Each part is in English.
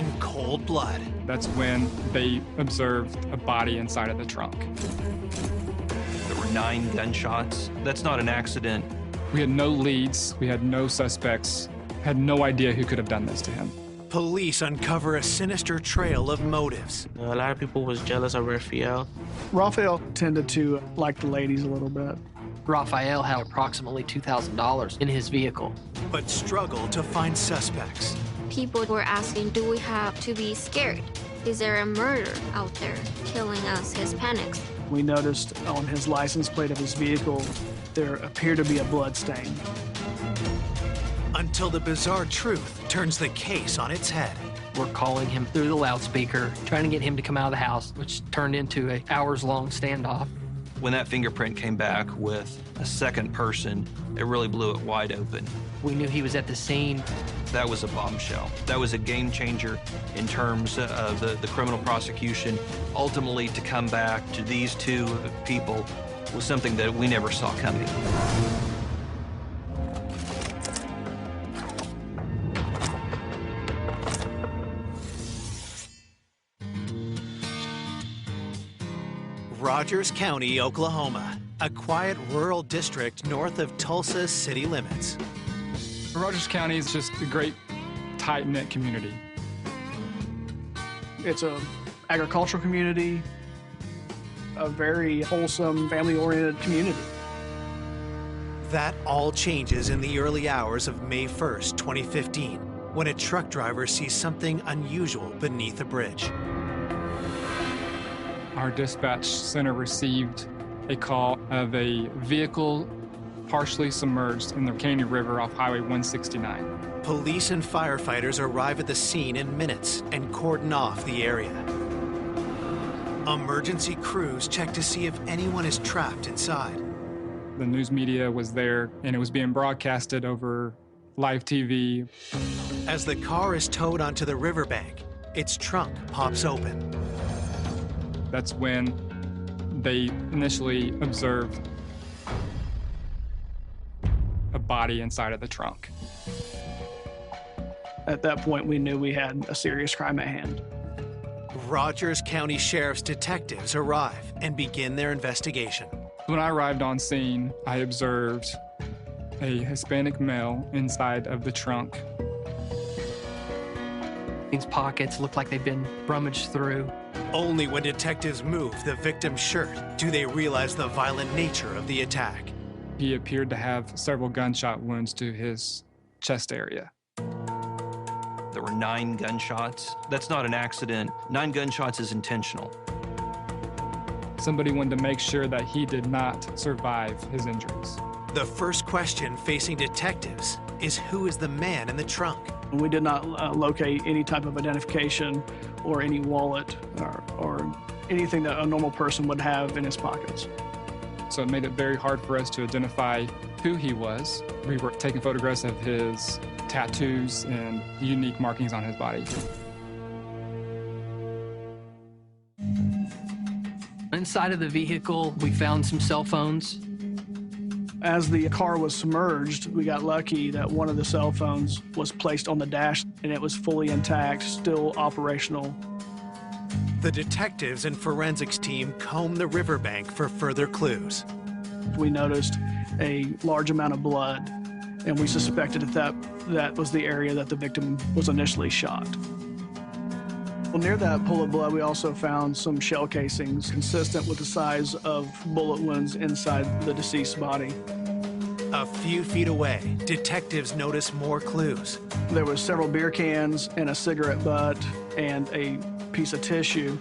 in cold blood. That's when they observed a body inside of the trunk. There were 9 gunshots. That's not an accident. We had no leads, we had no suspects, had no idea who could have done this to him. Police uncover a sinister trail of motives. A lot of people was jealous of Raphael. Raphael tended to like the ladies a little bit. Raphael had approximately $2,000 in his vehicle. But struggle to find suspects. People were asking, do we have to be scared? Is there a murder out there killing us Hispanics? We noticed on his license plate of his vehicle, there appeared to be a blood stain. Until the bizarre truth turns the case on its head. We're calling him through the loudspeaker, trying to get him to come out of the house, which turned into an hours-long standoff. When that fingerprint came back with a second person, it really blew it wide open. We knew he was at the scene. That was a bombshell. That was a game changer in terms of the criminal prosecution. Ultimately, to come back to these 2 people was something that we never saw coming. Rogers County, Oklahoma, a quiet rural district north of Tulsa's city limits. Rogers County is just a great, tight-knit community. It's a agricultural community, a very wholesome, family-oriented community. That all changes in the early hours of May 1st, 2015, when a truck driver sees something unusual beneath a bridge. Our dispatch center received a call of a vehicle partially submerged in the Caney River off Highway 169. Police and firefighters arrive at the scene in minutes and cordon off the area. Emergency crews check to see if anyone is trapped inside. The news media was there, and it was being broadcasted over live TV. As the car is towed onto the riverbank, its trunk pops open. That's when they initially observed a body inside of the trunk. At that point, we knew we had a serious crime at hand. Rogers County Sheriff's detectives arrive and begin their investigation. When I arrived on scene, I observed a Hispanic male inside of the trunk. These pockets look like they've been rummaged through. Only when detectives move the victim's shirt do they realize the violent nature of the attack. He appeared to have several gunshot wounds to his chest area. There were 9 gunshots. That's not an accident. 9 gunshots is intentional. Somebody wanted to make sure that he did not survive his injuries. The first question facing detectives is who is the man in the trunk? We did not locate any type of identification or any wallet or anything that a normal person would have in his pockets. So it made it very hard for us to identify who he was. We were taking photographs of his tattoos and unique markings on his body. Inside of the vehicle, we found some cell phones. As the car was submerged, we got lucky that one of the cell phones was placed on the dash and it was fully intact, still operational. The detectives and forensics team comb the riverbank for further clues. We noticed a large amount of blood, and we suspected that was the area that the victim was initially shot. Well, near that pool of blood, we also found some shell casings consistent with the size of bullet wounds inside the deceased's body. A few feet away, detectives notice more clues. There were several beer cans and a cigarette butt and a piece of tissue.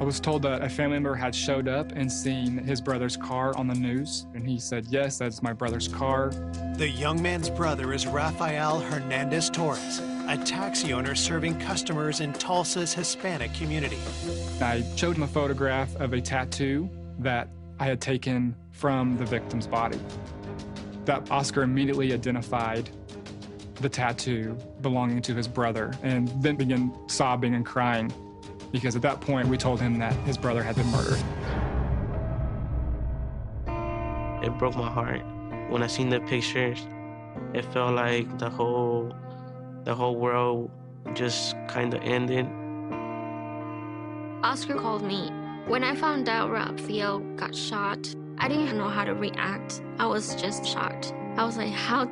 I was told that a family member had showed up and seen his brother's car on the news, and he said, yes, that's my brother's car. The young man's brother is Rafael Hernandez Torres, a taxi owner serving customers in Tulsa's Hispanic community. I showed him a photograph of a tattoo that I had taken from the victim's body. That Oscar immediately identified the tattoo belonging to his brother and then began sobbing and crying because at that point we told him that his brother had been murdered. It broke my heart. When I seen the pictures, it felt like the whole the whole world just kind of ended. Oscar called me. When I found out Rafael got shot, I didn't even know how to react. I was just shocked. I was like, how?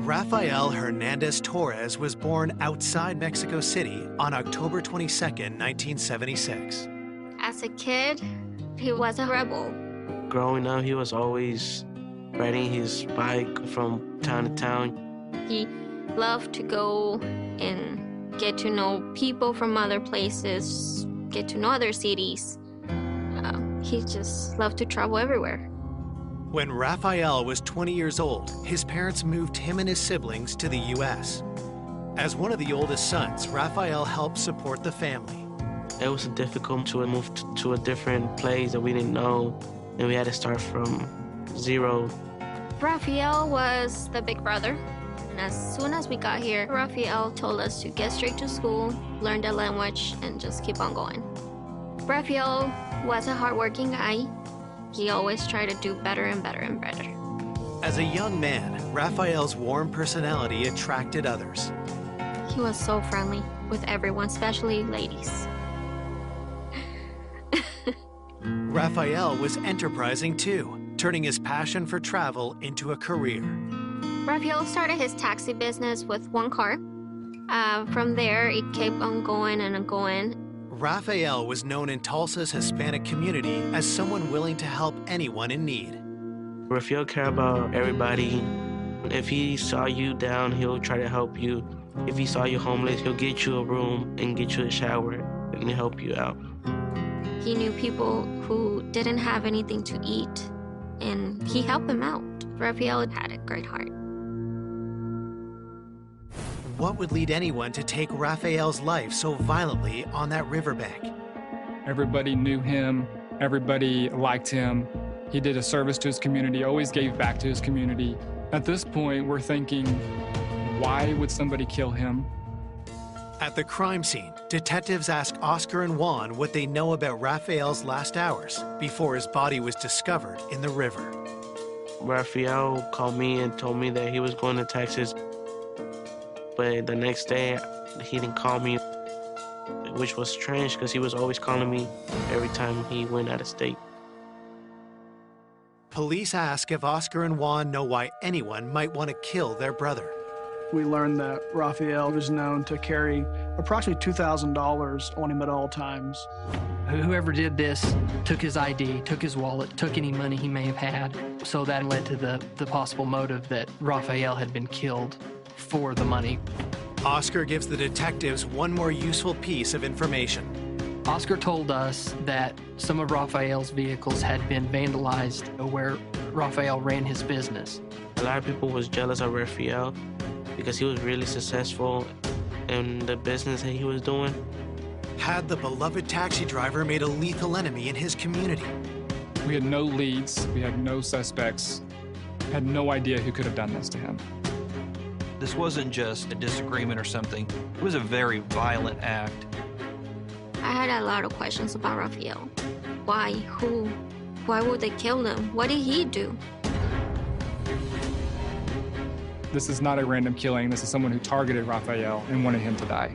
Rafael Hernandez Torres was born outside Mexico City on October 22, 1976. As a kid, he was a rebel. Growing up, he was always riding his bike from town to town. He loved to go and get to know people from other places, get to know other cities. He just loved to travel everywhere. When Rafael was 20 years old, his parents moved him and his siblings to the U.S. As one of the oldest sons, Rafael helped support the family. It was difficult to move to a different place that we didn't know, and we had to start from zero. Rafael was the big brother. And as soon as we got here, Rafael told us to get straight to school, learn the language, and just keep on going. Rafael was a hardworking guy. He always tried to do better and better and better. As a young man, Rafael's warm personality attracted others. He was so friendly with everyone, especially ladies. Rafael was enterprising too, turning his passion for travel into a career. Rafael started his taxi business with one car. From there, it kept on going and going. Rafael was known in Tulsa's Hispanic community as someone willing to help anyone in need. Rafael cared about everybody. If he saw you down, he'll try to help you. If he saw you homeless, he'll get you a room and get you a shower and help you out. He knew people who didn't have anything to eat, and he helped them out. Rafael had a great heart. What would lead anyone to take Rafael's life so violently on that riverbank? Everybody knew him. Everybody liked him. He did a service to his community, always gave back to his community. At this point, we're thinking, why would somebody kill him? At the crime scene, detectives ask Oscar and Juan what they know about Rafael's last hours before his body was discovered in the river. Rafael called me and told me that he was going to Texas. But the next day, he didn't call me, which was strange because he was always calling me every time he went out of state. Police ask if Oscar and Juan know why anyone might want to kill their brother. We learned that Rafael was known to carry approximately $2,000 on him at all times. Whoever did this took his ID, took his wallet, took any money he may have had. So that led to the possible motive that Rafael had been killed for the money. Oscar gives the detectives one more useful piece of information. Oscar told us that some of Rafael's vehicles had been vandalized where Rafael ran his business. A lot of people was jealous of Rafael because he was really successful in the business that he was doing. Had the beloved taxi driver made a lethal enemy in his community? We had no leads, we had no suspects, had no idea who could have done this to him. This wasn't just a disagreement or something. It was a very violent act. I had a lot of questions about Rafael. Why? Who? Why would they kill him? What did he do? This is not a random killing. This is someone who targeted Rafael and wanted him to die.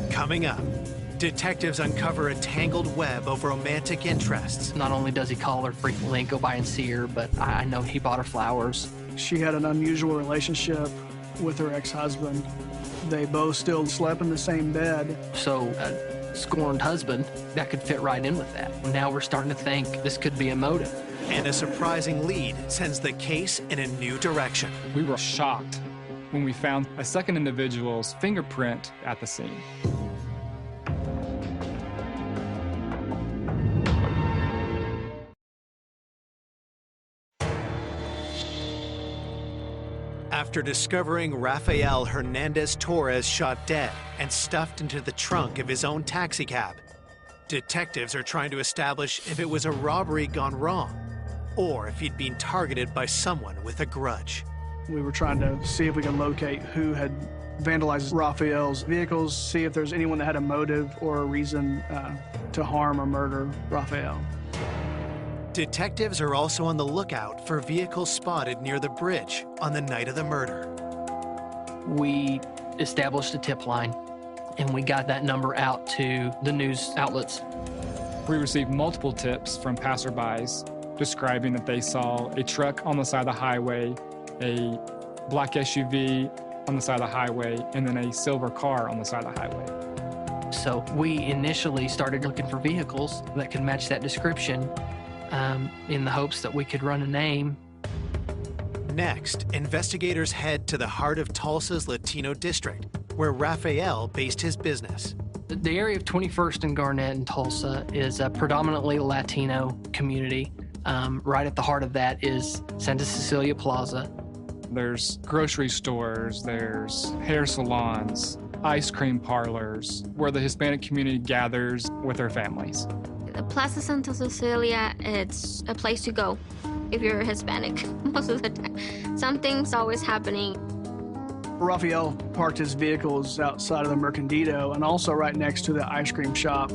Coming up, detectives uncover a tangled web of romantic interests. Not only does he call her frequently and go by and see her, but I know he bought her flowers. She had an unusual relationship with her ex-husband. They both still slept in the same bed. So a scorned husband, that could fit right in with that. Now we're starting to think this could be a motive. And a surprising lead sends the case in a new direction. We were shocked when we found a second individual's fingerprint at the scene. After discovering Rafael Hernandez Torres shot dead and stuffed into the trunk of his own taxicab, detectives are trying to establish if it was a robbery gone wrong or if he'd been targeted by someone with a grudge. We were trying to see if we could locate who had vandalize Raphael's vehicles, see if there's anyone that had a motive or a reason to harm or murder Raphael. Detectives are also on the lookout for vehicles spotted near the bridge on the night of the murder. We established a tip line, and we got that number out to the news outlets. We received multiple tips from passerbys describing that they saw a truck on the side of the highway, a black SUV on the side of the highway, and then a silver car on the side of the highway. So we initially started looking for vehicles that could match that description in the hopes that we could run a name. Next, investigators head to the heart of Tulsa's Latino district, where Raphael based his business. The area of 21st and Garnett in Tulsa is a predominantly Latino community. Right at the heart of that is Santa Cecilia Plaza. There's grocery stores, there's hair salons, ice cream parlors, where the Hispanic community gathers with their families. The Plaza Santa Cecilia, it's a place to go if you're Hispanic most of the time. Something's always happening. Raphael parked his vehicles outside of the Mercandito and also right next to the ice cream shop.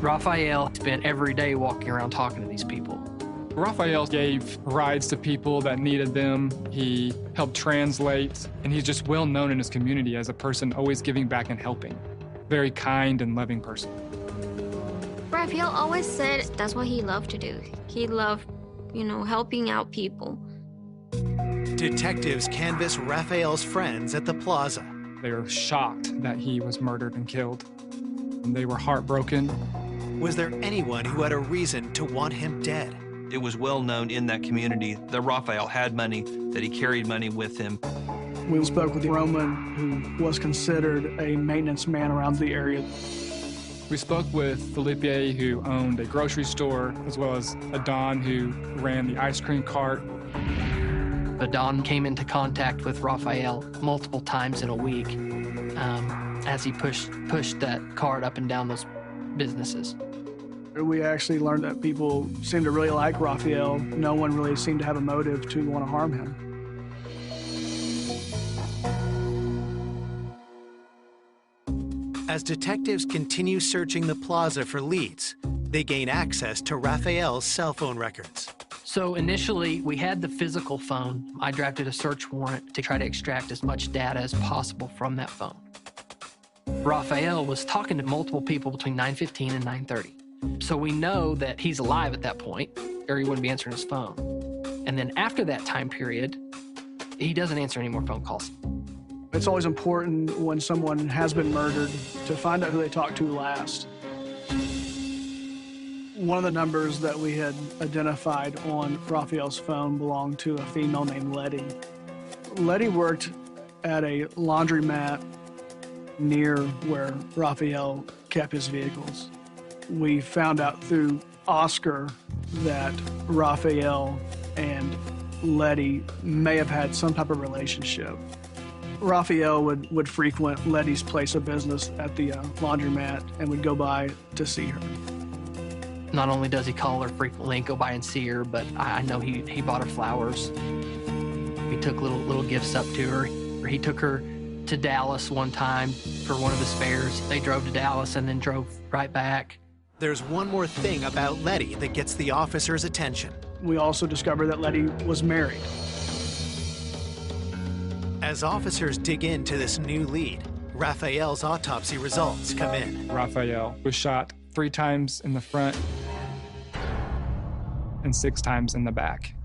Raphael spent every day walking around talking to these people. Raphael gave rides to people that needed them. He helped translate, and he's just well known in his community as a person always giving back and helping. Very kind and loving person. Raphael always said that's what he loved to do. He loved, helping out people. Detectives canvass Raphael's friends at the plaza. They were shocked that he was murdered and killed. And they were heartbroken. Was there anyone who had a reason to want him dead? It was well known in that community that Raphael had money, that he carried money with him. We spoke with Roman, who was considered a maintenance man around the area. We spoke with Felipe, who owned a grocery store, as well as Adon, who ran the ice cream cart. Adon came into contact with Raphael multiple times in a week as he pushed that cart up and down those businesses. We actually learned that people seemed to really like Raphael. No one really seemed to have a motive to want to harm him. As detectives continue searching the plaza for leads, they gain access to Raphael's cell phone records. So initially, we had the physical phone. I drafted a search warrant to try to extract as much data as possible from that phone. Raphael was talking to multiple people between 9:15 and 9:30. So we know that he's alive at that point, or he wouldn't be answering his phone. And then after that time period, he doesn't answer any more phone calls. It's always important when someone has been murdered to find out who they talked to last. One of the numbers that we had identified on Raphael's phone belonged to a female named Letty. Letty worked at a laundromat near where Raphael kept his vehicles. We found out through Oscar that Raphael and Letty may have had some type of relationship. Raphael would frequent Letty's place of business at the laundromat and would go by to see her. Not only does he call her frequently and go by and see her, but I know he bought her flowers. He took little gifts up to her. He took her to Dallas one time for one of his fairs. They drove to Dallas and then drove right back. There's one more thing about Letty that gets the officers' attention. We also discovered that Letty was married. As officers dig into this new lead, Raphael's autopsy results come in. Raphael was shot 3 times in the front and 6 times in the back.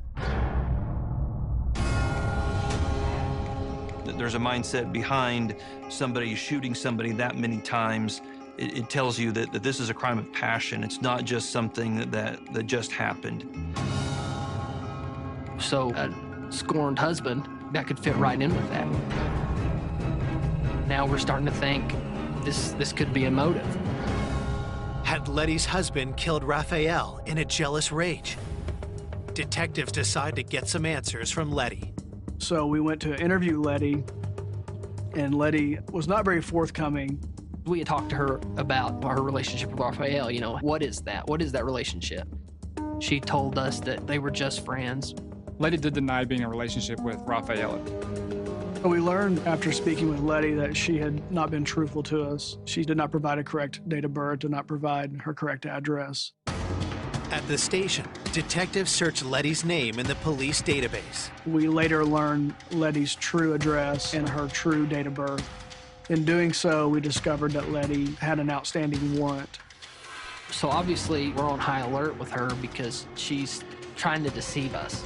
There's a mindset behind somebody shooting somebody that many times. It tells you that this is a crime of passion. It's not just something that just happened. So a scorned husband, that could fit right in with that. Now we're starting to think this could be a motive. Had Letty's husband killed Raphael in a jealous rage? Detectives decide to get some answers from Letty. So we went to interview Letty, and Letty was not very forthcoming. We had talked to her about her relationship with Raphael. What is that? What is that relationship? She told us that they were just friends. Letty did deny being in a relationship with Raphael. We learned after speaking with Letty that she had not been truthful to us. She did not provide a correct date of birth, did not provide her correct address. At the station, detectives searched Letty's name in the police database. We later learned Letty's true address and her true date of birth. In doing so, we discovered that Letty had an outstanding warrant. So obviously, we're on high alert with her because she's trying to deceive us.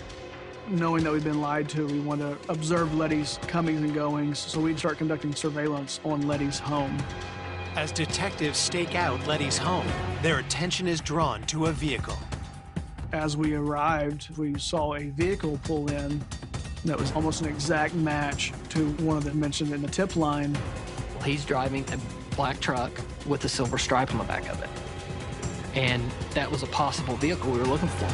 Knowing that we've been lied to, we want to observe Letty's comings and goings, so we'd start conducting surveillance on Letty's home. As detectives stake out Letty's home, their attention is drawn to a vehicle. As we arrived, we saw a vehicle pull in that was almost an exact match to one of them mentioned in the tip line. He's driving a black truck with a silver stripe on the back of it. And that was a possible vehicle we were looking for.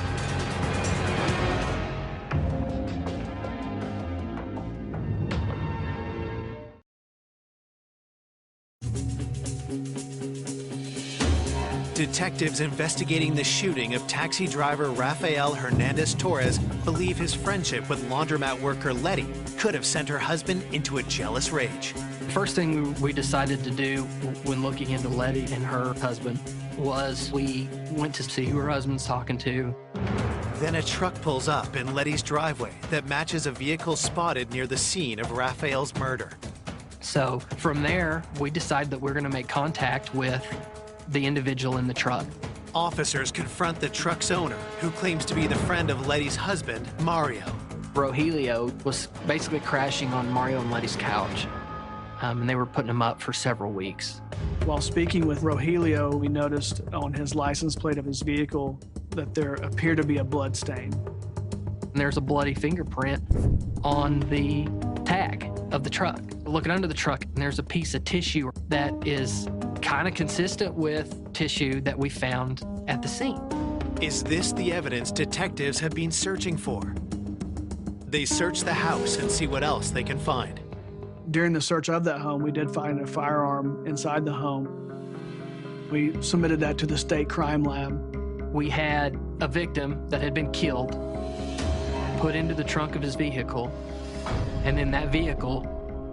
Detectives investigating the shooting of taxi driver Rafael Hernandez Torres believe his friendship with laundromat worker Letty could have sent her husband into a jealous rage. The first thing we decided to do when looking into Letty and her husband was we went to see who her husband's talking to. Then a truck pulls up in Letty's driveway that matches a vehicle spotted near the scene of Rafael's murder. So from there, we decided that we're going to make contact with the individual in the truck. Officers confront the truck's owner, who claims to be the friend of Letty's husband, Mario. Rogelio was basically crashing on Mario and Letty's couch, and they were putting him up for several weeks. While speaking with Rogelio, we noticed on his license plate of his vehicle that there appeared to be a blood stain. And there's a bloody fingerprint on the tag of the truck. Looking under the truck, and there's a piece of tissue that is kind of consistent with tissue that we found at the scene. Is this the evidence detectives have been searching for? They search the house and see what else they can find. During the search of that home, we did find a firearm inside the home. We submitted that to the state crime lab. We had a victim that had been killed, put into the trunk of his vehicle, and then that vehicle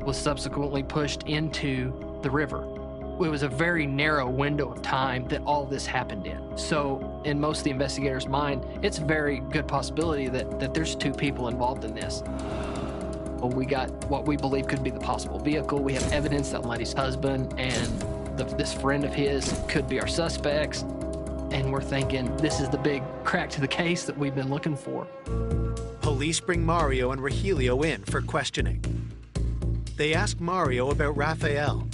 was subsequently pushed into the river. It was a very narrow window of time that all this happened in. So in most of the investigators' mind, it's a very good possibility that there's two people involved in this. Well, we got what we believe could be the possible vehicle. We have evidence that Letty's husband and this friend of his could be our suspects. And we're thinking this is the big crack to the case that we've been looking for. Police bring Mario and Rogelio in for questioning. They ask Mario about Rafael.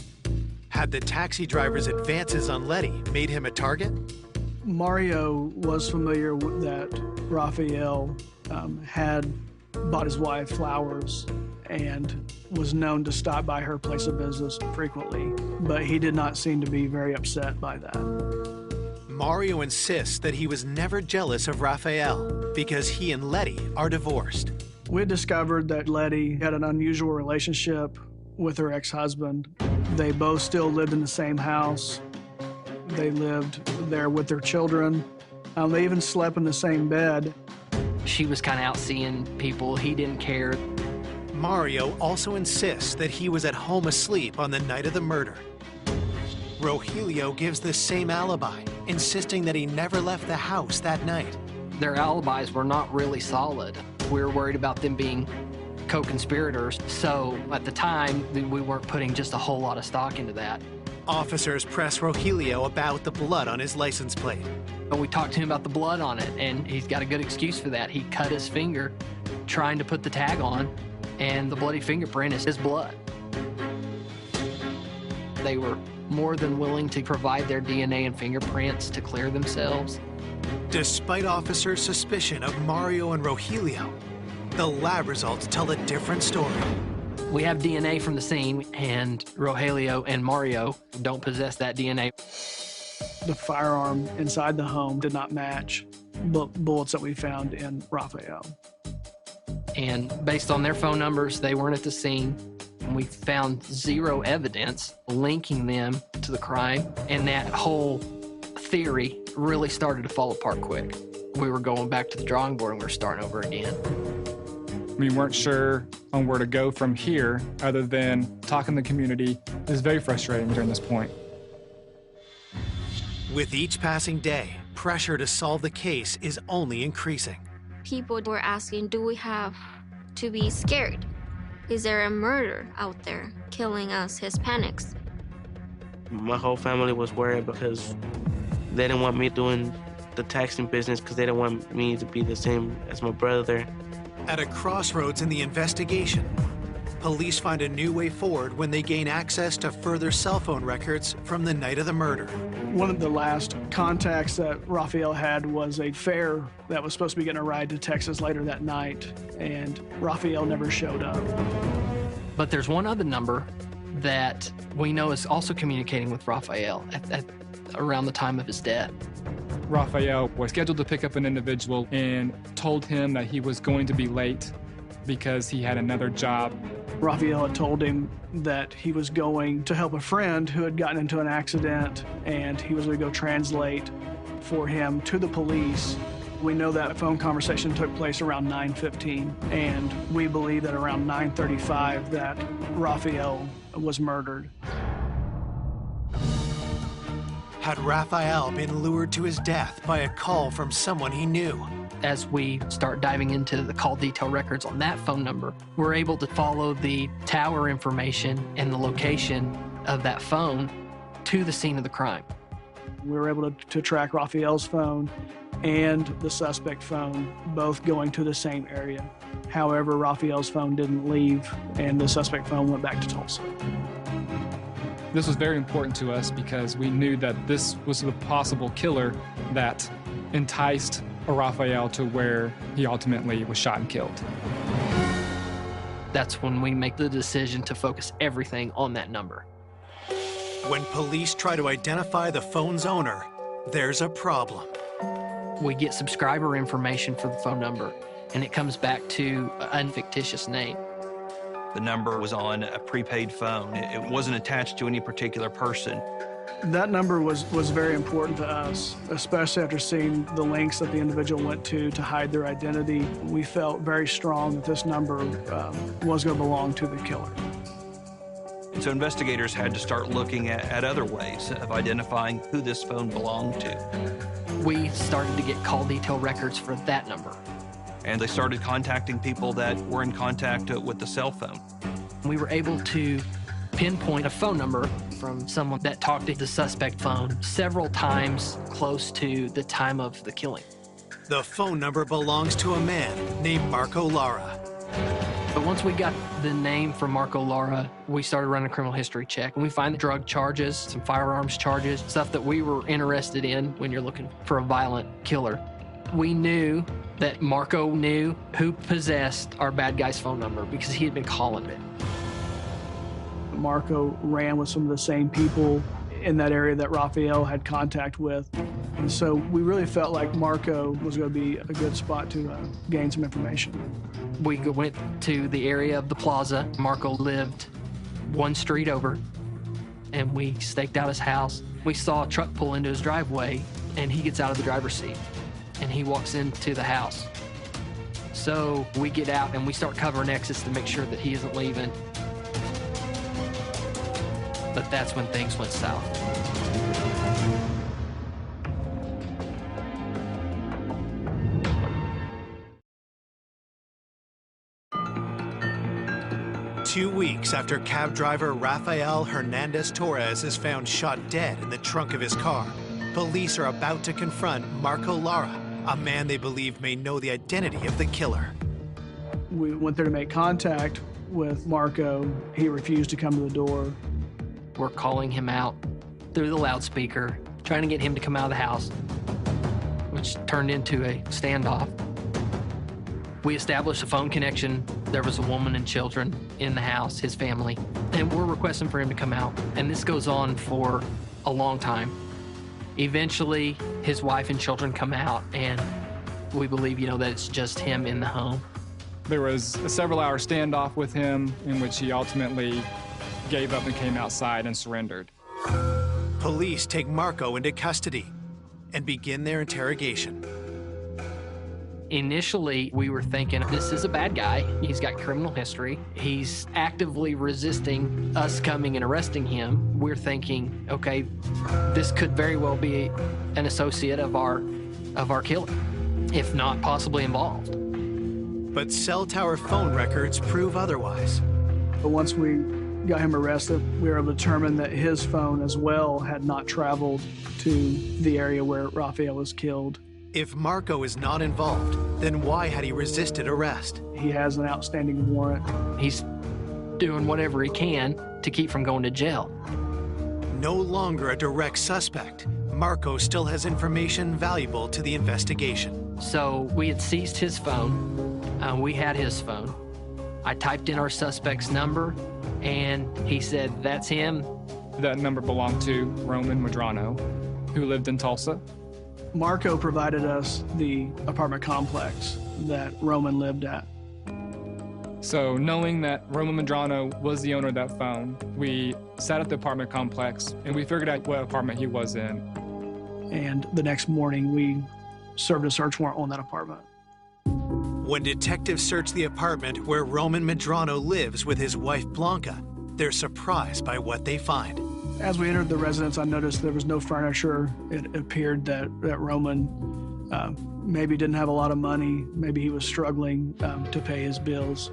Had the taxi driver's advances on Letty made him a target? Mario was familiar with that Rafael had bought his wife flowers and was known to stop by her place of business frequently, but he did not seem to be very upset by that. Mario insists that he was never jealous of Rafael because he and Letty are divorced. We had discovered that Letty had an unusual relationship with her ex-husband. They both still lived in the same house. They lived there with their children. They even slept in the same bed. She was kind of out seeing people. He didn't care. Mario also insists that he was at home asleep on the night of the murder. Rogelio gives the same alibi, insisting that he never left the house that night. Their alibis were not really solid. We were worried about them being co-conspirators, so at the time, we weren't putting just a whole lot of stock into that. Officers press Rogelio about the blood on his license plate. But we talked to him about the blood on it, and he's got a good excuse for that. He cut his finger trying to put the tag on, and the bloody fingerprint is his blood. They were more than willing to provide their DNA and fingerprints to clear themselves. Despite officers' suspicion of Mario and Rogelio, the lab results tell a different story. We have DNA from the scene, and Rogelio and Mario don't possess that DNA. The firearm inside the home did not match bullets that we found in Rafael. And based on their phone numbers, they weren't at the scene. And we found zero evidence linking them to the crime, and that whole theory really started to fall apart quick. We were going back to the drawing board and we were starting over again. We weren't sure on where to go from here other than talking to the community is very frustrating during this point. With each passing day, pressure to solve the case is only increasing. People were asking, do we have to be scared? Is there a murder out there killing us Hispanics? My whole family was worried because they didn't want me doing the taxing business because they didn't want me to be the same as my brother. At a crossroads in the investigation, police find a new way forward when they gain access to further cell phone records from the night of the murder. One of the last contacts that Rafael had was a fare that was supposed to be getting a ride to Texas later that night, and Rafael never showed up. But there's one other number that we know is also communicating with Rafael at around the time of his death. Rafael was scheduled to pick up an individual and told him that he was going to be late because he had another job. Rafael had told him that he was going to help a friend who had gotten into an accident, and he was going to go translate for him to the police. We know that phone conversation took place around 9:15, and we believe that around 9:35 that Rafael was murdered. Had Rafael been lured to his death by a call from someone he knew? As we start diving into the call detail records on that phone number, we're able to follow the tower information and the location of that phone to the scene of the crime. We were able to track Rafael's phone and the suspect phone, both going to the same area. However, Rafael's phone didn't leave, and the suspect phone went back to Tulsa. This was very important to us because we knew that this was the possible killer that enticed Rafael to where he ultimately was shot and killed. That's when we make the decision to focus everything on that number. When police try to identify the phone's owner, there's a problem. We get subscriber information for the phone number, and it comes back to a fictitious name. The number was on a prepaid phone. It wasn't attached to any particular person. That number was very important to us, especially after seeing the lengths that the individual went to hide their identity. We felt very strong that this number was going to belong to the killer. And so investigators had to start looking at other ways of identifying who this phone belonged to. We started to get call detail records for that number. And they started contacting people that were in contact with the cell phone. We were able to pinpoint a phone number from someone that talked to the suspect phone several times close to the time of the killing. The phone number belongs to a man named Marco Lara. But once we got the name from Marco Lara, we started running a criminal history check, and we find drug charges, some firearms charges, stuff that we were interested in when you're looking for a violent killer. We knew that Marco knew who possessed our bad guy's phone number because he had been calling it. Marco ran with some of the same people in that area that Rafael had contact with. And so we really felt like Marco was going to be a good spot to gain some information. We went to the area of the plaza. Marco lived one street over, and we staked out his house. We saw a truck pull into his driveway, and he gets out of the driver's seat, and he walks into the house. So we get out, and we start covering exits to make sure that he isn't leaving. But that's when things went south. Two weeks after cab driver Rafael Hernandez Torres is found shot dead in the trunk of his car, police are about to confront Marco Lara, a man they believe may know the identity of the killer. We went there to make contact with Marco. He refused to come to the door. We're calling him out through the loudspeaker, trying to get him to come out of the house, which turned into a standoff. We established a phone connection. There was a woman and children in the house, his family, and we're requesting for him to come out. And this goes on for a long time. Eventually, his wife and children come out, and we believe, that it's just him in the home. There was a several-hour standoff with him in which he ultimately gave up and came outside and surrendered. Police take Marco into custody and begin their interrogation. Initially, we were thinking, this is a bad guy. He's got criminal history. He's actively resisting us coming and arresting him. We're thinking, okay, this could very well be an associate of our killer, if not possibly involved. But cell tower phone records prove otherwise. But once we got him arrested, we were able to determine that his phone as well had not traveled to the area where Rafael was killed. If Marco is not involved, then why had he resisted arrest? He has an outstanding warrant. He's doing whatever he can to keep from going to jail. No longer a direct suspect, Marco still has information valuable to the investigation. So we had seized his phone. We had his phone. I typed in our suspect's number, and he said, that's him. That number belonged to Roman Medrano, who lived in Tulsa. Marco provided us the apartment complex that Roman lived at. So knowing that Roman Medrano was the owner of that phone, we sat at the apartment complex and we figured out what apartment he was in. And the next morning, we served a search warrant on that apartment. When detectives search the apartment where Roman Medrano lives with his wife Blanca, they're surprised by what they find. As we entered the residence, I noticed there was no furniture. It appeared that Roman maybe didn't have a lot of money. Maybe he was struggling to pay his bills.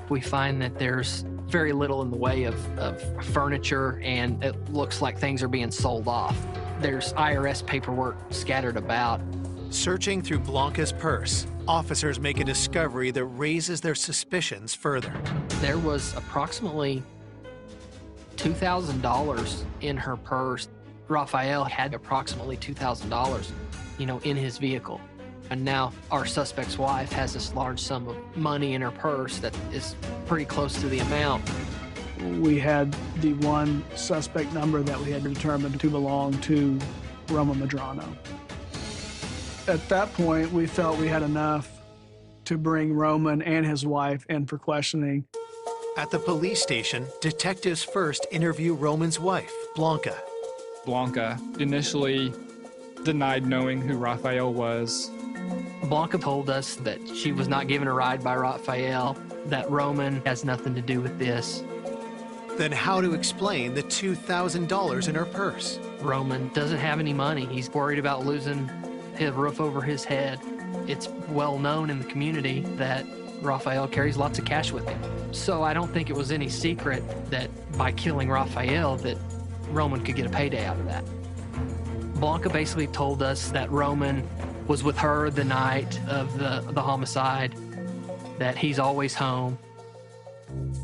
We find that there's very little in the way of furniture, and it looks like things are being sold off. There's IRS paperwork scattered about. Searching through Blanca's purse, officers make a discovery that raises their suspicions further. There was approximately $2,000 in her purse. Rafael had approximately $2,000, in his vehicle. And now our suspect's wife has this large sum of money in her purse that is pretty close to the amount. We had the one suspect number that we had determined to belong to Roman Medrano. At that point, we felt we had enough to bring Roman and his wife in for questioning. At the police station, detectives first interview Roman's wife, Blanca. Blanca initially denied knowing who Rafael was. Blanca told us that she was not given a ride by Rafael, that Roman has nothing to do with this. Then how to explain the $2,000 in her purse? Roman doesn't have any money. He's worried about losing his roof over his head. It's well known in the community that Rafael carries lots of cash with him. So I don't think it was any secret that by killing Rafael that Roman could get a payday out of that. Blanca basically told us that Roman was with her the night of the homicide, that he's always home.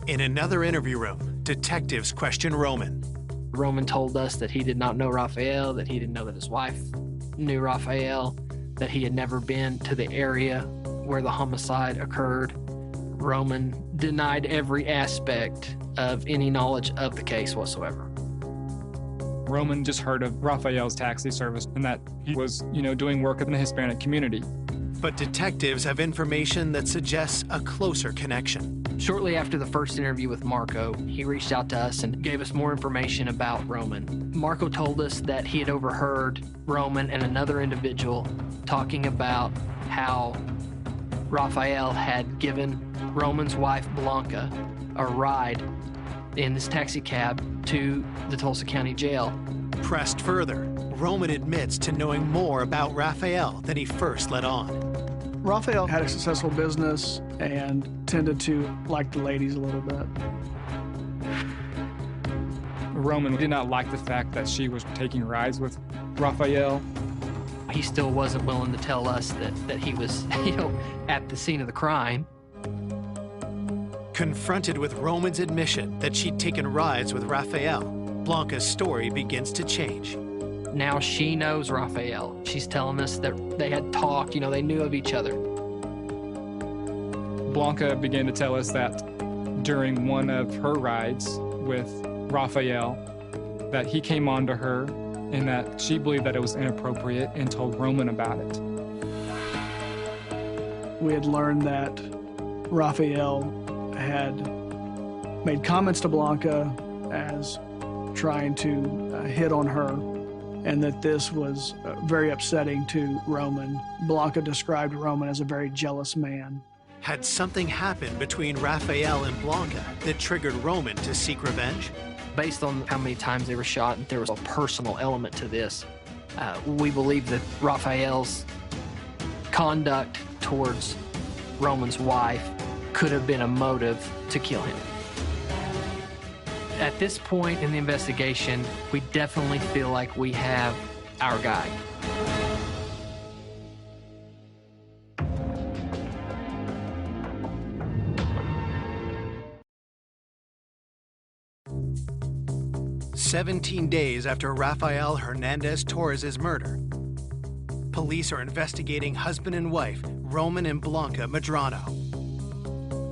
In another interview room, detectives question Roman. Roman told us that he did not know Rafael, that he didn't know that his wife knew Rafael, that he had never been to the area where the homicide occurred. Roman denied every aspect of any knowledge of the case whatsoever. Roman just heard of Rafael's taxi service and that he was, doing work in the Hispanic community. But detectives have information that suggests a closer connection. Shortly after the first interview with Marco, he reached out to us and gave us more information about Roman. Marco told us that he had overheard Roman and another individual talking about how Rafael had given Roman's wife, Blanca, a ride in this taxi cab to the Tulsa County Jail. Pressed further, Roman admits to knowing more about Rafael than he first let on. Rafael had a successful business and tended to like the ladies a little bit. Roman did not like the fact that she was taking rides with Rafael. He still wasn't willing to tell us that he was, at the scene of the crime. Confronted with Roman's admission that she'd taken rides with Rafael, Blanca's story begins to change. Now she knows Rafael. She's telling us that they had talked, they knew of each other. Blanca began to tell us that during one of her rides with Rafael, that he came on to her and that she believed that it was inappropriate and told Roman about it. We had learned that Rafael had made comments to Blanca as trying to hit on her. and that this was very upsetting to Roman. Blanca described Roman as a very jealous man. Had something happened between Rafael and Blanca that triggered Roman to seek revenge? Based on how many times they were shot, and there was a personal element to this, we believe that Rafael's conduct towards Roman's wife could have been a motive to kill him. At this point in the investigation, we definitely feel like we have our guy. "17 days after Rafael Hernandez Torres' murder, police are investigating husband and wife Roman and Blanca Medrano.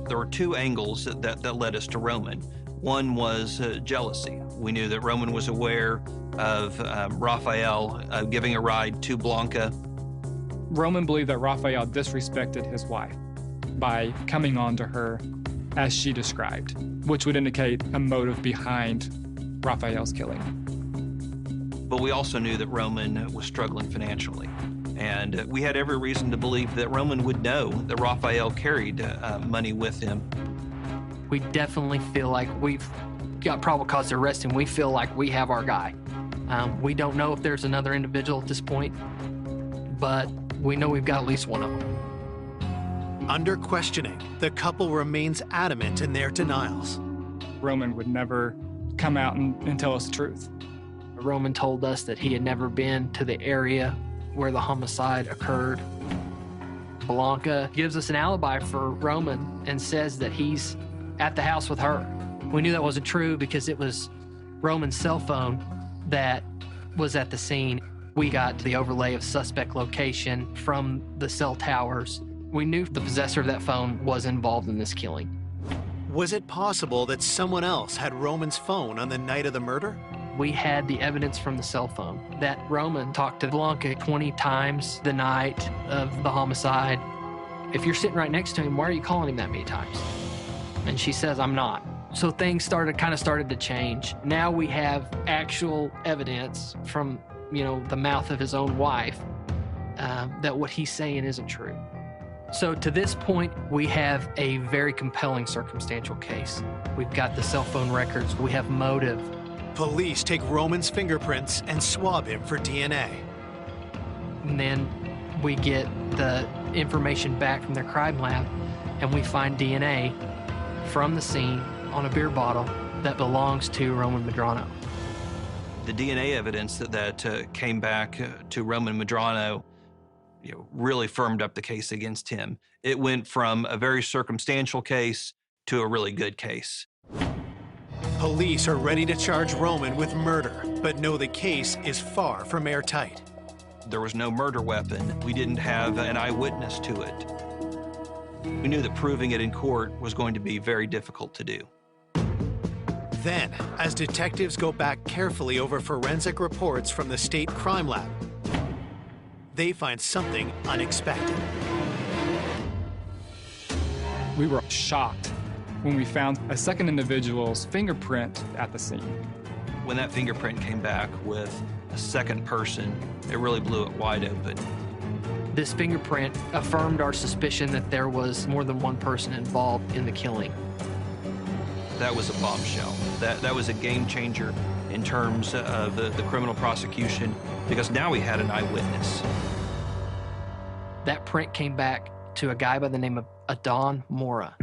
There were two angles that led us to Roman. One was jealousy. We knew that Roman was aware of Rafael giving a ride to Blanca. Roman believed that Rafael disrespected his wife by coming on to her as she described, which would indicate a motive behind Rafael's killing. But we also knew that Roman was struggling financially. And we had every reason to believe that Roman would know that Rafael carried money with him. We definitely feel like we've got probable cause to arrest him. We feel like we have our guy. We don't know if there's another individual at this point, but we know we've got at least one of them. Under questioning, the couple remains adamant in their denials. Roman would never come out and tell us the truth. Roman told us that he had never been to the area where the homicide occurred. Blanca gives us an alibi for Roman and says that he's at the house with her. We knew that wasn't true because it was Roman's cell phone that was at the scene. We got the overlay of suspect location from the cell towers. We knew the possessor of that phone was involved in this killing. Was it possible that someone else had Roman's phone on the night of the murder? We had the evidence from the cell phone that Roman talked to Blanca 20 times the night of the homicide. If you're sitting right next to him, why are you calling him that many times? And she says, I'm not. So things started to change. Now we have actual evidence from, the mouth of his own wife that what he's saying isn't true. So to this point, we have a very compelling circumstantial case. We've got the cell phone records. We have motive. Police take Roman's fingerprints and swab him for DNA. And then we get the information back from their crime lab, and we find DNA from the scene on a beer bottle that belongs to Roman Medrano. The DNA evidence that came back to Roman Medrano really firmed up the case against him. It went from a very circumstantial case to a really good case. Police are ready to charge Roman with murder, but know the case is far from airtight. There was no murder weapon. We didn't have an eyewitness to it. We knew that proving it in court was going to be very difficult to do. Then, as detectives go back carefully over forensic reports from the state crime lab, they find something unexpected. We were shocked when we found a second individual's fingerprint at the scene. When that fingerprint came back with a second person, it really blew it wide open. This fingerprint affirmed our suspicion that there was more than one person involved in the killing. That was a bombshell. That was a game changer in terms of the criminal prosecution, because now we had an eyewitness. That print came back to a guy by the name of Adon Mora.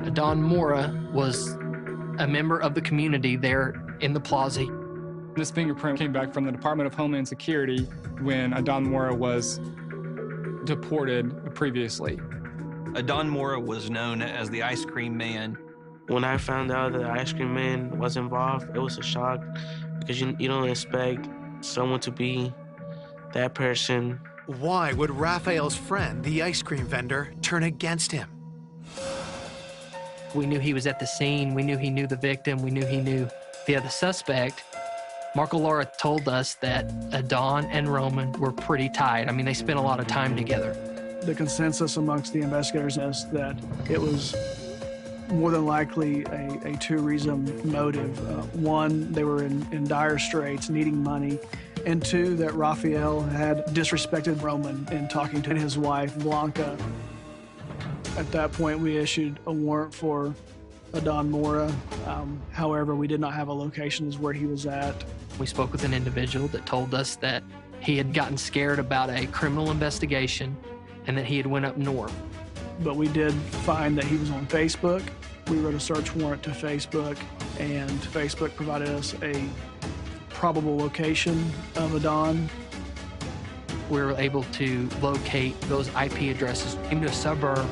Adon Mora was a member of the community there in the plaza. This fingerprint came back from the Department of Homeland Security when Adon Mora was deported previously. Adon Mora was known as the Ice Cream Man. When I found out that the Ice Cream Man was involved, it was a shock because you don't expect someone to be that person. Why would Rafael's friend, the ice cream vendor, turn against him? We knew he was at the scene. We knew he knew the victim. We knew he knew the other suspect. Marco Lara told us that Adon and Roman were pretty tight. I mean, they spent a lot of time together. The consensus amongst the investigators is that it was more than likely a two-reason motive. One, they were in dire straits, needing money, and 2, that Rafael had disrespected Roman in talking to his wife, Blanca. At that point, we issued a warrant for Adon Mora. However, we did not have a location as where he was at. We spoke with an individual that told us that he had gotten scared about a criminal investigation and that he had went up north. But we did find that he was on Facebook. We wrote a search warrant to Facebook, and Facebook provided us a probable location of Adon. We were able to locate those IP addresses into a suburb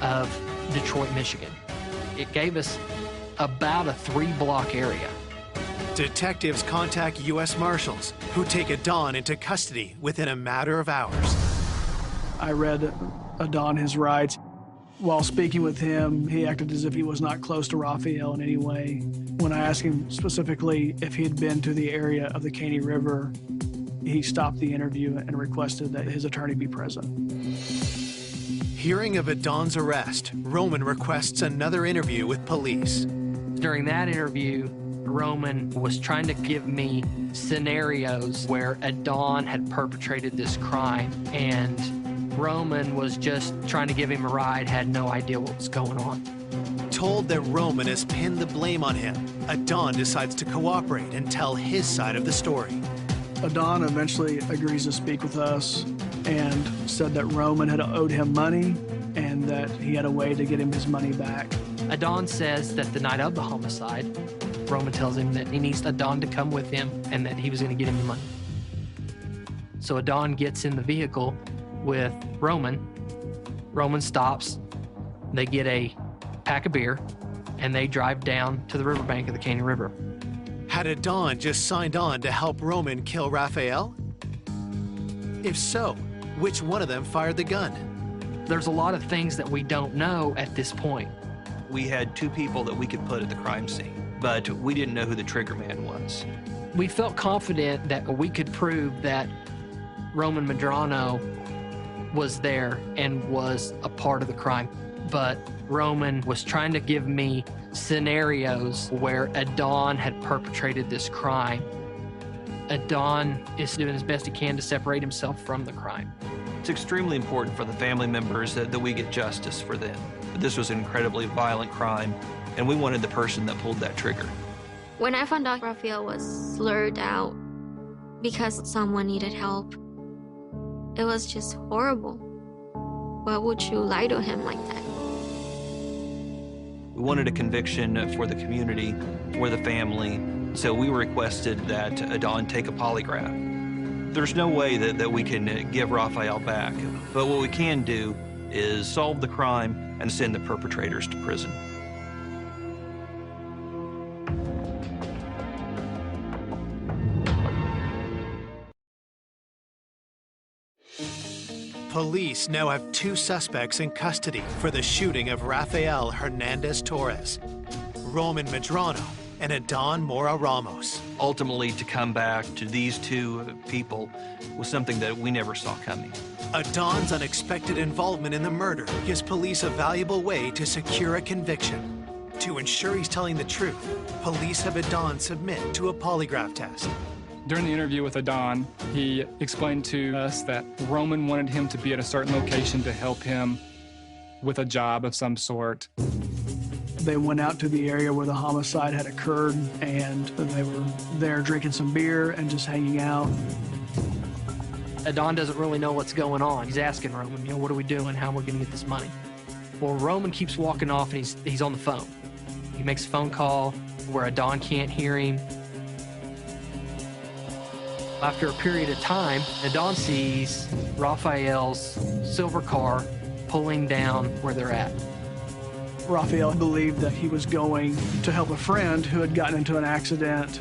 of Detroit, Michigan. It gave us about a 3-block area. Detectives contact U.S. Marshals, who take Adon into custody within a matter of hours. I read Adon his rights. While speaking with him, he acted as if he was not close to Rafael in any way. When I asked him specifically if he had been to the area of the Caney River, he stopped the interview and requested that his attorney be present. Hearing of Adon's arrest, Roman requests another interview with police. During that interview, Roman was trying to give me scenarios where Adon had perpetrated this crime, and Roman was just trying to give him a ride, had no idea what was going on. Told that Roman has pinned the blame on him, Adon decides to cooperate and tell his side of the story. Adon eventually agrees to speak with us and said that Roman had owed him money and that he had a way to get him his money back. Adon says that the night of the homicide, Roman tells him that he needs Adon to come with him and that he was going to get him the money. So Adon gets in the vehicle with Roman. Roman stops. They get a pack of beer, and they drive down to the riverbank of the Caney River. Had Adon just signed on to help Roman kill Rafael? If so, which one of them fired the gun? There's a lot of things that we don't know at this point. We had 2 people that we could put at the crime scene, but we didn't know who the trigger man was. We felt confident that we could prove that Roman Medrano was there and was a part of the crime, but Roman was trying to give me scenarios where Adon had perpetrated this crime. Adon is doing his best he can to separate himself from the crime. It's extremely important for the family members that we get justice for them. But this was an incredibly violent crime, and we wanted the person that pulled that trigger. When I found out Rafael was lured out because someone needed help, it was just horrible. Why would you lie to him like that? We wanted a conviction for the community, for the family, so we requested that Adon take a polygraph. There's no way that we can give Rafael back, but what we can do is solve the crime and send the perpetrators to prison. Police now have 2 suspects in custody for the shooting of Rafael Hernandez Torres, Roman Medrano, and Adon Mora Ramos. Ultimately, to come back to these 2 people was something that we never saw coming. Adon's unexpected involvement in the murder gives police a valuable way to secure a conviction. To ensure he's telling the truth, police have Adon submit to a polygraph test. During the interview with Adon, he explained to us that Roman wanted him to be at a certain location to help him with a job of some sort. They went out to the area where the homicide had occurred, and they were there drinking some beer and just hanging out. Adon doesn't really know what's going on. He's asking Roman, what are we doing? How are we going to get this money? Well, Roman keeps walking off, and he's on the phone. He makes a phone call where Adon can't hear him. After a period of time, Adon sees Rafael's silver car pulling down where they're at. Rafael believed that he was going to help a friend who had gotten into an accident.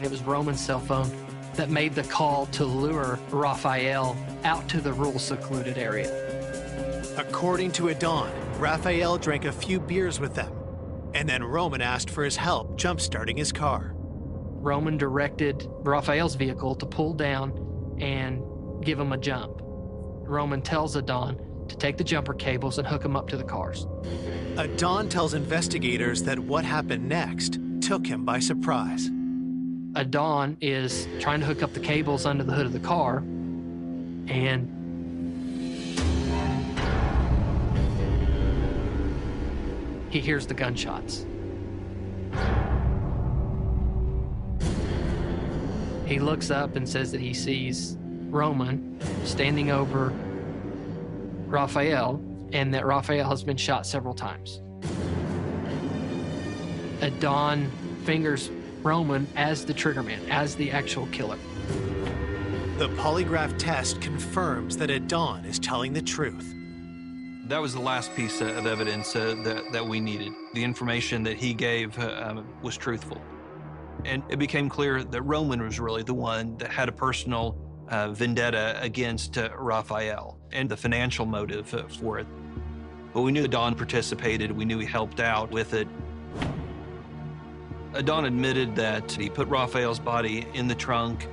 It was Roman's cell phone that made the call to lure Rafael out to the rural secluded area. According to Adon, Rafael drank a few beers with them, and then Roman asked for his help jump-starting his car. Roman directed Rafael's vehicle to pull down and give him a jump. Roman tells Adon to take the jumper cables and hook them up to the cars. Adon tells investigators that what happened next took him by surprise. Adon is trying to hook up the cables under the hood of the car, and he hears the gunshots. He looks up and says that he sees Roman standing over Rafael, and that Rafael has been shot several times. Adon fingers Roman as the triggerman, as the actual killer. The polygraph test confirms that Adon is telling the truth. That was the last piece of evidence that we needed. The information that he gave was truthful. And it became clear that Roman was really the one that had a personal vendetta against Rafael and the financial motive for it. But we knew Adon participated. We knew he helped out with it. Adon admitted that he put Rafael's body in the trunk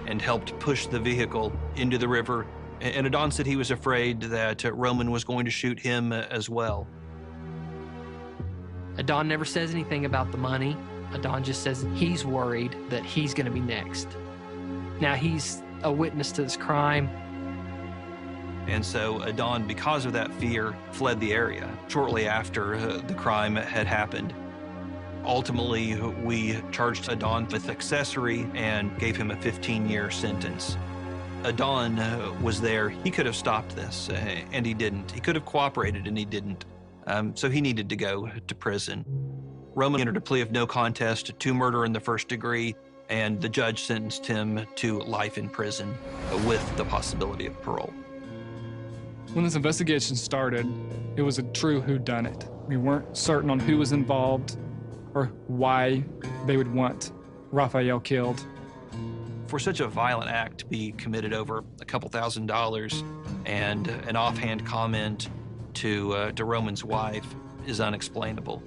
and helped push the vehicle into the river. And Adon said he was afraid that Roman was going to shoot him as well. Adon never says anything about the money. Adon just says he's worried that he's going to be next. Now, he's a witness to this crime. And so Adon, because of that fear, fled the area shortly after the crime had happened. Ultimately, we charged Adon with accessory and gave him a 15-year sentence. Adon was there. He could have stopped this, and he didn't. He could have cooperated, and he didn't. So he needed to go to prison. Roman entered a plea of no contest to murder in the first degree, and the judge sentenced him to life in prison with the possibility of parole. When this investigation started, it was a true whodunit. We weren't certain on who was involved or why they would want Rafael killed. For such a violent act to be committed over a couple $1,000s and an offhand comment to Roman's wife is unexplainable.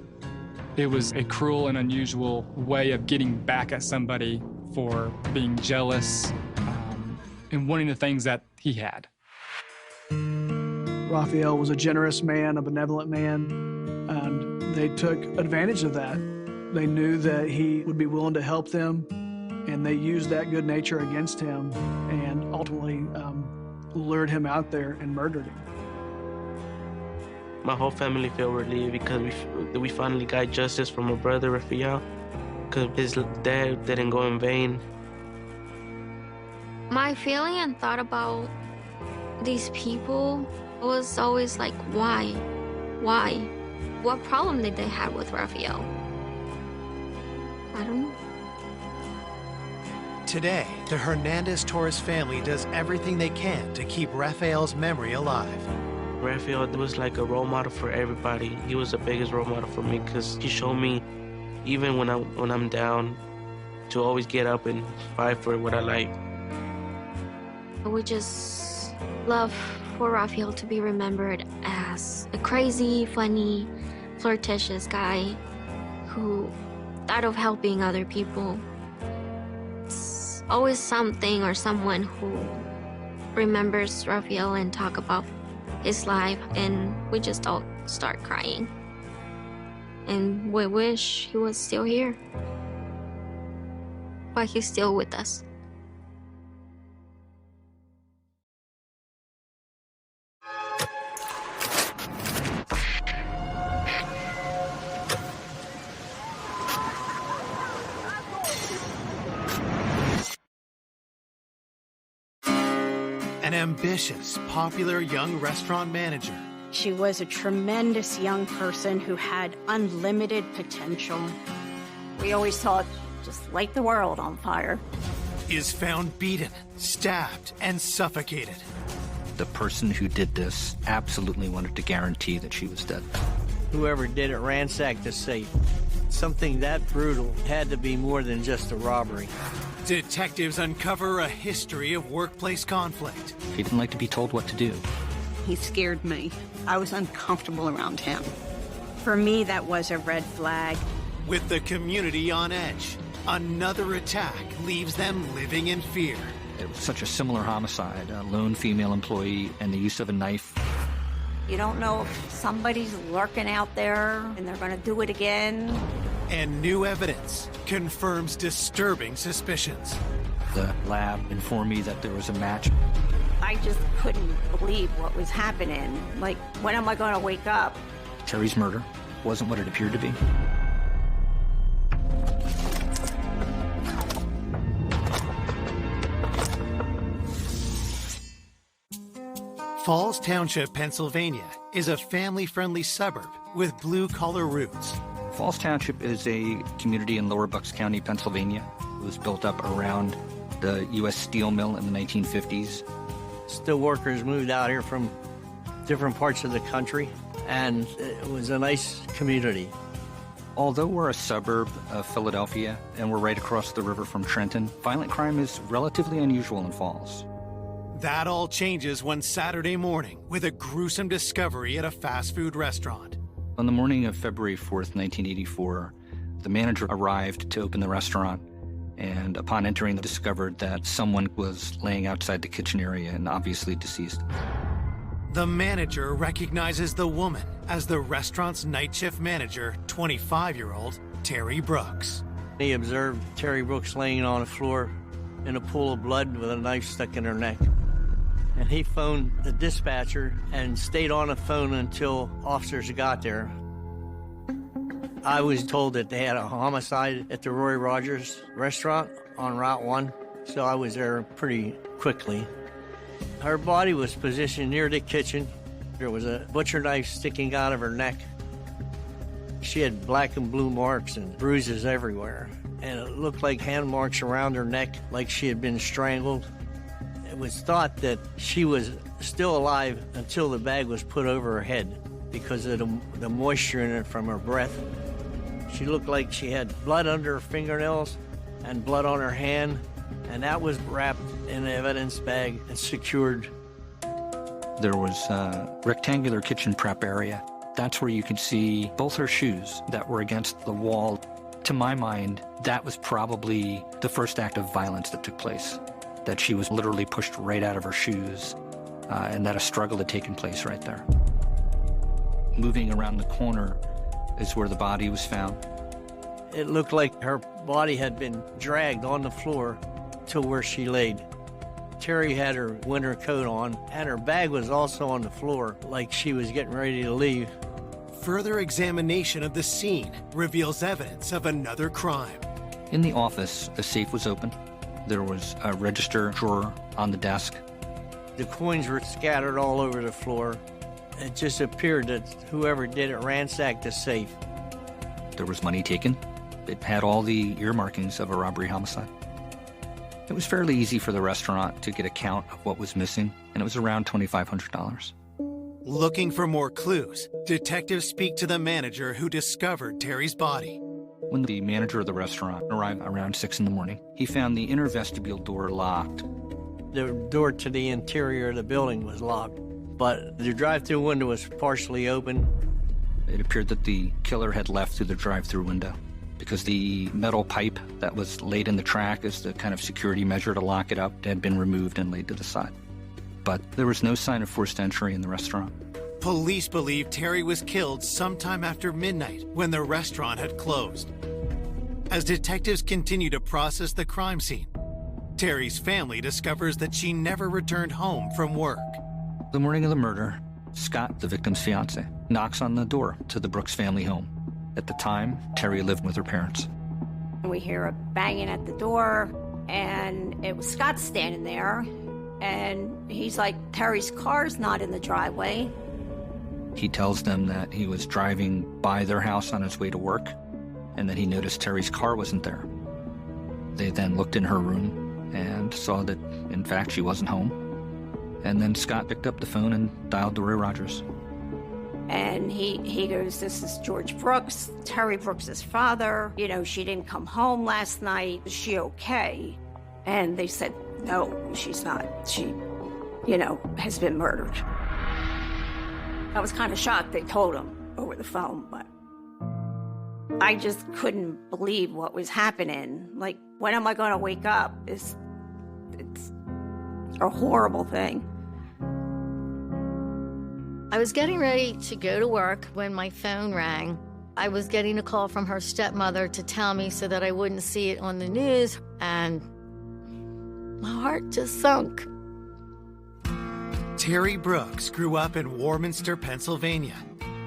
It was a cruel and unusual way of getting back at somebody for being jealous and wanting the things that he had. Rafael was a generous man, a benevolent man, and they took advantage of that. They knew that he would be willing to help them, and they used that good nature against him and ultimately lured him out there and murdered him. My whole family feel relieved because we finally got justice for my brother, Rafael, because his dad didn't go in vain. My feeling and thought about these people was always like, why? Why? What problem did they have with Rafael? I don't know. Today, the Hernandez-Torres family does everything they can to keep Rafael's memory alive. Rafael was like a role model for everybody. He was the biggest role model for me because he showed me, even when I'm down, to always get up and fight for what I like. We just love for Rafael to be remembered as a crazy, funny, flirtatious guy who thought of helping other people. It's always something or someone who remembers Rafael and talk about his life, and we just all start crying. And we wish he was still here, but he's still with us. An ambitious, popular young restaurant manager. She was a tremendous young person who had unlimited potential. We always thought, just light the world on fire. Is found beaten, stabbed, and suffocated. The person who did this absolutely wanted to guarantee that she was dead. Whoever did it ransacked the safe. Something that brutal had to be more than just a robbery. Detectives uncover a history of workplace conflict. He didn't like to be told what to do. He scared me. I was uncomfortable around him. For me, that was a red flag. With the community on edge, another attack leaves them living in fear. It was such a similar homicide, a lone female employee and the use of a knife. You don't know if somebody's lurking out there and they're going to do it again. And new evidence confirms disturbing suspicions. The lab informed me that there was a match. I just couldn't believe what was happening. Like, when am I going to wake up? Terry's murder wasn't what it appeared to be. Falls Township, Pennsylvania is a family-friendly suburb with blue-collar roots. Falls Township is a community in Lower Bucks County, Pennsylvania. It was built up around the U.S. Steel Mill in the 1950s. Steel workers moved out here from different parts of the country, and it was a nice community. Although we're a suburb of Philadelphia and we're right across the river from Trenton, violent crime is relatively unusual in Falls. That all changes one Saturday morning with a gruesome discovery at a fast food restaurant. On the morning of February 4th, 1984, the manager arrived to open the restaurant, and upon entering, discovered that someone was laying outside the kitchen area and obviously deceased. The manager recognizes the woman as the restaurant's night shift manager, 25-year-old Terry Brooks. He observed Terry Brooks laying on the floor in a pool of blood with a knife stuck in her neck. And he phoned the dispatcher and stayed on the phone until officers got there. I was told that they had a homicide at the Roy Rogers restaurant on Route 1, so I was there pretty quickly. Her body was positioned near the kitchen. There was a butcher knife sticking out of her neck. She had black and blue marks and bruises everywhere, and it looked like hand marks around her neck, like she had been strangled. It was thought that she was still alive until the bag was put over her head because of the moisture in it from her breath. She looked like she had blood under her fingernails and blood on her hand, and that was wrapped in an evidence bag and secured. There was a rectangular kitchen prep area. That's where you could see both her shoes that were against the wall. To my mind, that was probably the first act of violence that took place, that she was literally pushed right out of her shoes, and that a struggle had taken place right there. Moving around the corner is where the body was found. It looked like her body had been dragged on the floor to where she laid. Terry had her winter coat on, and her bag was also on the floor, like she was getting ready to leave. Further examination of the scene reveals evidence of another crime. In the office, a safe was open. There was a register drawer on the desk. The coins were scattered all over the floor. It just appeared that whoever did it ransacked the safe. There was money taken. It had all the earmarkings of a robbery homicide. It was fairly easy for the restaurant to get a count of what was missing, and it was around $2,500. Looking for more clues, detectives speak to the manager who discovered Terry's body. When the manager of the restaurant arrived around 6 in the morning, he found the inner vestibule door locked. The door to the interior of the building was locked, but the drive-through window was partially open. It appeared that the killer had left through the drive-through window because the metal pipe that was laid in the track as the kind of security measure to lock it up had been removed and laid to the side. But there was no sign of forced entry in the restaurant. Police believe Terry was killed sometime after midnight when the restaurant had closed. As detectives continue to process the crime scene, Terry's family discovers that she never returned home from work. The morning of the murder, Scott, the victim's fiance, knocks on the door to the Brooks family home. At the time, Terry lived with her parents. We hear a banging at the door, and it was Scott standing there, and he's like, Terry's car's not in the driveway. He tells them that he was driving by their house on his way to work, and that he noticed Terry's car wasn't there. They then looked in her room and saw that, in fact, she wasn't home. And then Scott picked up the phone and dialed to Roy Rogers. And he goes, this is George Brooks, Terry Brooks's father. You know, she didn't come home last night. Is she okay? And they said, no, she's not. She, has been murdered. I was kind of shocked they told him over the phone, but I just couldn't believe what was happening. Like, when am I going to wake up? It's a horrible thing. I was getting ready to go to work when my phone rang, I was getting a call from her stepmother to tell me so that I wouldn't see it on the news, and my heart just sunk. Terry Brooks grew up in Warminster, Pennsylvania,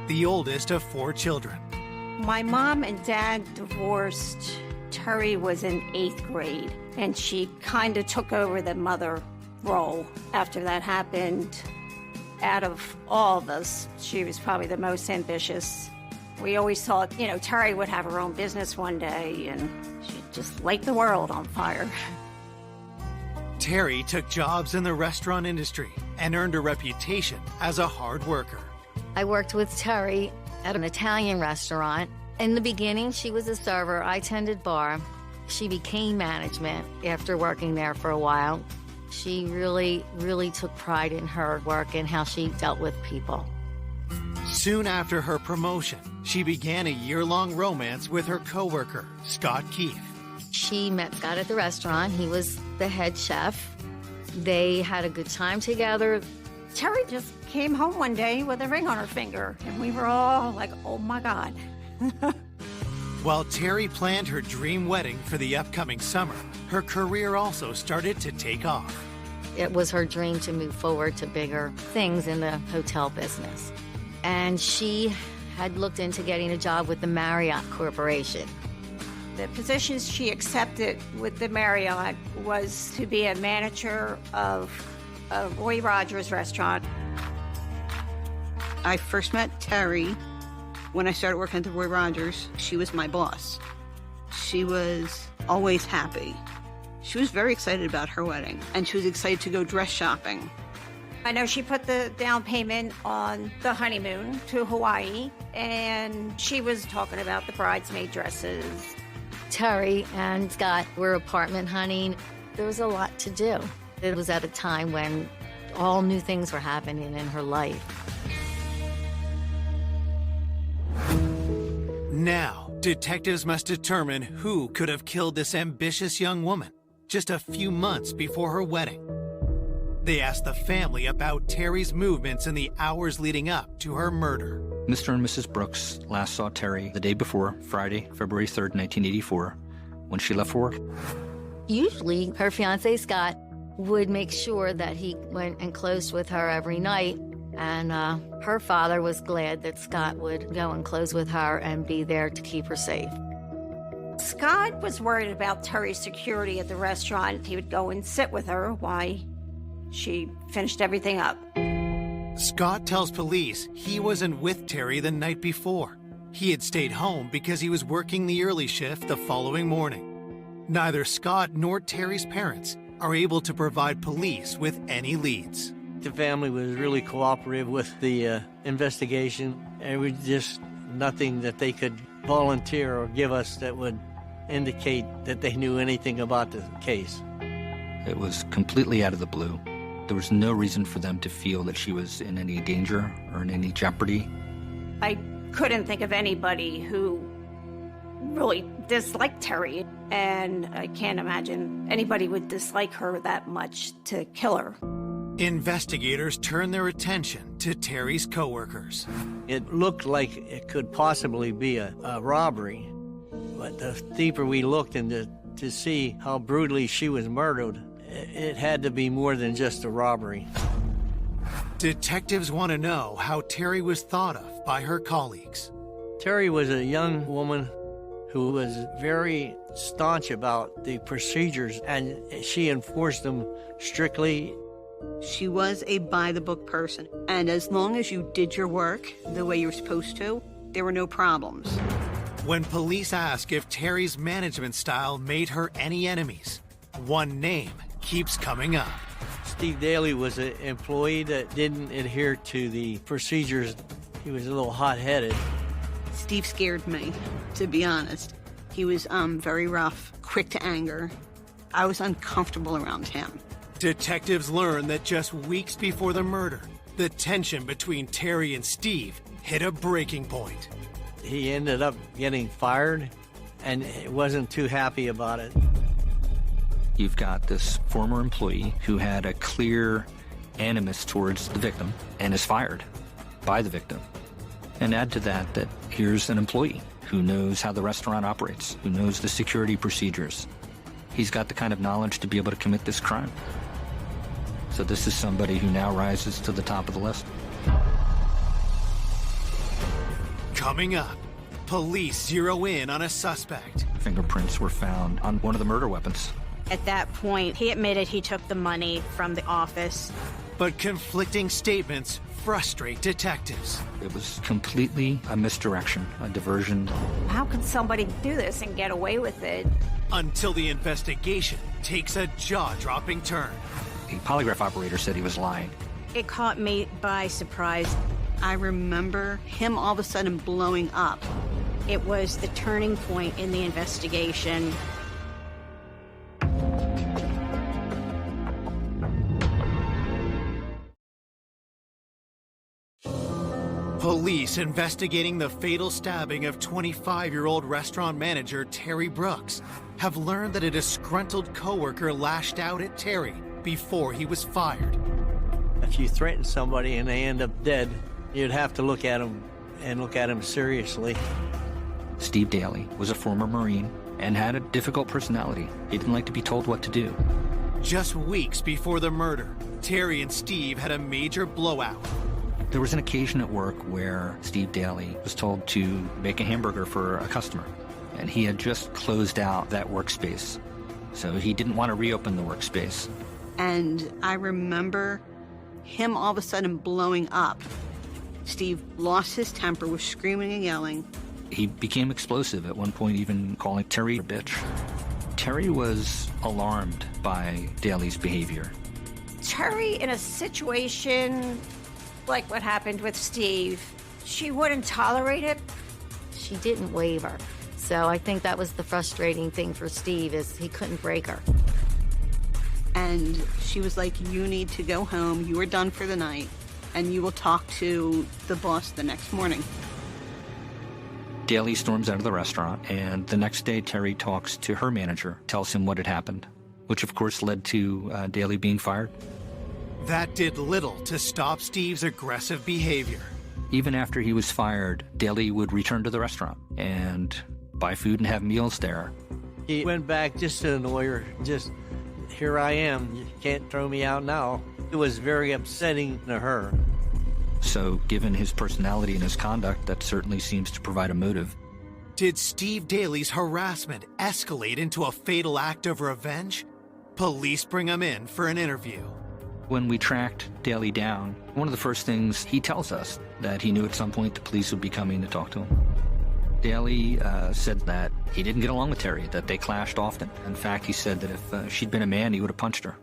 the oldest of 4 children. My mom and dad divorced. Terry was in 8th grade, and she kind of took over the mother role. After that happened, out of all of us, she was probably the most ambitious. We always thought, Terry would have her own business one day, and she'd just light the world on fire. Terry took jobs in the restaurant industry and earned a reputation as a hard worker. I worked with Terry at an Italian restaurant. In the beginning, she was a server. I tended bar. She became management after working there for a while. She really, really took pride in her work and how she dealt with people. Soon after her promotion, she began a year-long romance with her coworker, Scott Keefe. She met Scott at the restaurant. He was the head chef. They had a good time together. Terry just came home one day with a ring on her finger, and we were all like, oh my God. While Terry planned her dream wedding for the upcoming summer, her career also started to take off. It was her dream to move forward to bigger things in the hotel business. And she had looked into getting a job with the Marriott Corporation. The positions she accepted with the Marriott was to be a manager of a Roy Rogers restaurant. I first met Terry when I started working at the Roy Rogers. She was my boss. She was always happy. She was very excited about her wedding, and she was excited to go dress shopping. I know she put the down payment on the honeymoon to Hawaii, and she was talking about the bridesmaid dresses. Terry and Scott were apartment hunting. There was a lot to do. It was at a time when all new things were happening in her life. Now, detectives must determine who could have killed this ambitious young woman just a few months before her wedding. They asked the family about Terry's movements in the hours leading up to her murder. Mr. and Mrs. Brooks last saw Terry the day before, Friday, February 3rd, 1984, when she left for work. Usually, her fiancé, Scott, would make sure that he went and closed with her every night. And her father was glad that Scott would go and close with her and be there to keep her safe. Scott was worried about Terry's security at the restaurant. He would go and sit with her while she finished everything up. Scott tells police he wasn't with Terry the night before. He had stayed home because he was working the early shift the following morning. Neither Scott nor Terry's parents are able to provide police with any leads. The family was really cooperative with the investigation, and we just nothing that they could volunteer or give us that would indicate that they knew anything about the case. It was completely out of the blue. There was no reason for them to feel that she was in any danger or in any jeopardy. I couldn't think of anybody who really disliked Terry, and I can't imagine anybody would dislike her that much to kill her. Investigators turn their attention to Terry's coworkers. It looked like it could possibly be a robbery, but the deeper we looked into to see how brutally she was murdered, it had to be more than just a robbery. Detectives want to know how Terry was thought of by her colleagues. Terry was a young woman who was very staunch about the procedures, and she enforced them strictly. She was a by-the-book person, and as long as you did your work the way you were supposed to, there were no problems. When police ask if Terry's management style made her any enemies, one name keeps coming up. Steve Daly was an employee that didn't adhere to the procedures. He was a little hot-headed. Steve scared me, to be honest. He was very rough, quick to anger. I was uncomfortable around him. Detectives learn that just weeks before the murder, the tension between Terry and Steve hit a breaking point. He ended up getting fired, and he wasn't too happy about it. You've got this former employee who had a clear animus towards the victim and is fired by the victim. And add to that that here's an employee who knows how the restaurant operates, who knows the security procedures. He's got the kind of knowledge to be able to commit this crime. So this is somebody who now rises to the top of the list. Coming up, police zero in on a suspect. Fingerprints were found on one of the murder weapons. At that point, he admitted he took the money from the office. But conflicting statements frustrate detectives. It was completely a misdirection, a diversion. How could somebody do this and get away with it? Until the investigation takes a jaw-dropping turn. The polygraph operator said he was lying. It caught me by surprise. I remember him all of a sudden blowing up. It was the turning point in the investigation. Police investigating the fatal stabbing of 25-year-old restaurant manager Terry Brooks have learned that a disgruntled coworker lashed out at Terry before he was fired. If you threaten somebody and they end up dead, you'd have to look at them and look at them seriously. Steve Daly was a former Marine and had a difficult personality. He didn't like to be told what to do. Just weeks before the murder, Terry and Steve had a major blowout. There was an occasion at work where Steve Daly was told to make a hamburger for a customer, and he had just closed out that workspace, so he didn't want to reopen the workspace. And I remember him all of a sudden blowing up. Steve lost his temper, was screaming and yelling. He became explosive, at one point even calling Terry a bitch. Terry was alarmed by Daly's behavior. Terry, in a situation like what happened with Steve, she wouldn't tolerate it. She didn't waver. So I think that was the frustrating thing for Steve, is he couldn't break her. And she was like, you need to go home, you are done for the night, and you will talk to the boss the next morning. Daly storms out of the restaurant, and the next day Terry talks to her manager, tells him what had happened, which of course led to Daly being fired. That did little to stop Steve's aggressive behavior. Even after he was fired, Daly would return to the restaurant and buy food and have meals there. He went back just to annoy her, just, here I am, you can't throw me out now. It was very upsetting to her. So given his personality and his conduct, that certainly seems to provide a motive. Did Steve Daly's harassment escalate into a fatal act of revenge? Police bring him in for an interview. When we tracked Daly down, one of the first things he tells us that he knew at some point the police would be coming to talk to him. Daly said that he didn't get along with Terry, that they clashed often. In fact, he said that if she'd been a man, he would have punched her.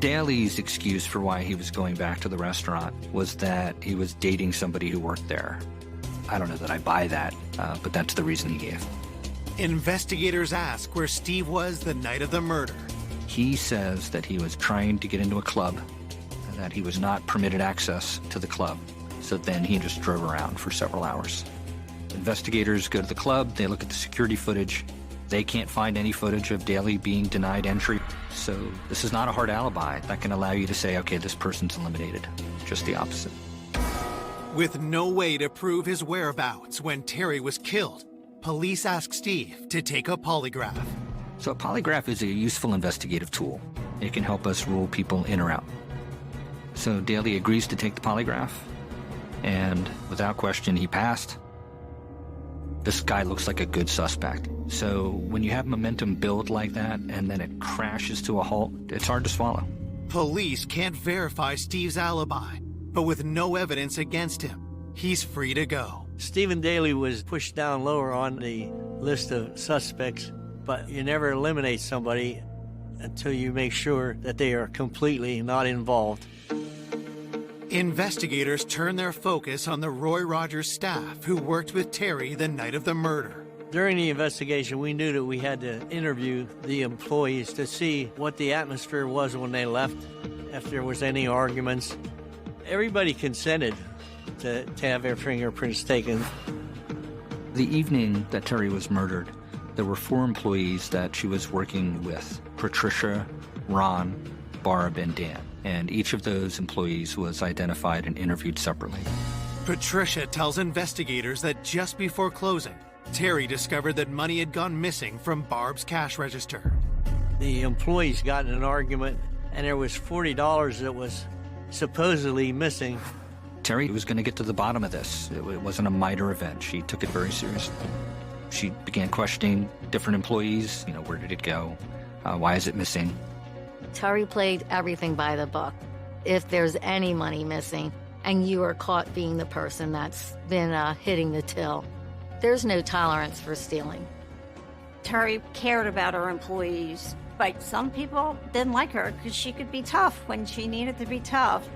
Daly's excuse for why he was going back to the restaurant was that he was dating somebody who worked there. I don't know that I buy that, but that's the reason he gave. Investigators ask where Steve was the night of the murder. He says that he was trying to get into a club and that he was not permitted access to the club. So then he just drove around for several hours. Investigators go to the club, they look at the security footage. They can't find any footage of Daly being denied entry. So this is not a hard alibi that can allow you to say, okay, this person's eliminated. Just the opposite. With no way to prove his whereabouts when Terry was killed, police ask Steve to take a polygraph. So a polygraph is a useful investigative tool. It can help us rule people in or out. So Daly agrees to take the polygraph, and without question, he passed. This guy looks like a good suspect. So when you have momentum build like that, and then it crashes to a halt, it's hard to swallow. Police can't verify Steve's alibi, but with no evidence against him, he's free to go. Stephen Daly was pushed down lower on the list of suspects, but you never eliminate somebody until you make sure that they are completely not involved. Investigators turn their focus on the Roy Rogers staff who worked with Terry the night of the murder. During the investigation, we knew that we had to interview the employees to see what the atmosphere was when they left, if there was any arguments. Everybody consented to have their fingerprints taken. The evening that Terry was murdered, there were 4 employees that she was working with: Patricia, Ron, Barb, and Dan. And each of those employees was identified and interviewed separately. Patricia tells investigators that just before closing, Terry discovered that money had gone missing from Barb's cash register. The employees got in an argument, and there was $40 that was supposedly missing. Terry was going to get to the bottom of this. It wasn't a minor event. She took it very seriously. She began questioning different employees. Where did it go? Why is it missing? Terry played everything by the book. If there's any money missing and you are caught being the person that's been hitting the till, there's no tolerance for stealing. Terry cared about her employees, but some people didn't like her because she could be tough when she needed to be tough.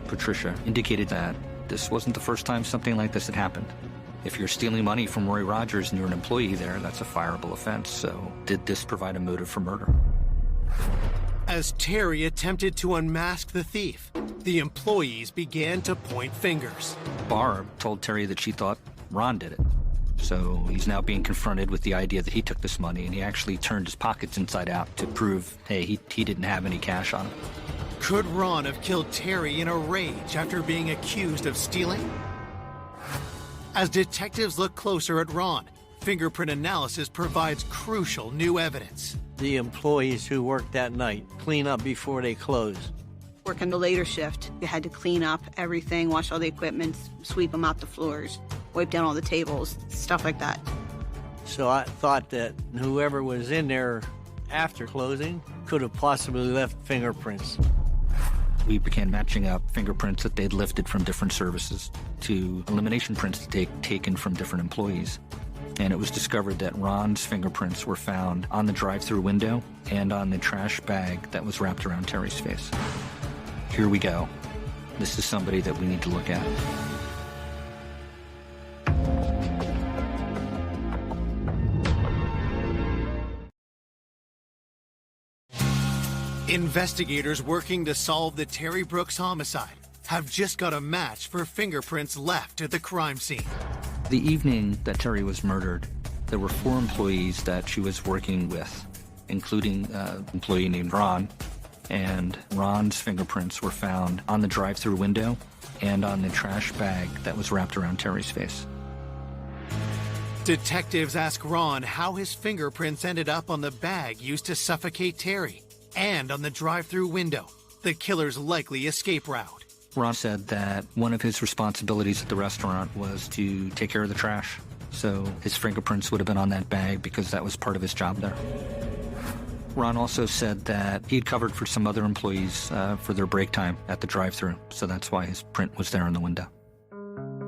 Patricia indicated that this wasn't the first time something like this had happened. If you're stealing money from Roy Rogers and you're an employee there, that's a fireable offense. So did this provide a motive for murder? As Terry attempted to unmask the thief, the employees began to point fingers. Barb told Terry that she thought Ron did it. So he's now being confronted with the idea that he took this money, and he actually turned his pockets inside out to prove, hey, he didn't have any cash on him. Could Ron have killed Terry in a rage after being accused of stealing? As detectives look closer at Ron, fingerprint analysis provides crucial new evidence. The employees who worked that night clean up before they close. Working the later shift, you had to clean up everything, wash all the equipment, sweep them out the floors, wipe down all the tables, stuff like that. So I thought that whoever was in there after closing could have possibly left fingerprints. We began matching up fingerprints that they'd lifted from different services to elimination prints taken from different employees. And it was discovered that Ron's fingerprints were found on the drive-through window and on the trash bag that was wrapped around Terry's face. Here we go. This is somebody that we need to look at. Investigators working to solve the Terry Brooks homicide have just got a match for fingerprints left at the crime scene. The evening that Terry was murdered, there were 4 employees that she was working with, including an employee named Ron. And Ron's fingerprints were found on the drive-through window and on the trash bag that was wrapped around Terry's face. Detectives ask Ron how his fingerprints ended up on the bag used to suffocate Terry and on the drive-through window, the killer's likely escape route. Ron said that one of his responsibilities at the restaurant was to take care of the trash. So his fingerprints would have been on that bag because that was part of his job there. Ron also said that he'd covered for some other employees for their break time at the drive-thru, so that's why his print was there in the window.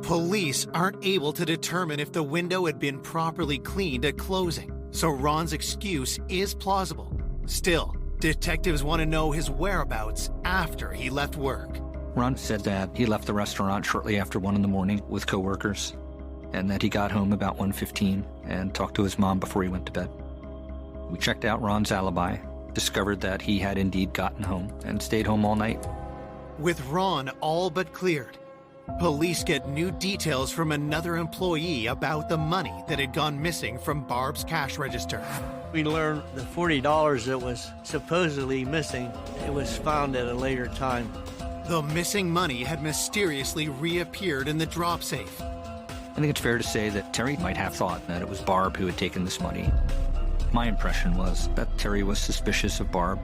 Police aren't able to determine if the window had been properly cleaned at closing, so Ron's excuse is plausible. Still, detectives want to know his whereabouts after he left work. Ron said that he left the restaurant shortly after 1 in the morning with coworkers, and that he got home about 1:15 and talked to his mom before he went to bed. We checked out Ron's alibi, discovered that he had indeed gotten home and stayed home all night. With Ron all but cleared, police get new details from another employee about the money that had gone missing from Barb's cash register. We learned the $40 that was supposedly missing, it was found at a later time. The missing money had mysteriously reappeared in the drop safe. I think it's fair to say that Terry might have thought that it was Barb who had taken this money. My impression was that Terry was suspicious of Barb.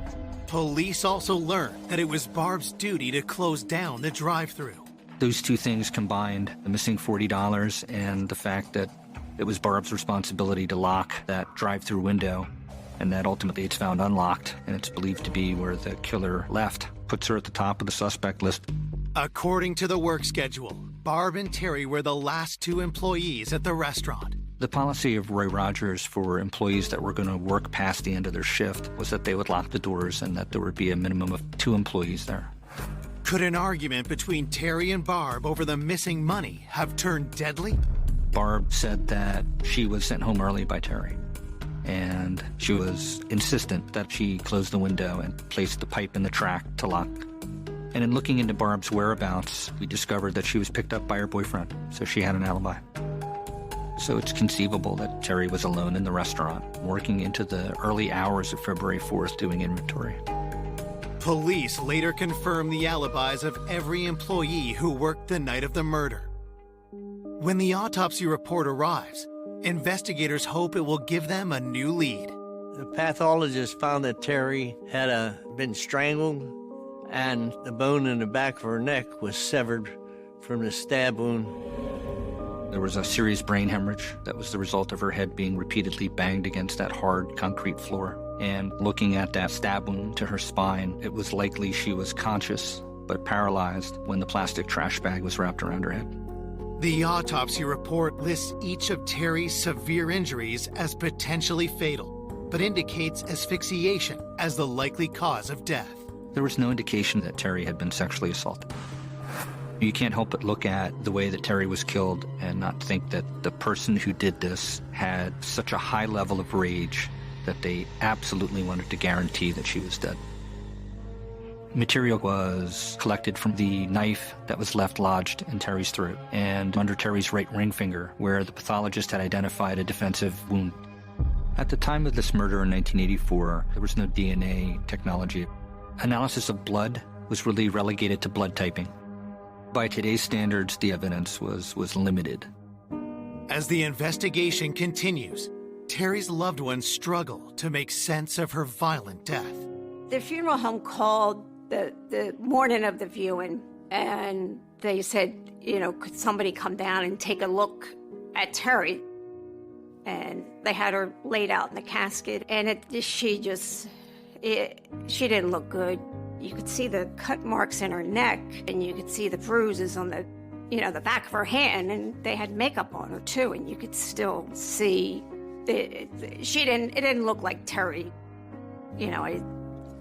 Police also learned that it was Barb's duty to close down the drive-thru. Those two things combined, the missing $40 and the fact that it was Barb's responsibility to lock that drive-thru window, and that ultimately it's found unlocked, and it's believed to be where the killer left, puts her at the top of the suspect list. According to the work schedule, Barb and Terry were the last 2 employees at the restaurant. The policy of Roy Rogers for employees that were going to work past the end of their shift was that they would lock the doors and that there would be a minimum of 2 employees there. Could an argument between Terry and Barb over the missing money have turned deadly? Barb said that she was sent home early by Terry, and she was insistent that she close the window and place the pipe in the track to lock. And in looking into Barb's whereabouts, we discovered that she was picked up by her boyfriend, so she had an alibi. So it's conceivable that Terry was alone in the restaurant, working into the early hours of February 4th doing inventory. Police later confirmed the alibis of every employee who worked the night of the murder. When the autopsy report arrives, investigators hope it will give them a new lead. The pathologist found that Terry had been strangled, and the bone in the back of her neck was severed from the stab wound. There was a serious brain hemorrhage that was the result of her head being repeatedly banged against that hard concrete floor. And looking at that stab wound to her spine, it was likely she was conscious but paralyzed when the plastic trash bag was wrapped around her head. The autopsy report lists each of Terry's severe injuries as potentially fatal, but indicates asphyxiation as the likely cause of death. There was no indication that Terry had been sexually assaulted. You can't help but look at the way that Terry was killed and not think that the person who did this had such a high level of rage that they absolutely wanted to guarantee that she was dead. Material was collected from the knife that was left lodged in Terry's throat and under Terry's right ring finger, where the pathologist had identified a defensive wound. At the time of this murder in 1984, there was no DNA technology. Analysis of blood was really relegated to blood typing. By today's standards, the evidence was limited. As the investigation continues, Terry's loved ones struggle to make sense of her violent death. The funeral home called the morning of the viewing, and they said, could somebody come down and take a look at Terry? And they had her laid out in the casket, and she didn't look good. You could see the cut marks in her neck, and you could see the bruises on the back of her hand, and they had makeup on her too, and you could still see it didn't look like Terry. I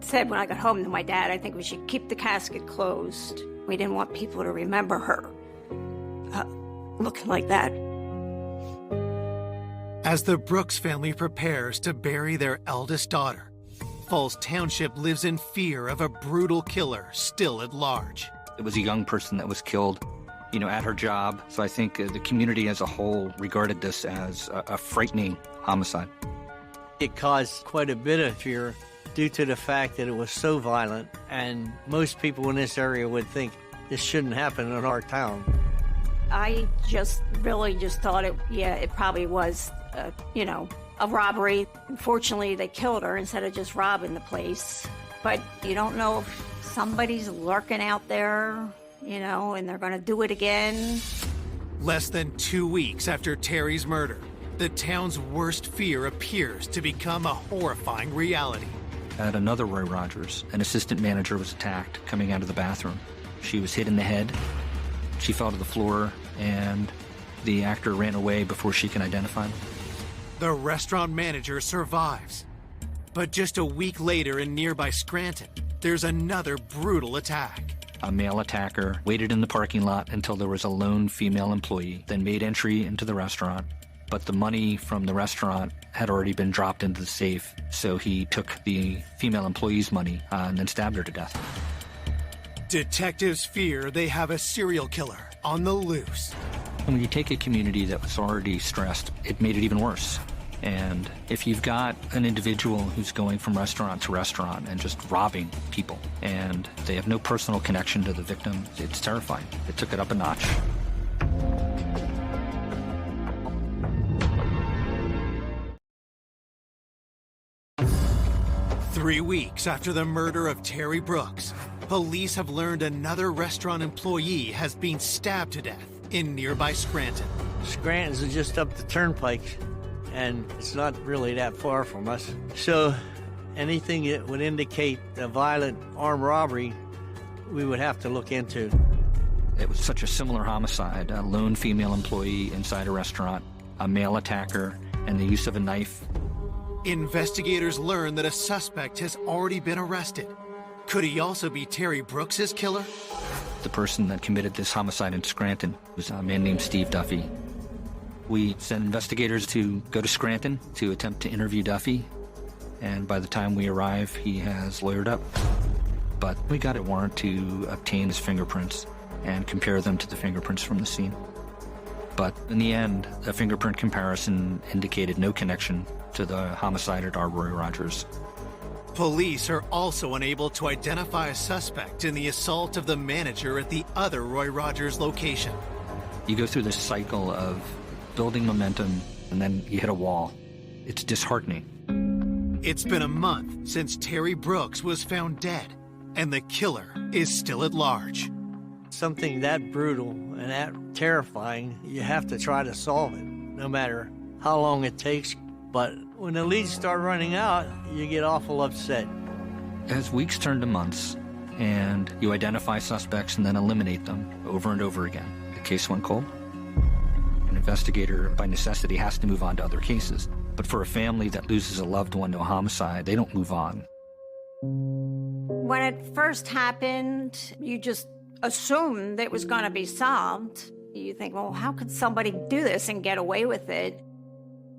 said when I got home to my dad, I think we should keep the casket closed. We didn't want people to remember her looking like that. As the Brooks family prepares to bury their eldest daughter, Falls Township lives in fear of a brutal killer still at large. It was a young person that was killed, at her job. So I think the community as a whole regarded this as a frightening homicide. It caused quite a bit of fear due to the fact that it was so violent, and most people in this area would think this shouldn't happen in our town. I really thought it probably was, a robbery. Unfortunately, they killed her instead of just robbing the place. But you don't know if somebody's lurking out there, and they're going to do it again. Less than 2 weeks after Terry's murder, the town's worst fear appears to become a horrifying reality. At another Roy Rogers, an assistant manager was attacked coming out of the bathroom. She was hit in the head. She fell to the floor, and the actor ran away before she can identify him. The restaurant manager survives. But just a week later in nearby Scranton, there's another brutal attack. A male attacker waited in the parking lot until there was a lone female employee, then made entry into the restaurant. But the money from the restaurant had already been dropped into the safe, so he took the female employee's money and then stabbed her to death. Detectives fear they have a serial killer on the loose. And when you take a community that was already stressed, it made it even worse. And if you've got an individual who's going from restaurant to restaurant and just robbing people, and they have no personal connection to the victim, it's terrifying. It took it up a notch. Three weeks after the murder of Terry Brooks, police have learned another restaurant employee has been stabbed to death in nearby Scranton. Scranton's just up the turnpike, and it's not really that far from us. So anything that would indicate a violent armed robbery, we would have to look into. It was such a similar homicide, a lone female employee inside a restaurant, a male attacker, and the use of a knife. Investigators learn that a suspect has already been arrested. Could he also be Terry Brooks's killer? The person that committed this homicide in Scranton was a man named Steve Duffy. We sent investigators to go to Scranton to attempt to interview Duffy, and by the time we arrive, he has lawyered up. But we got a warrant to obtain his fingerprints and compare them to the fingerprints from the scene. But in the end, a fingerprint comparison indicated no connection to the homicide at our Roy Rogers. Police are also unable to identify a suspect in the assault of the manager at the other Roy Rogers location. You go through this cycle of building momentum, and then you hit a wall. It's disheartening. It's been a month since Terry Brooks was found dead, and the killer is still at large. Something that brutal and that terrifying, you have to try to solve it, no matter how long it takes. But when the leads start running out, you get awful upset. As weeks turn to months, and you identify suspects and then eliminate them over and over again, the case went cold. An investigator, by necessity, has to move on to other cases. But for a family that loses a loved one to a homicide, they don't move on. When it first happened, you just assumed it was going to be solved. You think, well, how could somebody do this and get away with it?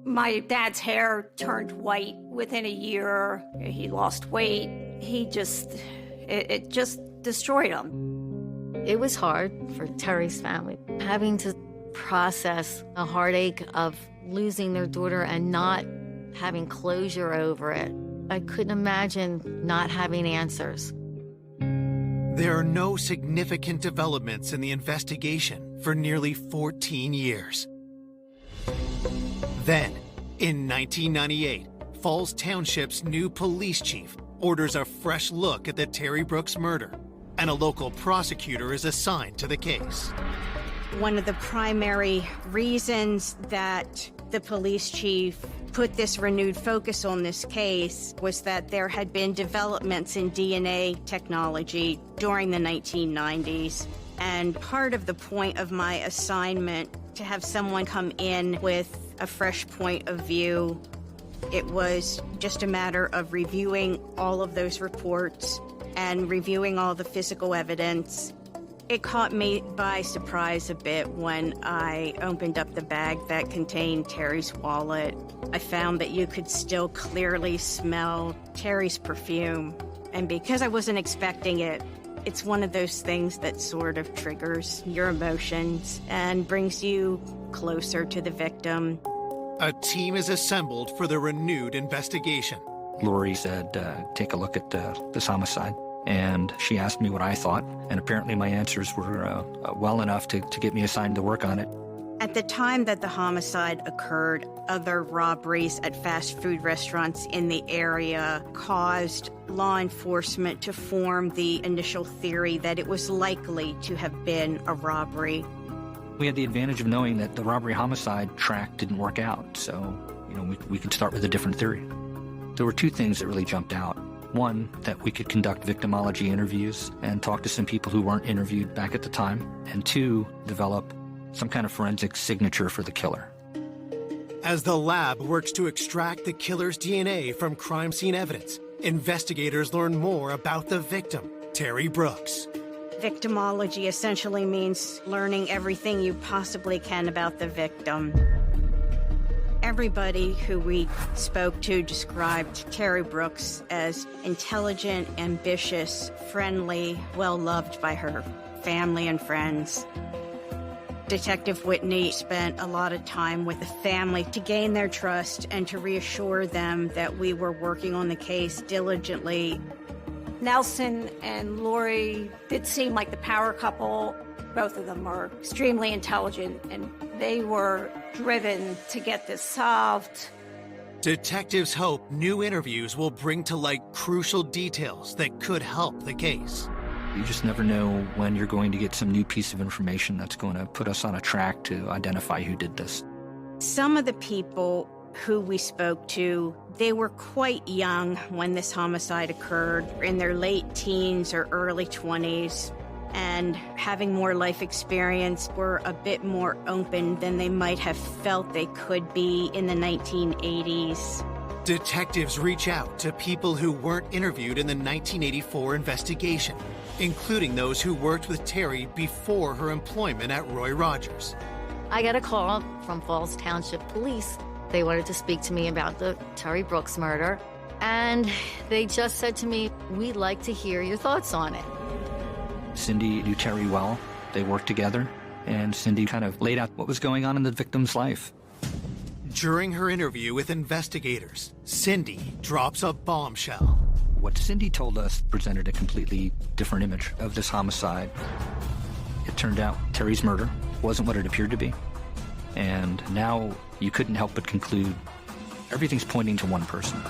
My dad's hair turned white within a year. He lost weight. It just destroyed him. It was hard for Terry's family, having to process a heartache of losing their daughter and not having closure over it. I couldn't imagine not having answers. There are no significant developments in the investigation for nearly 14 years. Then, in 1998, Falls Township's new police chief orders a fresh look at the Terry Brooks murder, and a local prosecutor is assigned to the case. One of the primary reasons that the police chief put this renewed focus on this case was that there had been developments in DNA technology during the 1990s. And part of the point of my assignment, to have someone come in with a fresh point of view, it was just a matter of reviewing all of those reports and reviewing all the physical evidence. It caught me by surprise a bit when I opened up the bag that contained Terry's wallet. I found that you could still clearly smell Terry's perfume. And because I wasn't expecting it, it's one of those things that sort of triggers your emotions and brings you closer to the victim. A team is assembled for the renewed investigation. Lori said, take a look at this homicide. And she asked me what I thought, and apparently my answers were well enough to get me assigned to work on it. At the time that the homicide occurred, other robberies at fast food restaurants in the area caused law enforcement to form the initial theory that it was likely to have been a robbery. We had the advantage of knowing that the robbery-homicide track didn't work out, so we could start with a different theory. There were two things that really jumped out. One, that we could conduct victimology interviews and talk to some people who weren't interviewed back at the time. And two, develop some kind of forensic signature for the killer. As the lab works to extract the killer's DNA from crime scene evidence, investigators learn more about the victim, Terry Brooks. Victimology essentially means learning everything you possibly can about the victim. Everybody who we spoke to described Terry Brooks as intelligent, ambitious, friendly, well-loved by her family and friends. Detective Whitney spent a lot of time with the family to gain their trust and to reassure them that we were working on the case diligently. Nelson and Lori did seem like the power couple. Both of them are extremely intelligent, and they were driven to get this solved. Detectives hope new interviews will bring to light crucial details that could help the case. You just never know when you're going to get some new piece of information that's going to put us on a track to identify who did this. Some of the people who we spoke to, they were quite young when this homicide occurred, in their late teens or early 20s. And having more life experience, were a bit more open than they might have felt they could be in the 1980s. Detectives reach out to people who weren't interviewed in the 1984 investigation, including those who worked with Terry before her employment at Roy Rogers. I got a call from Falls Township Police. They wanted to speak to me about the Terry Brooks murder, and they just said to me, "We'd like to hear your thoughts on it." Cindy knew Terry well. They worked together, and Cindy kind of laid out what was going on in the victim's life. During her interview with investigators, Cindy drops a bombshell. What Cindy told us presented a completely different image of this homicide. It turned out Terry's murder wasn't what it appeared to be. And now you couldn't help but conclude everything's pointing to one person.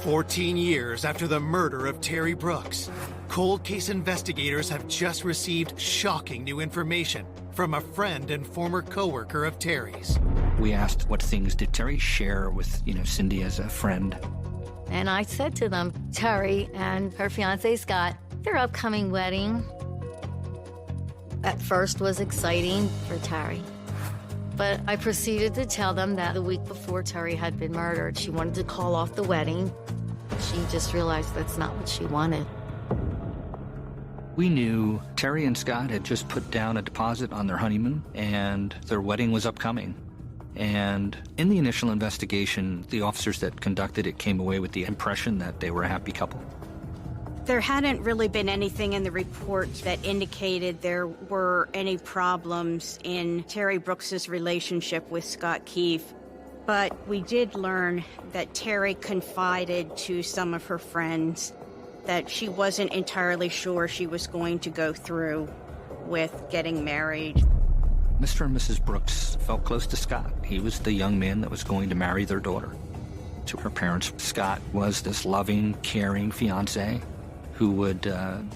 "14 years after the murder of Terry Brooks, cold case investigators have just received shocking new information from a friend and former coworker of Terry's. We asked what things did Terry share with, Cindy as a friend. And I said to them, Terry and her fiancé Scott, their upcoming wedding at first was exciting for Terry. But I proceeded to tell them that the week before Terry had been murdered, she wanted to call off the wedding. She just realized that's not what she wanted. We knew Terry and Scott had just put down a deposit on their honeymoon, and their wedding was upcoming. And in the initial investigation, the officers that conducted it came away with the impression that they were a happy couple. There hadn't really been anything in the report that indicated there were any problems in Terry Brooks's relationship with Scott Keefe. But we did learn that Terry confided to some of her friends that she wasn't entirely sure she was going to go through with getting married. Mr. and Mrs. Brooks felt close to Scott. He was the young man that was going to marry their daughter. To her parents, Scott was this loving, caring fiancé who would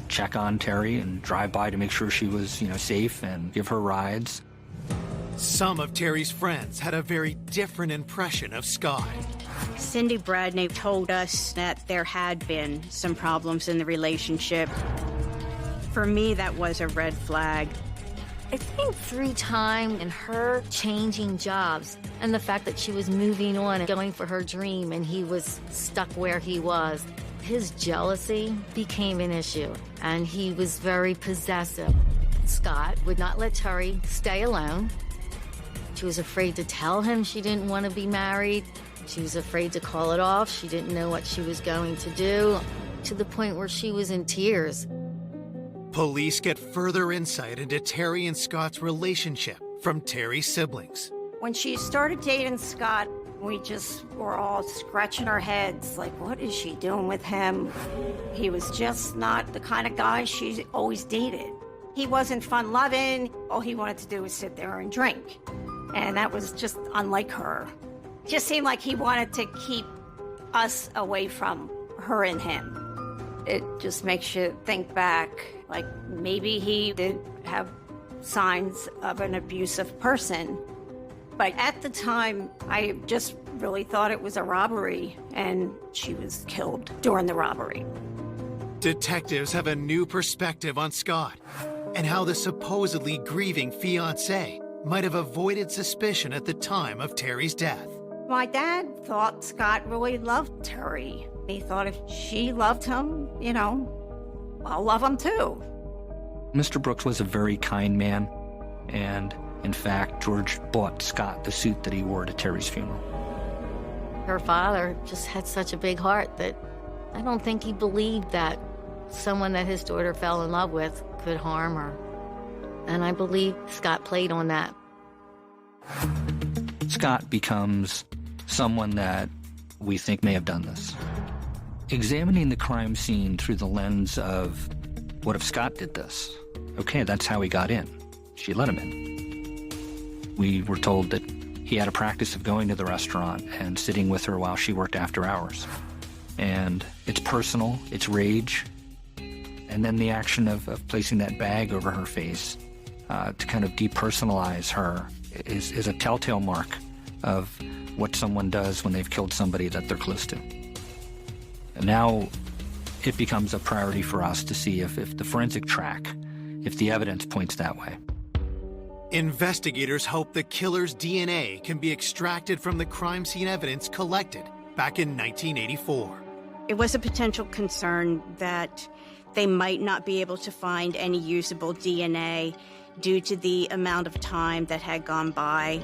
check on Terry and drive by to make sure she was, safe and give her rides. Some of Terry's friends had a very different impression of Scott. Cindy Bradney told us that there had been some problems in the relationship. For me, that was a red flag. I think through time and her changing jobs and the fact that she was moving on and going for her dream and he was stuck where he was, his jealousy became an issue and he was very possessive. Scott would not let Terry stay alone. She was afraid to tell him she didn't want to be married. She was afraid to call it off. She didn't know what she was going to do, to the point where she was in tears. Police get further insight into Terry and Scott's relationship from Terry's siblings. When she started dating Scott, we just were all scratching our heads, like, what is she doing with him? He was just not the kind of guy she always dated. He wasn't fun-loving. All he wanted to do was sit there and drink. And that was just unlike her. It just seemed like he wanted to keep us away from her and him. It just makes you think back, like maybe he did have signs of an abusive person. But at the time, I just really thought it was a robbery, and she was killed during the robbery. Detectives have a new perspective on Scott and how the supposedly grieving fiancé might have avoided suspicion at the time of Terry's death. My dad thought Scott really loved Terry. He thought if she loved him, I'll love him too. Mr. Brooks was a very kind man, and in fact, George bought Scott the suit that he wore to Terry's funeral. Her father just had such a big heart that I don't think he believed that someone that his daughter fell in love with could harm her. And I believe Scott played on that. Scott becomes someone that we think may have done this. Examining the crime scene through the lens of, what if Scott did this? Okay, that's how he got in. She let him in. We were told that he had a practice of going to the restaurant and sitting with her while she worked after hours. And it's personal, it's rage, and then the action of placing that bag over her face to kind of depersonalize her is a telltale mark of what someone does when they've killed somebody that they're close to. And now it becomes a priority for us to see if the forensic track, if the evidence points that way. Investigators hope the killer's DNA can be extracted from the crime scene evidence collected back in 1984. It was a potential concern that they might not be able to find any usable DNA due to the amount of time that had gone by.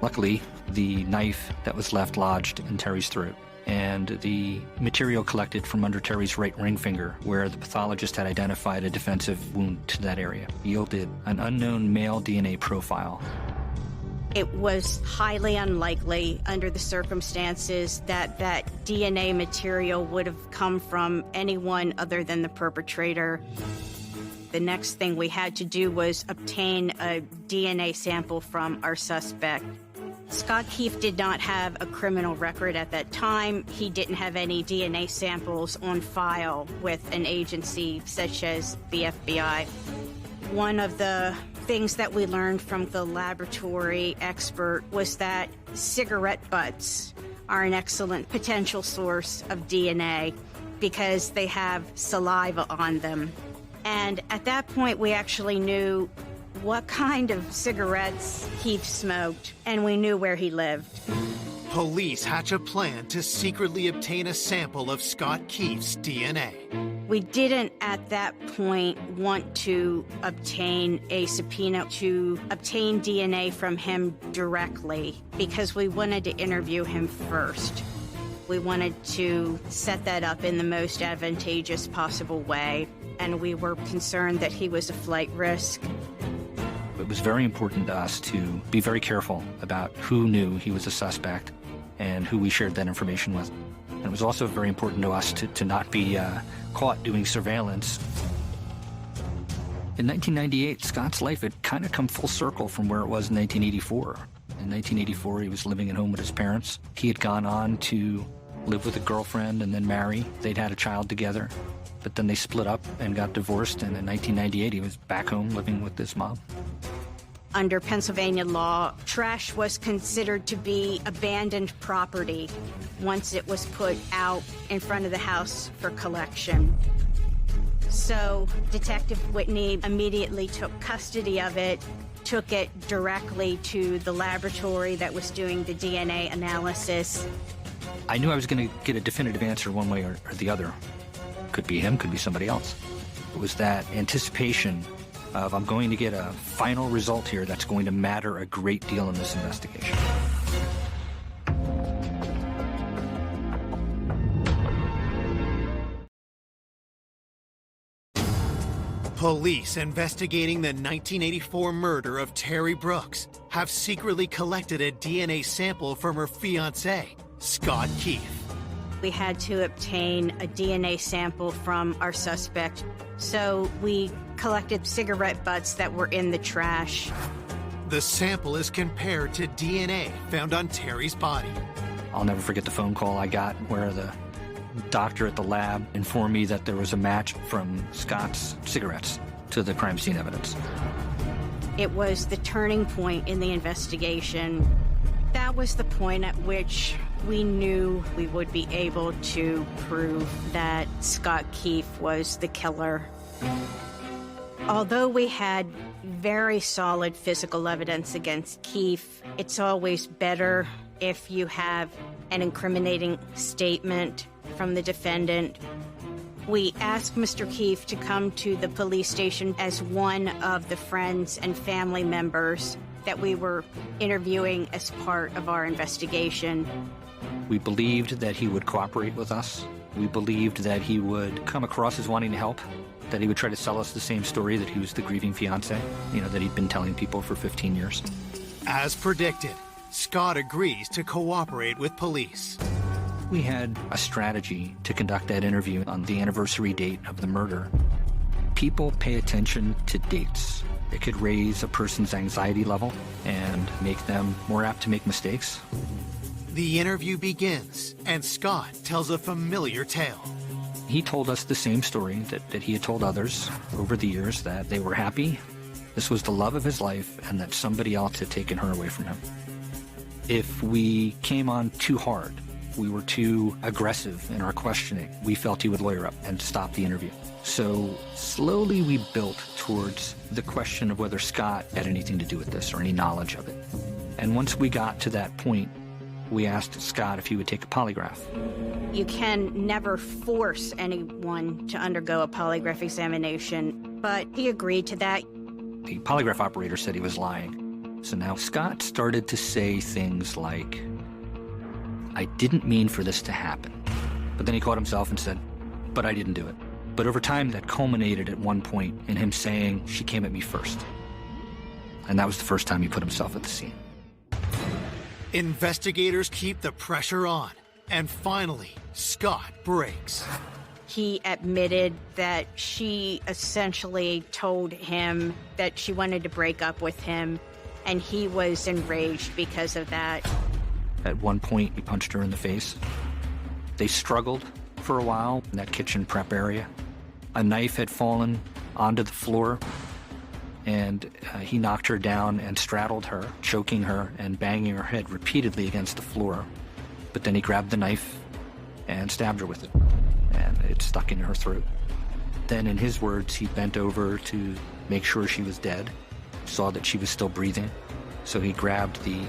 Luckily, the knife that was left lodged in Terry's throat and the material collected from under Terry's right ring finger, where the pathologist had identified a defensive wound to that area, yielded an unknown male DNA profile. It was highly unlikely under the circumstances that that DNA material would have come from anyone other than the perpetrator. The next thing we had to do was obtain a DNA sample from our suspect. Scott Keefe did not have a criminal record at that time. He didn't have any DNA samples on file with an agency such as the FBI. One of the things that we learned from the laboratory expert was that cigarette butts are an excellent potential source of DNA because they have saliva on them. And at that point, we actually knew what kind of cigarettes Keefe smoked, and we knew where he lived. Police hatch a plan to secretly obtain a sample of Scott Keefe's DNA. We didn't, at that point, want to obtain a subpoena to obtain DNA from him directly because we wanted to interview him first. We wanted to set that up in the most advantageous possible way, and we were concerned that he was a flight risk. It was very important to us to be very careful about who knew he was a suspect and who we shared that information with. And it was also very important to us to not be caught doing surveillance. In 1998, Scott's life had kind of come full circle from where it was in 1984. In 1984, he was living at home with his parents. He had gone on to live with a girlfriend and then marry. They'd had a child together, but then they split up and got divorced, and in 1998, he was back home living with his mom. Under Pennsylvania law, trash was considered to be abandoned property once it was put out in front of the house for collection. So Detective Whitney immediately took custody of it, took it directly to the laboratory that was doing the DNA analysis. I knew I was going to get a definitive answer one way or the other. Could be him, could be somebody else. It was that anticipation of I'm going to get a final result here that's going to matter a great deal in this investigation. Police investigating the 1984 murder of Terry Brooks have secretly collected a DNA sample from her fiancé, Scott Keefe. We had to obtain a DNA sample from our suspect, so we collected cigarette butts that were in the trash. The sample is compared to DNA found on Terry's body. I'll never forget the phone call I got where the doctor at the lab informed me that there was a match from Scott's cigarettes to the crime scene evidence. It was the turning point in the investigation. That was the point at which we knew we would be able to prove that Scott Keefe was the killer. Although we had very solid physical evidence against Keefe, it's always better if you have an incriminating statement from the defendant. We asked Mr. Keefe to come to the police station as one of the friends and family members that we were interviewing as part of our investigation. We believed that he would cooperate with us. We believed that he would come across as wanting to help, that he would try to sell us the same story that he was the grieving fiancé, that he'd been telling people for 15 years. As predicted, Scott agrees to cooperate with police. We had a strategy to conduct that interview on the anniversary date of the murder. People pay attention to dates. It could raise a person's anxiety level and make them more apt to make mistakes. The interview begins, and Scott tells a familiar tale. He told us the same story that he had told others over the years, that they were happy, this was the love of his life, and that somebody else had taken her away from him. If we came on too hard, we were too aggressive in our questioning, we felt he would lawyer up and stop the interview. So slowly we built towards the question of whether Scott had anything to do with this or any knowledge of it. And once we got to that point, we asked Scott if he would take a polygraph. You can never force anyone to undergo a polygraph examination, but he agreed to that. The polygraph operator said he was lying. So now Scott started to say things like, I didn't mean for this to happen. But then he caught himself and said, but I didn't do it. But over time, that culminated at one point in him saying, she came at me first. And that was the first time he put himself at the scene. Investigators keep the pressure on, and finally, Scott breaks. He admitted that she essentially told him that she wanted to break up with him, and he was enraged because of that. At one point, he punched her in the face. They struggled for a while in that kitchen prep area. A knife had fallen onto the floor, and he knocked her down and straddled her, choking her and banging her head repeatedly against the floor. But then he grabbed the knife and stabbed her with it, and it stuck in her throat. Then, in his words, he bent over to make sure she was dead, saw that she was still breathing, so he grabbed the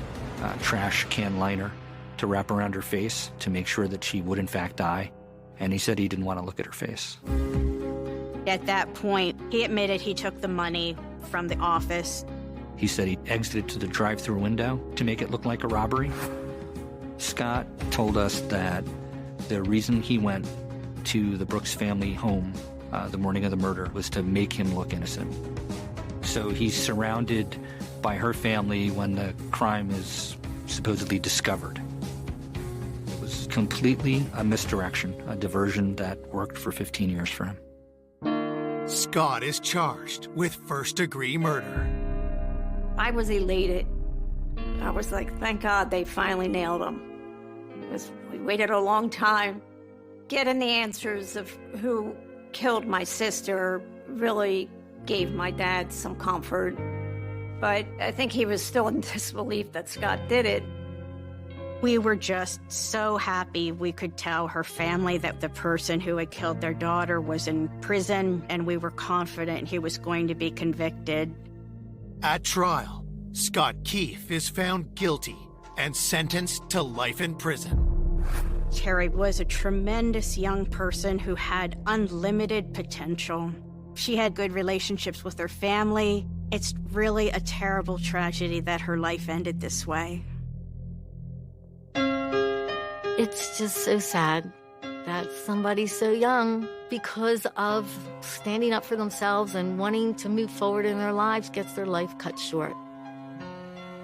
trash can liner to wrap around her face to make sure that she would in fact die, and he said he didn't want to look at her face. At that point, he admitted he took the money from the office. He said he exited to the drive-through window to make it look like a robbery. Scott told us that the reason he went to the Brooks family home the morning of the murder was to make him look innocent. So he's surrounded by her family when the crime is supposedly discovered. It was completely a misdirection, a diversion that worked for 15 years for him. Scott is charged with first-degree murder. I was elated. I was like, thank God they finally nailed him. Because we waited a long time. Getting the answers of who killed my sister really gave my dad some comfort. But I think he was still in disbelief that Scott did it. We were just so happy we could tell her family that the person who had killed their daughter was in prison, and we were confident he was going to be convicted. At trial, Scott Keefe is found guilty and sentenced to life in prison. Terry was a tremendous young person who had unlimited potential. She had good relationships with her family. It's really a terrible tragedy that her life ended this way. It's just so sad that somebody so young, because of standing up for themselves and wanting to move forward in their lives, gets their life cut short.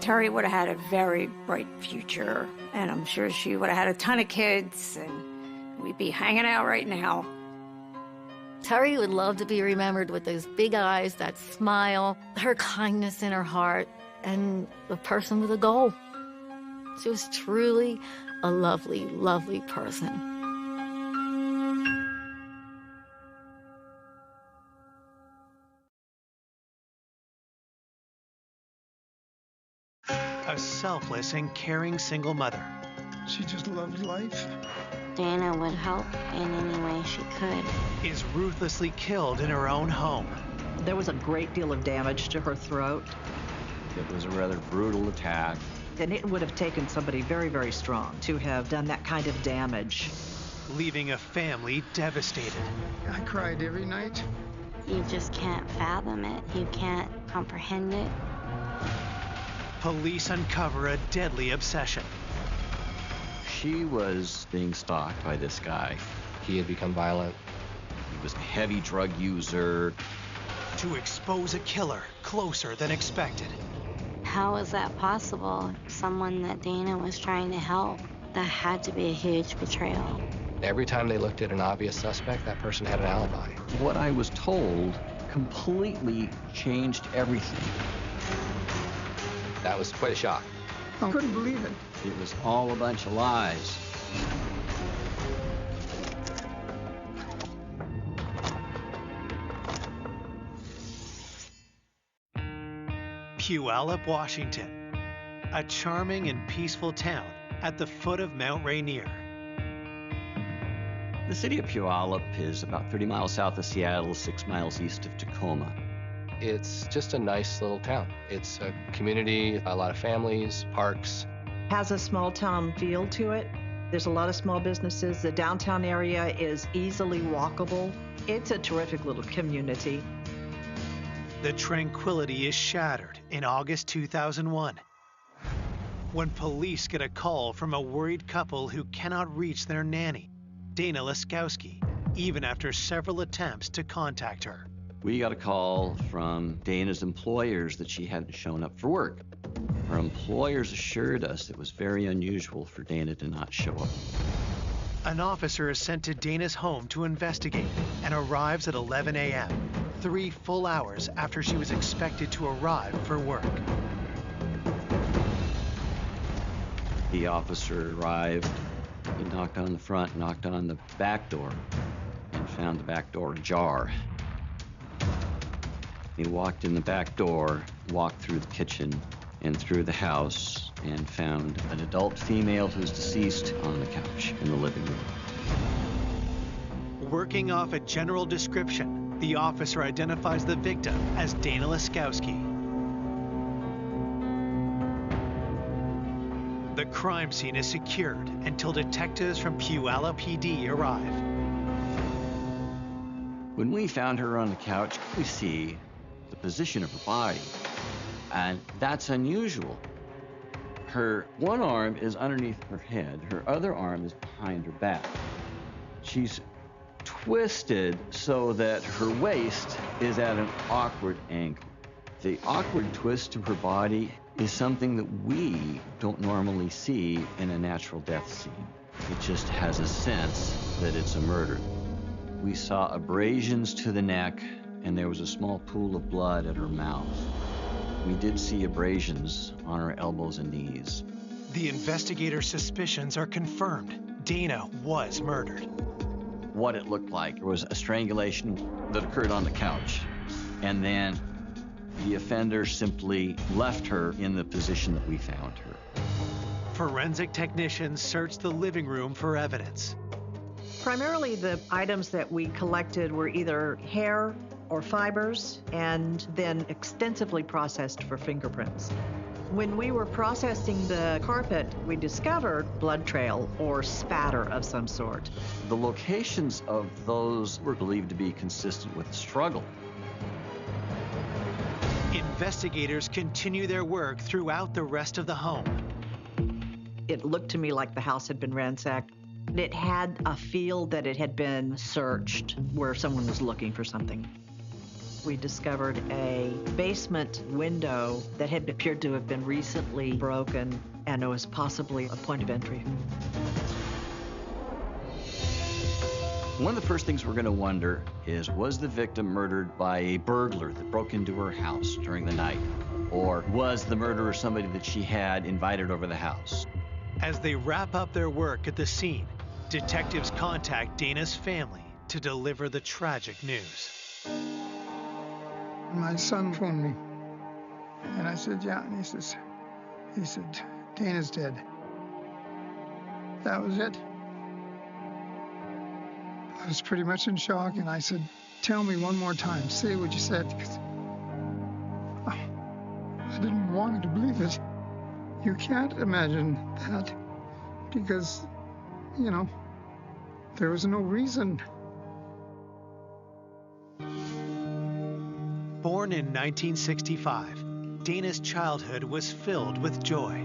Terry would have had a very bright future, and I'm sure she would have had a ton of kids, and we'd be hanging out right now. Terry would love to be remembered with those big eyes, that smile, her kindness in her heart, and a person with a goal. She was truly a lovely, lovely person. A selfless and caring single mother. She just loved life. Dana would help in any way she could. Is ruthlessly killed in her own home. There was a great deal of damage to her throat. It was a rather brutal attack. And it would have taken somebody very, very strong to have done that kind of damage. Leaving a family devastated. I cried every night. You just can't fathom it. You can't comprehend it. Police uncover a deadly obsession. She was being stalked by this guy. He had become violent. He was a heavy drug user. To expose a killer closer than expected. How is that possible? Someone that Dana was trying to help. That had to be a huge betrayal. Every time they looked at an obvious suspect, that person had an alibi. What I was told completely changed everything. That was quite a shock. I couldn't believe it. It was all a bunch of lies. Puyallup, Washington, a charming and peaceful town at the foot of Mount Rainier. The city of Puyallup is about 30 miles south of Seattle, 6 miles east of Tacoma. It's just a nice little town. It's a community, a lot of families, parks. Has a small town feel to it. There's a lot of small businesses. The downtown area is easily walkable. It's a terrific little community. The tranquility is shattered in August 2001 when police get a call from a worried couple who cannot reach their nanny, Dana Laskowski, even after several attempts to contact her. We got a call from Dana's employers that she hadn't shown up for work. Her employers assured us it was very unusual for Dana to not show up. An officer is sent to Dana's home to investigate and arrives at 11 a.m., 3 full hours after she was expected to arrive for work. The officer arrived. He knocked on the front, knocked on the back door, and found the back door ajar. He walked in the back door, walked through the kitchen and through the house, and found an adult female who's deceased on the couch in the living room. Working off a general description, the officer identifies the victim as Dana Laskowski. The crime scene is secured until detectives from Puyallup PD arrive. When we found her on the couch, we see the position of her body, and that's unusual. Her one arm is underneath her head, her other arm is behind her back. She's twisted so that her waist is at an awkward angle. The awkward twist to her body is something that we don't normally see in a natural death scene. It just has a sense that it's a murder. We saw abrasions to the neck, and there was a small pool of blood at her mouth. We did see abrasions on her elbows and knees. The investigator's suspicions are confirmed. Dana was murdered. What it looked like was a strangulation that occurred on the couch, and then the offender simply left her in the position that we found her. Forensic technicians searched the living room for evidence. Primarily, the items that we collected were either hair or fibers, and then extensively processed for fingerprints. When we were processing the carpet, we discovered blood trail or spatter of some sort. The locations of those were believed to be consistent with the struggle. Investigators continue their work throughout the rest of the home. It looked to me like the house had been ransacked. It had a feel that it had been searched, where someone was looking for something. We discovered a basement window that had appeared to have been recently broken, and it was possibly a point of entry. One of the first things we're going to wonder is, was the victim murdered by a burglar that broke into her house during the night? Or was the murderer somebody that she had invited over the house? As they wrap up their work at the scene, detectives contact Dana's family to deliver the tragic news. My son phoned me, and I said, yeah, and he said, Dana's dead. That was it. I was pretty much in shock, and I said, tell me one more time, say what you said, because I didn't want to believe it. You can't imagine that, because, you know, there was no reason. Born in 1965, Dana's childhood was filled with joy.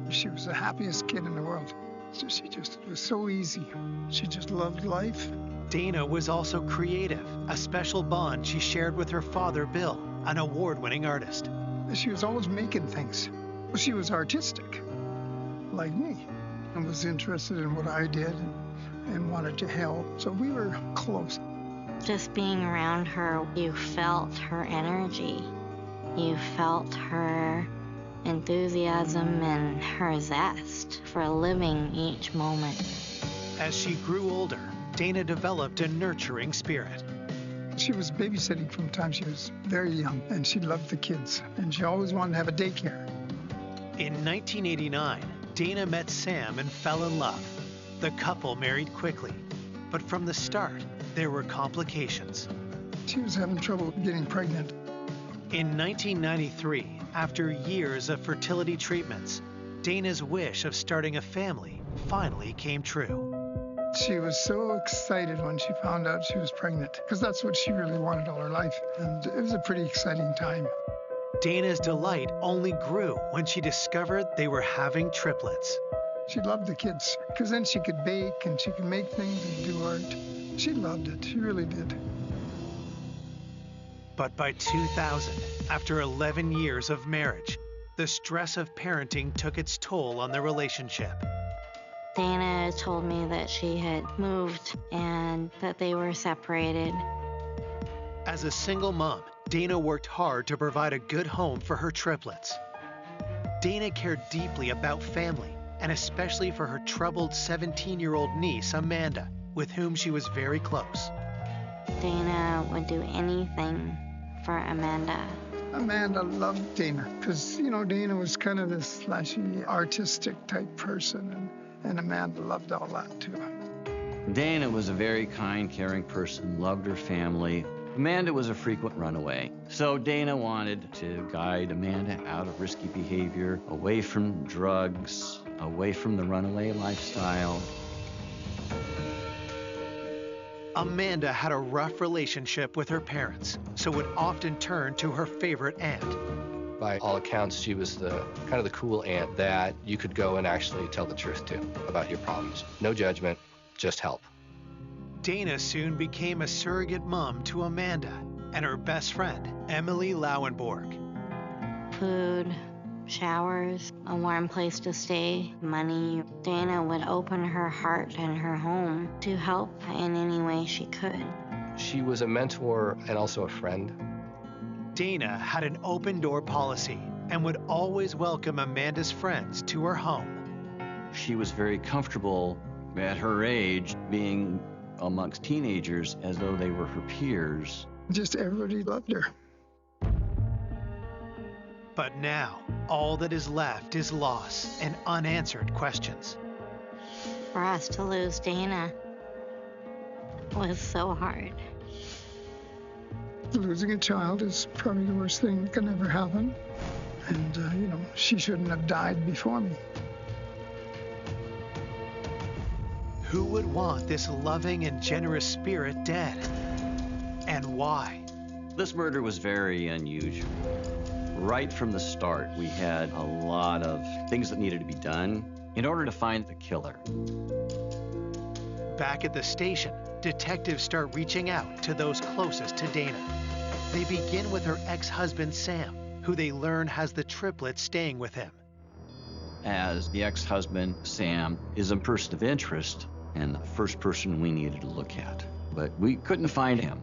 She was the happiest kid in the world. So she just, it was so easy. She just loved life. Dana was also creative, a special bond she shared with her father, Bill, an award-winning artist. She was always making things. She was artistic, like me, and was interested in what I did and wanted to help. So we were close. Just being around her, you felt her energy. You felt her enthusiasm and her zest for living each moment. As she grew older, Dana developed a nurturing spirit. She was babysitting from the time she was very young, and she loved the kids, and she always wanted to have a daycare. In 1989, Dana met Sam and fell in love. The couple married quickly, but from the start, there were complications. She was having trouble getting pregnant. In 1993, after years of fertility treatments, Dana's wish of starting a family finally came true. She was so excited when she found out she was pregnant, because that's what she really wanted all her life, and it was a pretty exciting time. Dana's delight only grew when she discovered they were having triplets. She loved the kids, because then she could bake and she could make things and do art. She loved it, she really did. But by 2000, after 11 years of marriage, the stress of parenting took its toll on their relationship. Dana told me that she had moved and that they were separated. As a single mom, Dana worked hard to provide a good home for her triplets. Dana cared deeply about family, and especially for her troubled 17-year-old niece, Amanda, with whom she was very close. Dana would do anything for Amanda. Amanda loved Dana because, you know, Dana was kind of this flashy, artistic type person, and Amanda loved all that too. Dana was a very kind, caring person, loved her family. Amanda was a frequent runaway, so Dana wanted to guide Amanda out of risky behavior, away from drugs, away from the runaway lifestyle. Amanda had a rough relationship with her parents, so would often turn to her favorite aunt. By all accounts, she was the kind of the cool aunt that you could go and actually tell the truth to about your problems. No judgment, just help. Dana soon became a surrogate mom to Amanda and her best friend, Emily Lauenborg. Food, showers, a warm place to stay, money. Dana would open her heart and her home to help in any way she could. She was a mentor and also a friend. Dana had an open door policy and would always welcome Amanda's friends to her home. She was very comfortable at her age being amongst teenagers as though they were her peers. Just everybody loved her. But now, all that is left is loss and unanswered questions. For us to lose Dana was so hard. Losing a child is probably the worst thing that can ever happen. And, you know, she shouldn't have died before me. Who would want this loving and generous spirit dead? And why? This murder was very unusual. Right from the start, we had a lot of things that needed to be done in order to find the killer. Back at the station, detectives start reaching out to those closest to Dana. They begin with her ex-husband, Sam, who they learn has the triplets staying with him. As the ex-husband, Sam, is a person of interest and the first person we needed to look at. But we couldn't find him.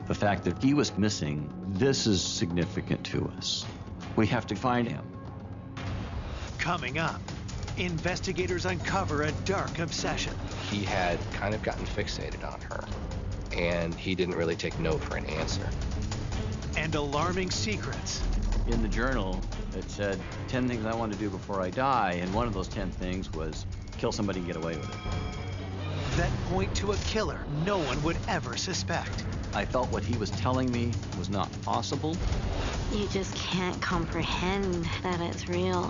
The fact that he was missing, this is significant to us. We have to find him. Coming up, investigators uncover a dark obsession. He had kind of gotten fixated on her, and he didn't really take no for an answer. And alarming secrets. In the journal, it said 10 things I want to do before I die, and one of those 10 things was kill somebody and get away with it. That point to a killer no one would ever suspect. I felt what he was telling me was not possible. You just can't comprehend that it's real.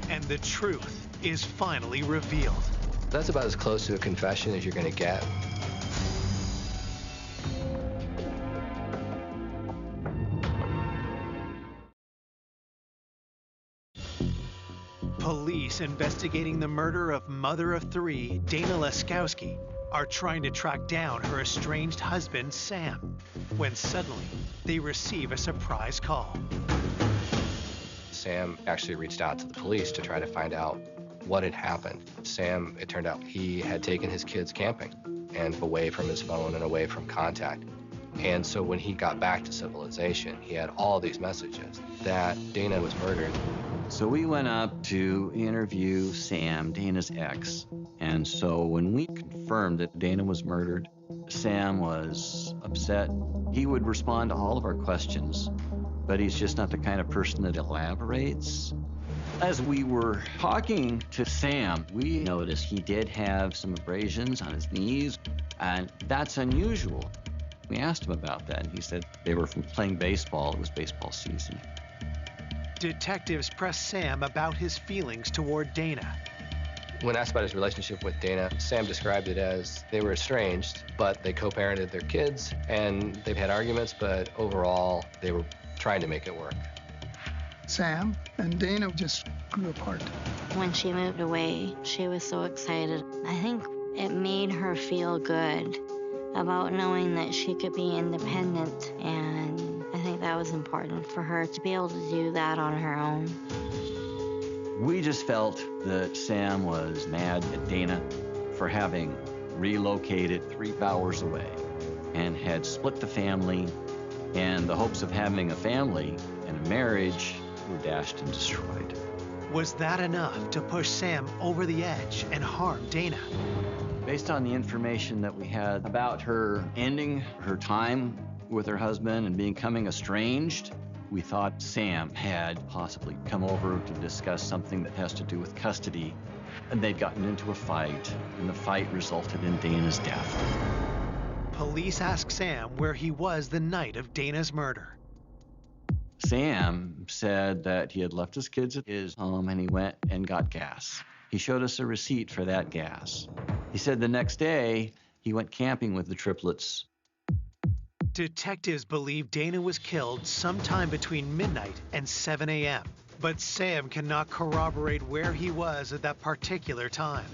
And the truth is finally revealed. That's about as close to a confession as you're going to get. Police investigating the murder of mother of three, Dana Laskowski, are trying to track down her estranged husband, Sam, when suddenly they receive a surprise call. Sam actually reached out to the police to try to find out what had happened. Sam, it turned out, he had taken his kids camping and away from his phone and away from contact. And so when he got back to civilization, he had all these messages that Dana was murdered. So we went up to interview Sam, Dana's ex. And so when we confirmed that Dana was murdered, Sam was upset. He would respond to all of our questions, but he's just not the kind of person that elaborates. As we were talking to Sam, we noticed he did have some abrasions on his knees, and that's unusual. We asked him about that, and he said they were from playing baseball. It was baseball season. Detectives press Sam about his feelings toward Dana. When asked about his relationship with Dana, Sam described it as they were estranged, but they co-parented their kids, and they've had arguments, but overall, they were trying to make it work. Sam and Dana just grew apart. When she moved away, she was so excited. I think it made her feel good about knowing that she could be independent, and I think that was important for her to be able to do that on her own. We just felt that Sam was mad at Dana for having relocated 3 hours away and had split the family, and the hopes of having a family and a marriage were dashed and destroyed. Was that enough to push Sam over the edge and harm Dana? Based on the information that we had about her ending her time with her husband and becoming estranged, we thought Sam had possibly come over to discuss something that has to do with custody, and they'd gotten into a fight, and the fight resulted in Dana's death. Police asked Sam where he was the night of Dana's murder. Sam said that he had left his kids at his home and he went and got gas. He showed us a receipt for that gas. He said the next day he went camping with the triplets. Detectives believe Dana was killed sometime between midnight and 7 a.m., but Sam cannot corroborate where he was at that particular time.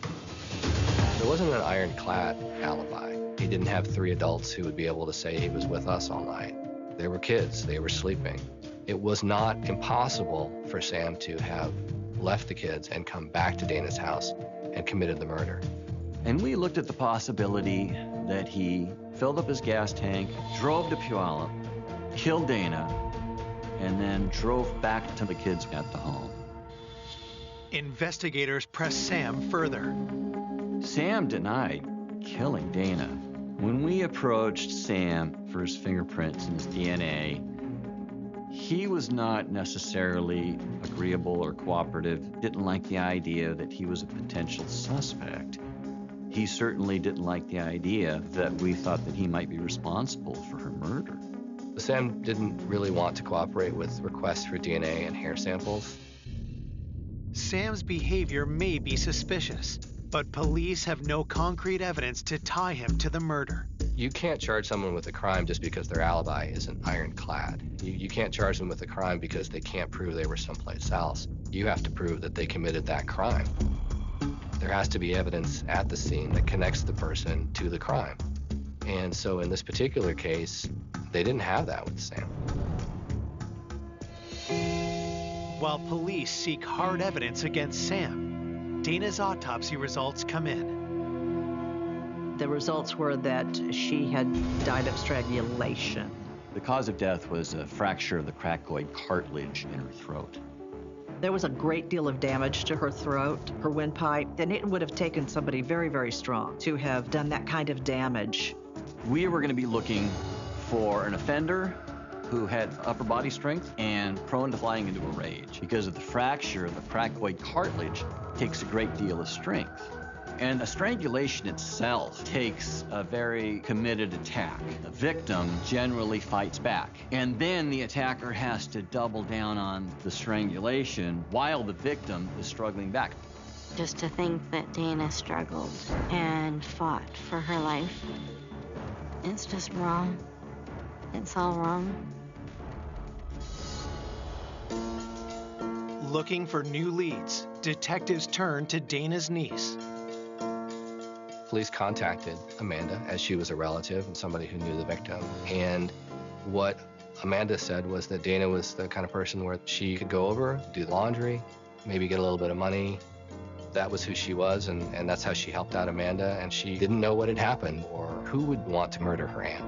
There wasn't an ironclad alibi. He didn't have 3 adults who would be able to say he was with us all night. They were kids, they were sleeping. It was not impossible for Sam to have left the kids and come back to Dana's house and committed the murder. And we looked at the possibility that he filled up his gas tank, drove to Puyallup, killed Dana, and then drove back to the kids at the home. Investigators pressed Sam further. Sam denied killing Dana. When we approached Sam for his fingerprints and his DNA, he was not necessarily agreeable or cooperative, didn't like the idea that he was a potential suspect. He certainly didn't like the idea that we thought that he might be responsible for her murder. Sam didn't really want to cooperate with requests for DNA and hair samples. Sam's behavior may be suspicious, but police have no concrete evidence to tie him to the murder. You can't charge someone with a crime just because their alibi isn't ironclad. You can't charge them with a crime because they can't prove they were someplace else. You have to prove that they committed that crime. There has to be evidence at the scene that connects the person to the crime. And so in this particular case, they didn't have that with Sam. While police seek hard evidence against Sam, Dana's autopsy results come in. The results were that she had died of strangulation. The cause of death was a fracture of the cricoid cartilage in her throat. There was a great deal of damage to her throat, her windpipe, and it would have taken somebody very, very strong to have done that kind of damage. We were going to be looking for an offender who had upper body strength and prone to flying into a rage. Because of the fracture of the cricoid cartilage, it takes a great deal of strength. And a strangulation itself takes a very committed attack. The victim generally fights back. And then the attacker has to double down on the strangulation while the victim is struggling back. Just to think that Dana struggled and fought for her life, it's just wrong. It's all wrong. Looking for new leads, detectives turn to Dana's niece. Police contacted Amanda as she was a relative and somebody who knew the victim. And what Amanda said was that Dana was the kind of person where she could go over, do the laundry, maybe get a little bit of money. That was who she was, and that's how she helped out Amanda. And she didn't know what had happened or who would want to murder her aunt.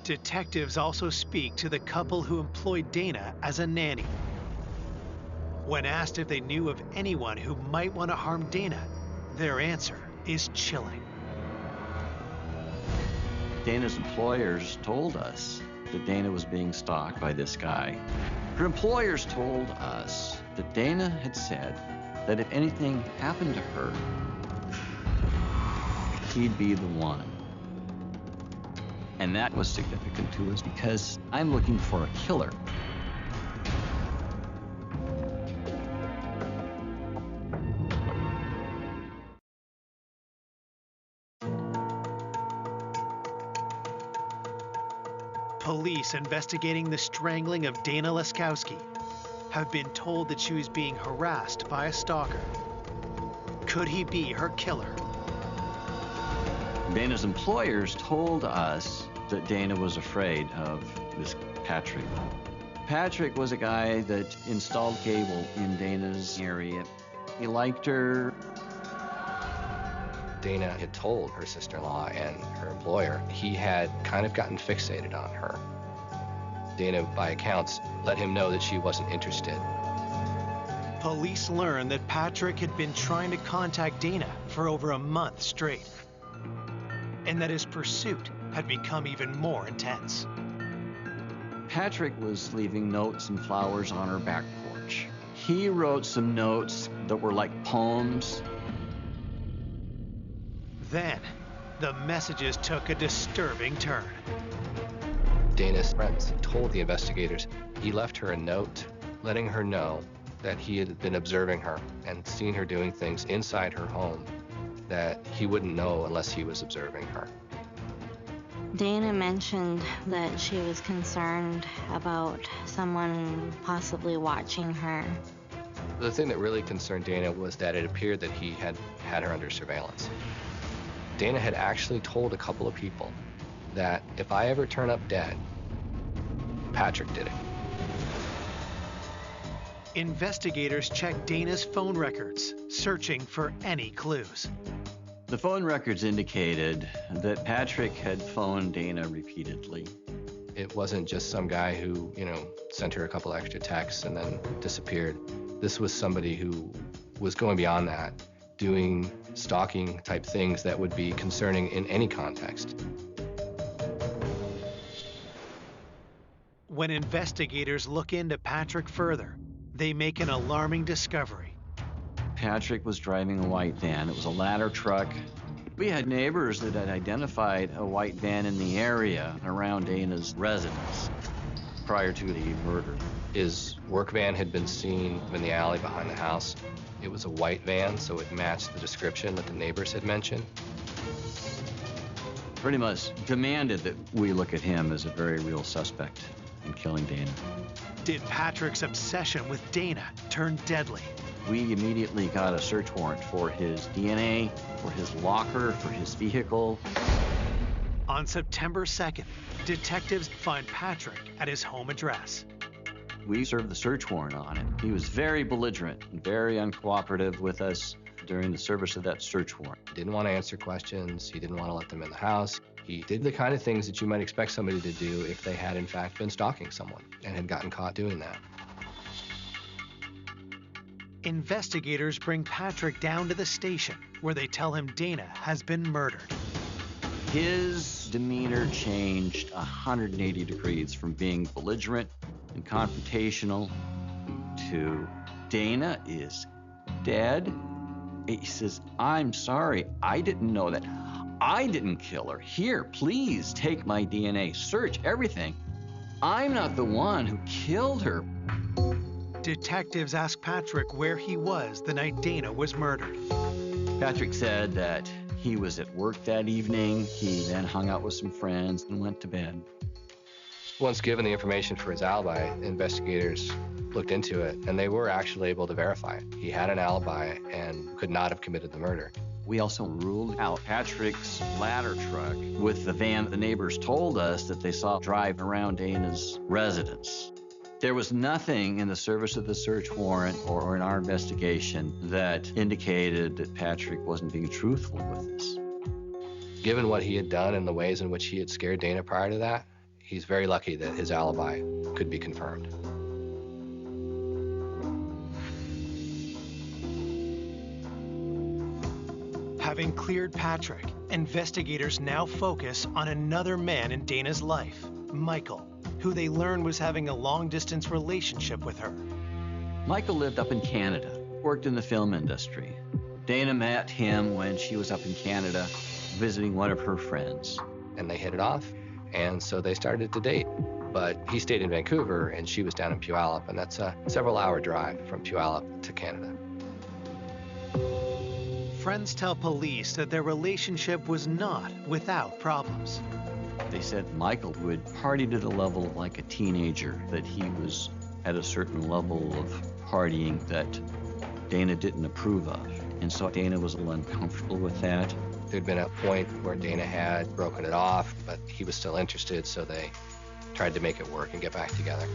Detectives also speak to the couple who employed Dana as a nanny. When asked if they knew of anyone who might want to harm Dana, their answer is chilling. Dana's employers told us that Dana was being stalked by this guy. Her employers told us that Dana had said that if anything happened to her, he'd be the one. And that was significant to us because I'm looking for a killer. Police investigating the strangling of Dana Laskowski have been told that she was being harassed by a stalker. Could he be her killer? Dana's employers told us that Dana was afraid of this Patrick. Patrick was a guy that installed cable in Dana's area. He liked her. Dana had told her sister-in-law and her employer he had kind of gotten fixated on her. Dana, by accounts, let him know that she wasn't interested. Police learned that Patrick had been trying to contact Dana for over a month straight, and that his pursuit had become even more intense. Patrick was leaving notes and flowers on her back porch. He wrote some notes that were like poems. Then, the messages took a disturbing turn. Dana's friends told the investigators he left her a note letting her know that he had been observing her and seen her doing things inside her home that he wouldn't know unless he was observing her. Dana mentioned that she was concerned about someone possibly watching her. The thing that really concerned Dana was that it appeared that he had her under surveillance. Dana had actually told a couple of people that if I ever turn up dead, Patrick did it. Investigators checked Dana's phone records, searching for any clues. The phone records indicated that Patrick had phoned Dana repeatedly. It wasn't just some guy who, sent her a couple extra texts and then disappeared. This was somebody who was going beyond that, doing stalking type things that would be concerning in any context. When investigators look into Patrick further, they make an alarming discovery. Patrick was driving a white van. It was a ladder truck. We had neighbors that had identified a white van in the area around Dana's residence prior to the murder. His work van had been seen in the alley behind the house. It was a white van, so it matched the description that the neighbors had mentioned. Pretty much demanded that we look at him as a very real suspect in killing Dana. Did Patrick's obsession with Dana turn deadly? We immediately got a search warrant for his DNA, for his locker, for his vehicle. On September 2nd, detectives find Patrick at his home address. We served the search warrant on him. He was very belligerent and very uncooperative with us during the service of that search warrant. He didn't want to answer questions. He didn't want to let them in the house. He did the kind of things that you might expect somebody to do if they had, in fact, been stalking someone and had gotten caught doing that. Investigators bring Patrick down to the station, where they tell him Dana has been murdered. His demeanor changed 180 degrees from being belligerent and confrontational to Dana is dead. He says, "I'm sorry, I didn't know that. I didn't kill her. Here, please take my DNA, search everything. I'm not the one who killed her." Detectives ask Patrick where he was the night Dana was murdered. Patrick said that he was at work that evening. He then hung out with some friends and went to bed. Once given the information for his alibi, investigators looked into it, and they were actually able to verify it. He had an alibi and could not have committed the murder. We also ruled out Patrick's ladder truck with the van the neighbors told us that they saw drive around Dana's residence. There was nothing in the service of the search warrant or in our investigation that indicated that Patrick wasn't being truthful with us. Given what he had done and the ways in which he had scared Dana prior to that, he's very lucky that his alibi could be confirmed. Having cleared Patrick, investigators now focus on another man in Dana's life, Michael, who they learn was having a long-distance relationship with her. Michael lived up in Canada, worked in the film industry. Dana met him when she was up in Canada visiting one of her friends. And they hit it off, and so they started to date. But he stayed in Vancouver, and she was down in Puyallup, and that's a several-hour drive from Puyallup to Canada. Friends tell police that their relationship was not without problems. They said Michael would party to the level of like a teenager, that he was at a certain level of partying that Dana didn't approve of. And so Dana was a little uncomfortable with that. There'd been a point where Dana had broken it off, but he was still interested, so they tried to make it work and get back together.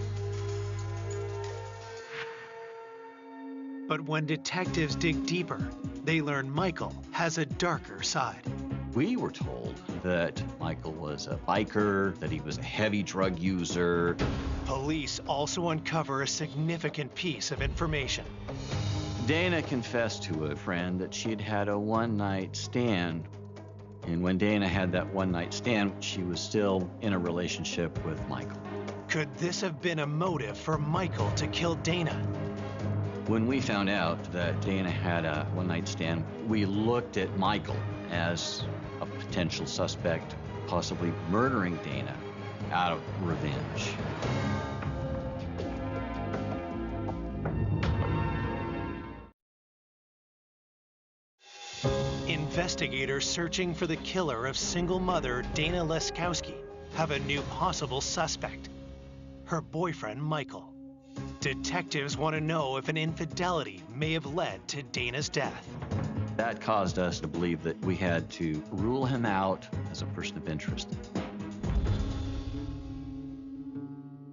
But when detectives dig deeper, they learn Michael has a darker side. We were told that Michael was a biker, that he was a heavy drug user. Police also uncover a significant piece of information. Dana confessed to a friend that she'd had a one-night stand. And when Dana had that one-night stand, she was still in a relationship with Michael. Could this have been a motive for Michael to kill Dana? When we found out that Dana had a one-night stand, we looked at Michael as a potential suspect, possibly murdering Dana out of revenge. Investigators searching for the killer of single mother Dana Leskowski have a new possible suspect, her boyfriend Michael. Detectives want to know if an infidelity may have led to Dana's death. That caused us to believe that we had to rule him out as a person of interest.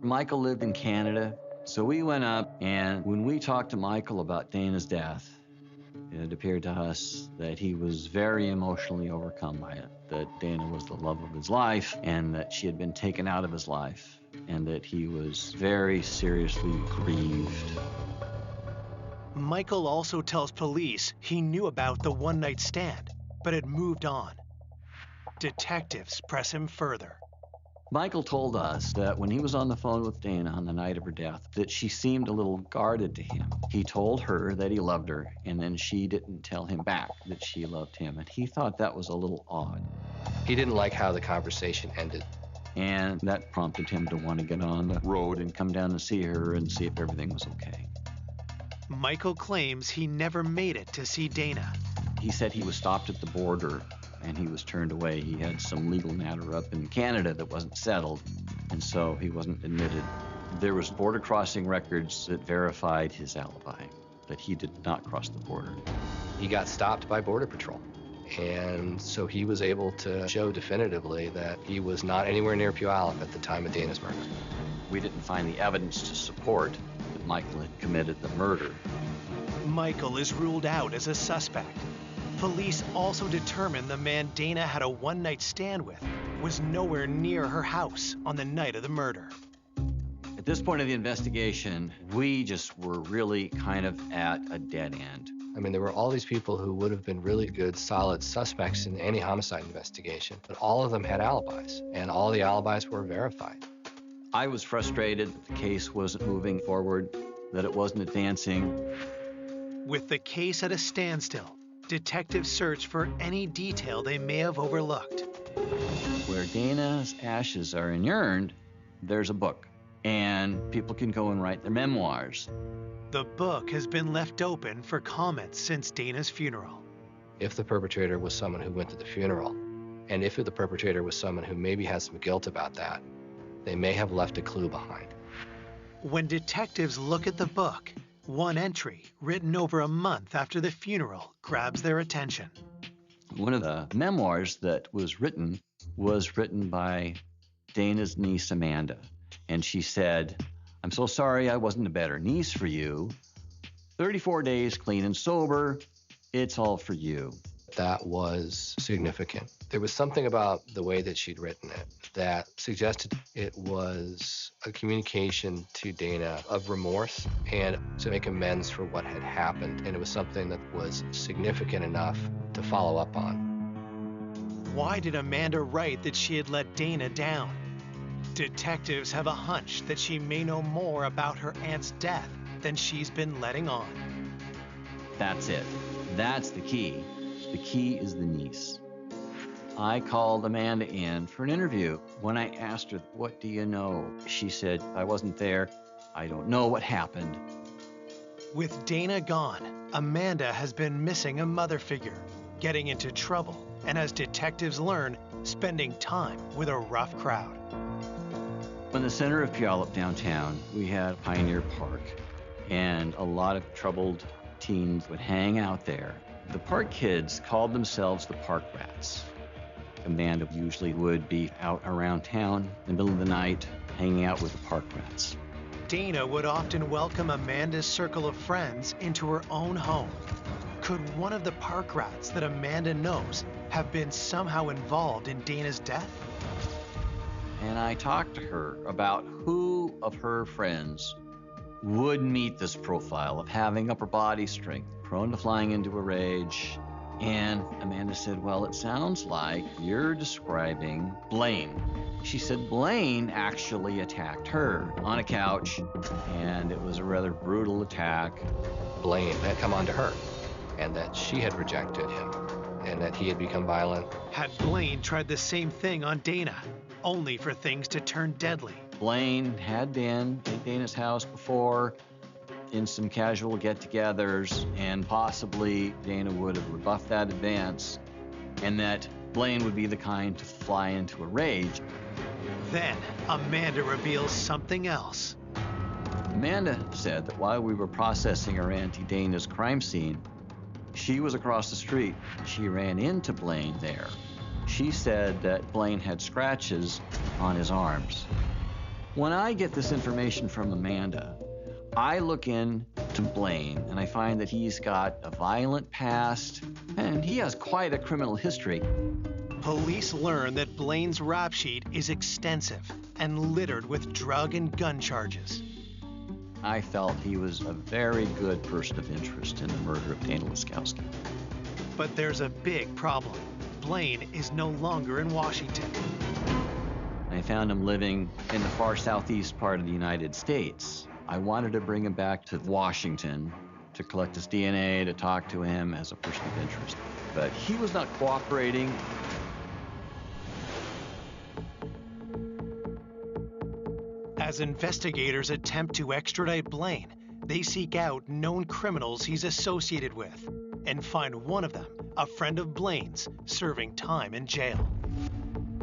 Michael lived in Canada, so we went up, and when we talked to Michael about Dana's death, it appeared to us that he was very emotionally overcome by it, that Dana was the love of his life, and that she had been taken out of his life, and that he was very seriously grieved. Michael also tells police he knew about the one-night stand, but had moved on. Detectives press him further. Michael told us that when he was on the phone with Dana on the night of her death, that she seemed a little guarded to him. He told her that he loved her, and then she didn't tell him back that she loved him, and he thought that was a little odd. He didn't like how the conversation ended. And that prompted him to want to get on the road and come down and see her and see if everything was okay. Michael claims he never made it to see Dana. He said he was stopped at the border and he was turned away. He had some legal matter up in Canada that wasn't settled, and so he wasn't admitted. There was border crossing records that verified his alibi, that he did not cross the border. He got stopped by Border Patrol, and so he was able to show definitively that he was not anywhere near Puyallup at the time of Dana's murder. We didn't find the evidence to support that Michael had committed the murder. Michael is ruled out as a suspect. Police also determined the man Dana had a one-night stand with was nowhere near her house on the night of the murder. At this point of the investigation, we just were really kind of at a dead end. I mean, there were all these people who would have been really good, solid suspects in any homicide investigation, but all of them had alibis, and all the alibis were verified. I was frustrated that the case wasn't moving forward, that it wasn't advancing. With the case at a standstill, detectives search for any detail they may have overlooked. Where Dana's ashes are inurned, there's a book, and people can go and write their memoirs. The book has been left open for comment since Dana's funeral. If the perpetrator was someone who went to the funeral, and if the perpetrator was someone who maybe has some guilt about that, they may have left a clue behind. When detectives look at the book, one entry, written over a month after the funeral, grabs their attention. One of the memoirs that was written by Dana's niece, Amanda. And she said, "I'm so sorry I wasn't a better niece for you. 34 days clean and sober. It's all for you." That was significant. There was something about the way that she'd written it that suggested it was a communication to Dana of remorse and to make amends for what had happened. And it was something that was significant enough to follow up on. Why did Amanda write that she had let Dana down? Detectives have a hunch that she may know more about her aunt's death than she's been letting on. That's it. That's the key. The key is the niece. I called Amanda in for an interview. When I asked her, "What do you know?" she said, "I wasn't there. I don't know what happened." With Dana gone, Amanda has been missing a mother figure, getting into trouble, and as detectives learn, spending time with a rough crowd. In the center of Puyallup downtown, we had Pioneer Park, and a lot of troubled teens would hang out there. The park kids called themselves the Park Rats. Amanda usually would be out around town in the middle of the night, hanging out with the Park Rats. Dana would often welcome Amanda's circle of friends into her own home. Could one of the Park Rats that Amanda knows have been somehow involved in Dana's death? And I talked to her about who of her friends would meet this profile of having upper body strength, prone to flying into a rage. And Amanda said, well, it sounds like you're describing Blaine. She said Blaine actually attacked her on a couch, and it was a rather brutal attack. Blaine had come on to her, and that she had rejected him, and that he had become violent. Had Blaine tried the same thing on Dana, only for things to turn deadly? Blaine had been at Dana's house before in some casual get-togethers, and possibly Dana would have rebuffed that advance, and that Blaine would be the kind to fly into a rage. Then Amanda reveals something else. Amanda said that while we were processing her Auntie Dana's crime scene, she was across the street. She ran into Blaine there. She said that Blaine had scratches on his arms. When I get this information from Amanda, I look into Blaine and I find that he's got a violent past and he has quite a criminal history. Police learn that Blaine's rap sheet is extensive and littered with drug and gun charges. I felt he was a very good person of interest in the murder of Dana Laskowski. But there's a big problem. Blaine is no longer in Washington. I found him living in the far southeast part of the United States. I wanted to bring him back to Washington to collect his DNA, to talk to him as a person of interest. But he was not cooperating. As investigators attempt to extradite Blaine, they seek out known criminals he's associated with and find one of them, a friend of Blaine's, serving time in jail.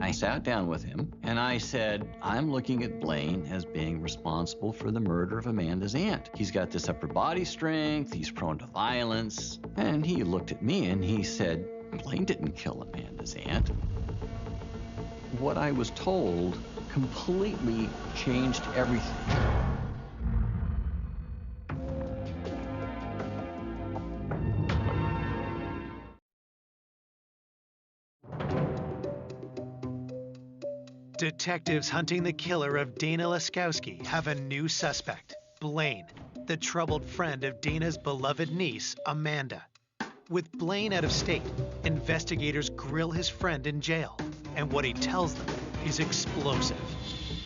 I sat down with him and I said, I'm looking at Blaine as being responsible for the murder of Amanda's aunt. He's got this upper body strength, he's prone to violence. And he looked at me and he said, Blaine didn't kill Amanda's aunt. What I was told completely changed everything. Detectives hunting the killer of Dana Laskowski have a new suspect, Blaine, the troubled friend of Dana's beloved niece, Amanda. With Blaine out of state, investigators grill his friend in jail, and what he tells them is explosive.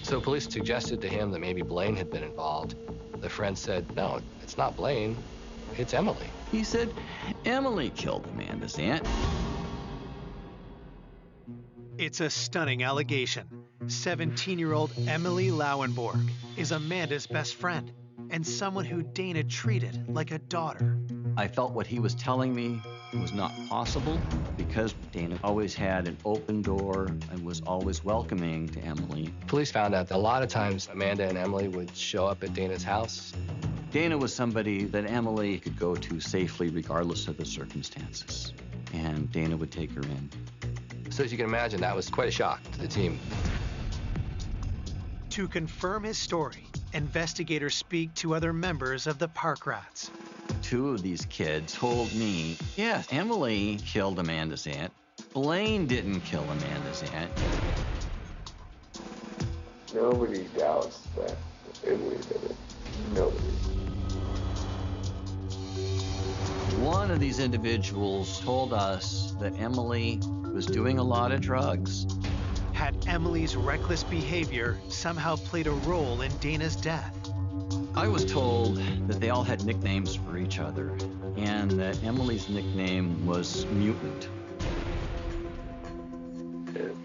So police suggested to him that maybe Blaine had been involved. The friend said, no, it's not Blaine, it's Emily. He said, Emily killed Amanda's aunt. It's a stunning allegation. 17-year-old Emily Lauenborg is Amanda's best friend and someone who Dana treated like a daughter. I felt what he was telling me was not possible because Dana always had an open door and was always welcoming to Emily. Police found out that a lot of times Amanda and Emily would show up at Dana's house. Dana was somebody that Emily could go to safely regardless of the circumstances, and Dana would take her in. So as you can imagine, that was quite a shock to the team. To confirm his story, investigators speak to other members of the Park Rats. Two of these kids told me, yes, Emily killed Amanda's aunt. Blaine didn't kill Amanda's aunt. Nobody doubts that Emily did it. Nobody. One of these individuals told us that Emily was doing a lot of drugs. Had Emily's reckless behavior somehow played a role in Dana's death? I was told that they all had nicknames for each other, and that Emily's nickname was Mutant.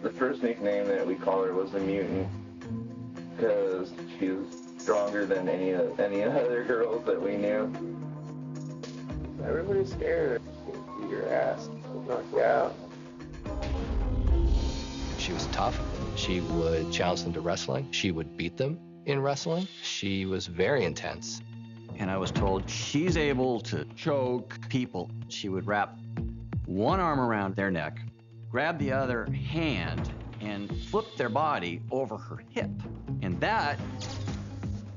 The first nickname that we called her was the Mutant, because she was stronger than any other girls that we knew. Everybody's scared. She'll beat your ass. She'll knock you out. She was tough. She would challenge them to wrestling. She would beat them in wrestling. She was very intense. and I was told she's able to choke people. She would wrap one arm around their neck, grab the other hand, and flip their body over her hip. And that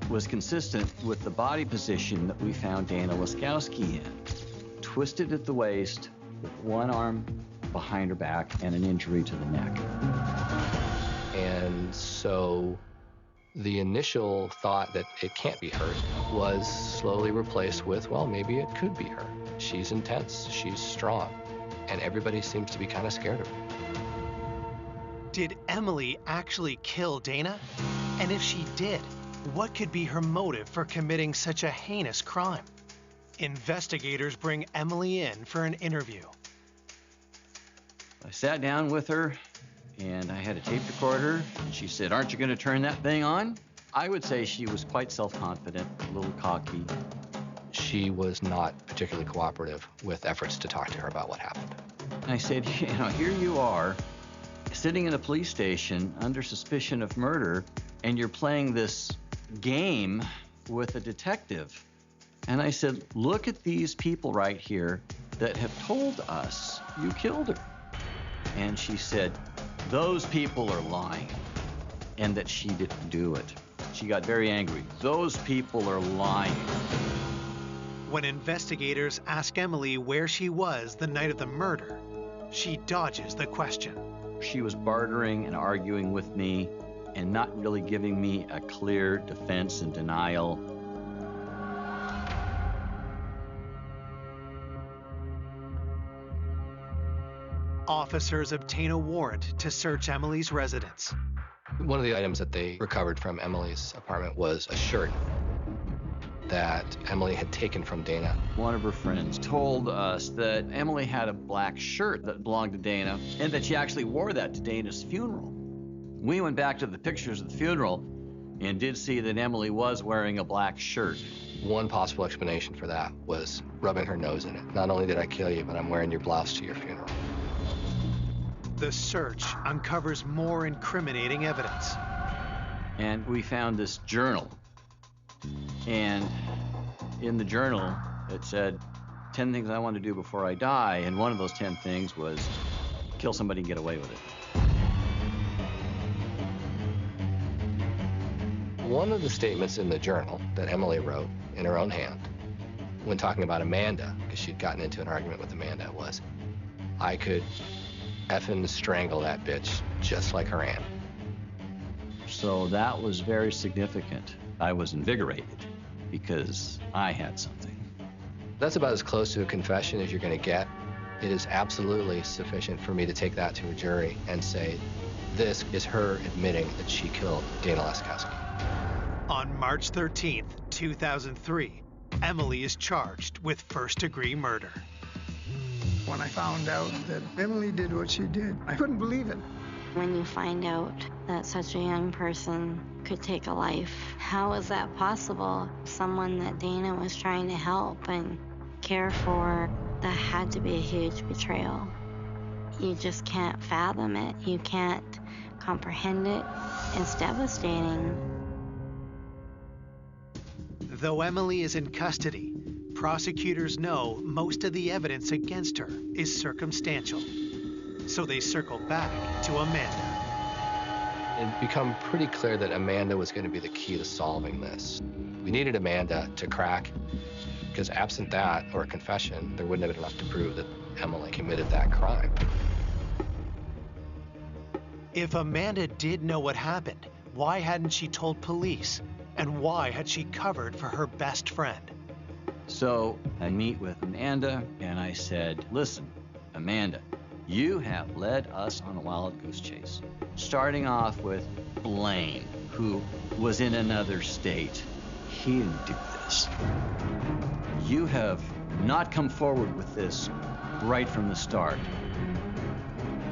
was consistent with the body position that we found Dana Laskowski in. Twisted at the waist, with one arm behind her back and an injury to the neck. And so the initial thought that it can't be her was slowly replaced with, well, maybe it could be her. She's intense, she's strong, and everybody seems to be kind of scared of her. Did Emily actually kill Dana? And if she did, what could be her motive for committing such a heinous crime? Investigators bring Emily in for an interview. I sat down with her, and I had a tape recorder. She said, "Aren't you going to turn that thing on?" I would say she was quite self-confident, a little cocky. She was not particularly cooperative with efforts to talk to her about what happened. And I said, you know, here you are, sitting in a police station under suspicion of murder, and you're playing this game with a detective. And I said, look at these people right here that have told us you killed her. And she said, those people are lying, and that she didn't do it. She got very angry. Those people are lying. When investigators ask Emily where she was the night of the murder, she dodges the question. She was bartering and arguing with me and not really giving me a clear defense and denial. Officers obtain a warrant to search Emily's residence. One of the items that they recovered from Emily's apartment was a shirt that Emily had taken from Dana. One of her friends told us that Emily had a black shirt that belonged to Dana and that she actually wore that to Dana's funeral. We went back to the pictures of the funeral and did see that Emily was wearing a black shirt. One possible explanation for that was rubbing her nose in it. Not only did I kill you, but I'm wearing your blouse to your funeral. The search uncovers more incriminating evidence. And we found this journal. And in the journal, it said, 10 things I want to do before I die. And one of those 10 things was kill somebody and get away with it. One of the statements in the journal that Emily wrote in her own hand when talking about Amanda, because she'd gotten into an argument with Amanda, was, I could effing strangle that bitch just like her aunt. So that was very significant. I was invigorated because I had something. That's about as close to a confession as you're going to get. It is absolutely sufficient for me to take that to a jury and say, this is her admitting that she killed Dana Laskowski. On March 13th, 2003, Emily is charged with first-degree murder. When I found out that Emily did what she did, I couldn't believe it. When you find out that such a young person could take a life, how is that possible? Someone that Dana was trying to help and care for, that had to be a huge betrayal. You just can't fathom it. You can't comprehend it. It's devastating. Though Emily is in custody, prosecutors know most of the evidence against her is circumstantial. So they circle back to Amanda. It had become pretty clear that Amanda was going to be the key to solving this. We needed Amanda to crack, because absent that, or a confession, there wouldn't have been enough to prove that Emily committed that crime. If Amanda did know what happened, why hadn't she told police? And why had she covered for her best friend? So I meet with Amanda and I said, listen, Amanda, you have led us on a wild goose chase. Starting off with Blaine, who was in another state. He didn't do this. You have not come forward with this right from the start.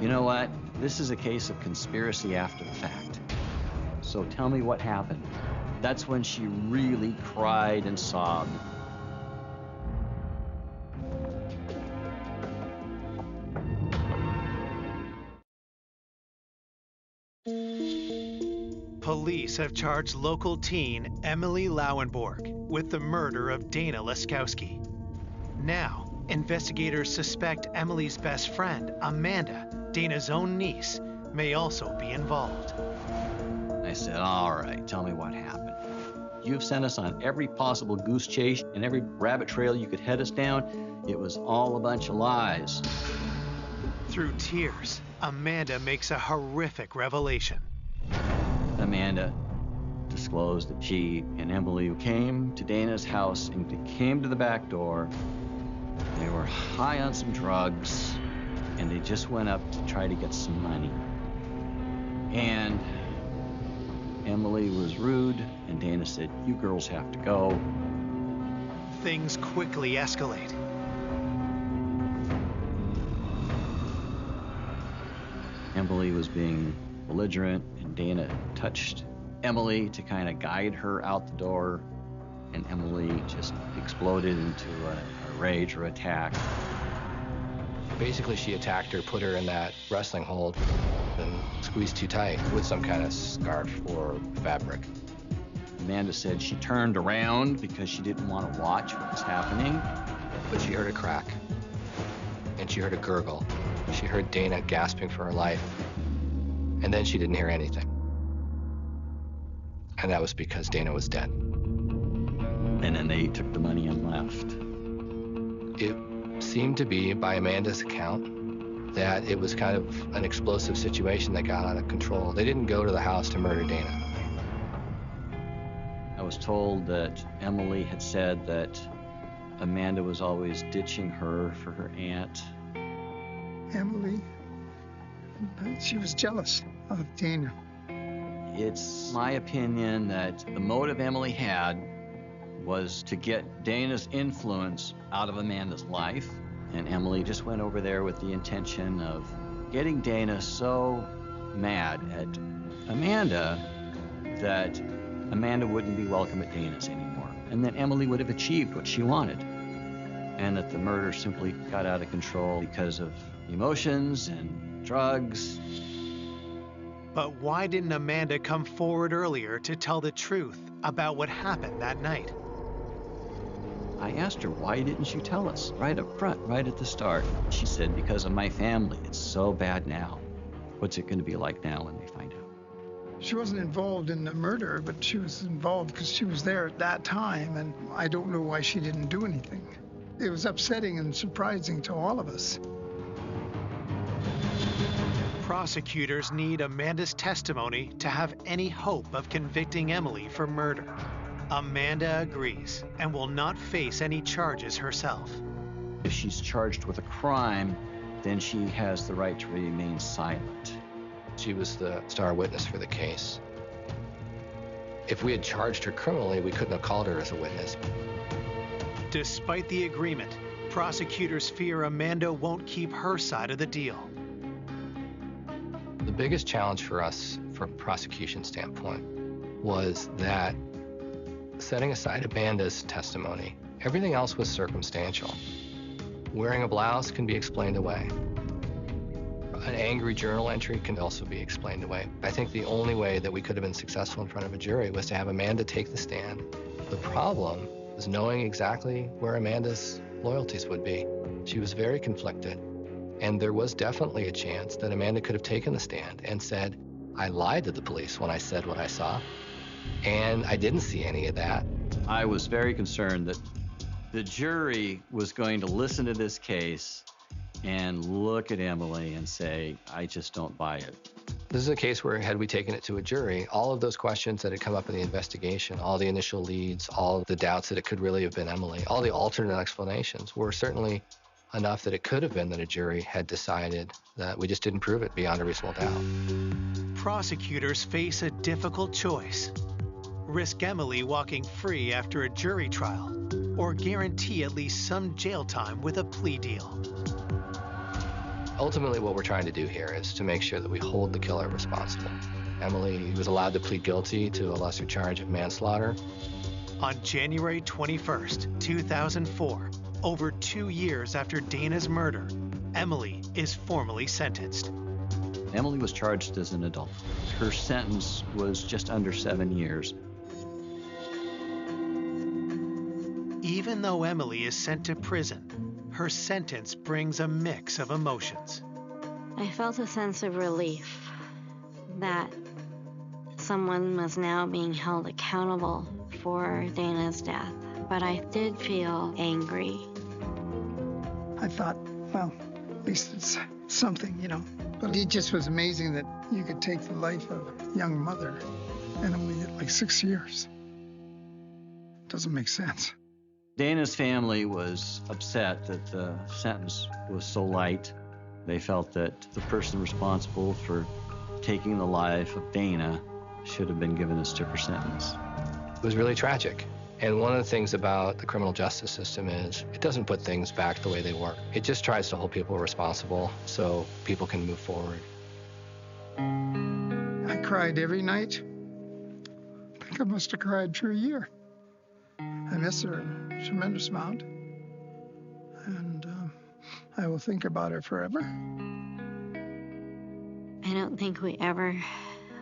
You know what? This is a case of conspiracy after the fact. So tell me what happened. That's when she really cried and sobbed. Police Police have charged local teen Emily Lauenborg with the murder of Dana Laskowski. Now, investigators suspect Emily's best friend, Amanda, Dana's own niece, may also be involved. I said, all right, tell me what happened. You've sent us on every possible goose chase and every rabbit trail you could head us down. It was all a bunch of lies. Through tears, Amanda makes a horrific revelation. Amanda disclosed that she and Emily came to Dana's house and they came to the back door. They were high on some drugs, and they just went up to try to get some money. And Emily was rude, and Dana said, "You girls have to go." Things quickly escalate. Emily was being belligerent, and Dana touched Emily to kind of guide her out the door, and Emily just exploded into a rage or attack. Basically, she attacked her, put her in that wrestling hold, and squeezed too tight with some kind of scarf or fabric. Amanda said she turned around because she didn't want to watch what was happening. But she heard a crack, and she heard a gurgle. She heard Dana gasping for her life, and then she didn't hear anything. And that was because Dana was dead. And then they took the money and left. It seemed to be, by Amanda's account, that it was kind of an explosive situation that got out of control. They didn't go to the house to murder Dana. I was told that Emily had said that Amanda was always ditching her for her aunt. Emily, she was jealous of Dana. It's my opinion that the motive Emily had was to get Dana's influence out of Amanda's life, and Emily just went over there with the intention of getting Dana so mad at Amanda that Amanda wouldn't be welcome at Dana's anymore, and then Emily would have achieved what she wanted, and that the murder simply got out of control because of emotions and drugs. But why didn't Amanda come forward earlier to tell the truth about what happened that night? I asked her, why didn't you tell us right up front, right at the start? She said, because of my family. It's so bad now. What's it going to be like now when they find out? She wasn't involved in the murder, but she was involved because she was there at that time, and I don't know why she didn't do anything. It was upsetting and surprising to all of us. Prosecutors need Amanda's testimony to have any hope of convicting Emily for murder. Amanda agrees and will not face any charges herself. If she's charged with a crime, then she has the right to remain silent. She was the star witness for the case. If we had charged her criminally, we couldn't have called her as a witness. Despite the agreement, prosecutors fear Amanda won't keep her side of the deal. The biggest challenge for us, from a prosecution standpoint, was that setting aside Amanda's testimony, everything else was circumstantial. Wearing a blouse can be explained away. An angry journal entry can also be explained away. I think the only way that we could have been successful in front of a jury was to have Amanda take the stand. The problem was knowing exactly where Amanda's loyalties would be. She was very conflicted, and there was definitely a chance that Amanda could have taken the stand and said, I lied to the police when I said what I saw, and I didn't see any of that. I was very concerned that the jury was going to listen to this case and look at Emily and say, I just don't buy it. This is a case where, had we taken it to a jury, all of those questions that had come up in the investigation, all the initial leads, all of the doubts that it could really have been Emily, all the alternate explanations were certainly enough that it could have been that a jury had decided that we just didn't prove it beyond a reasonable doubt. Prosecutors face a difficult choice. Risk Emily walking free after a jury trial, or guarantee at least some jail time with a plea deal. Ultimately, what we're trying to do here is to make sure that we hold the killer responsible. Emily was allowed to plead guilty to a lesser charge of manslaughter. On January 21st, 2004, over 2 years after Dana's murder, Emily is formally sentenced. Emily was charged as an adult. Her sentence was just under 7 years. Even though Emily is sent to prison, her sentence brings a mix of emotions. I felt a sense of relief that someone was now being held accountable for Dana's death, but I did feel angry. I thought, well, at least it's something, you know. But it just was amazing that you could take the life of a young mother and only get like 6 years. Doesn't make sense. Dana's family was upset that the sentence was so light. They felt that the person responsible for taking the life of Dana should have been given a stiffer sentence. It was really tragic. And one of the things about the criminal justice system is it doesn't put things back the way they were. It just tries to hold people responsible so people can move forward. I cried every night. I think I must have cried for a year. I miss her a tremendous amount. And I will think about her forever. I don't think we ever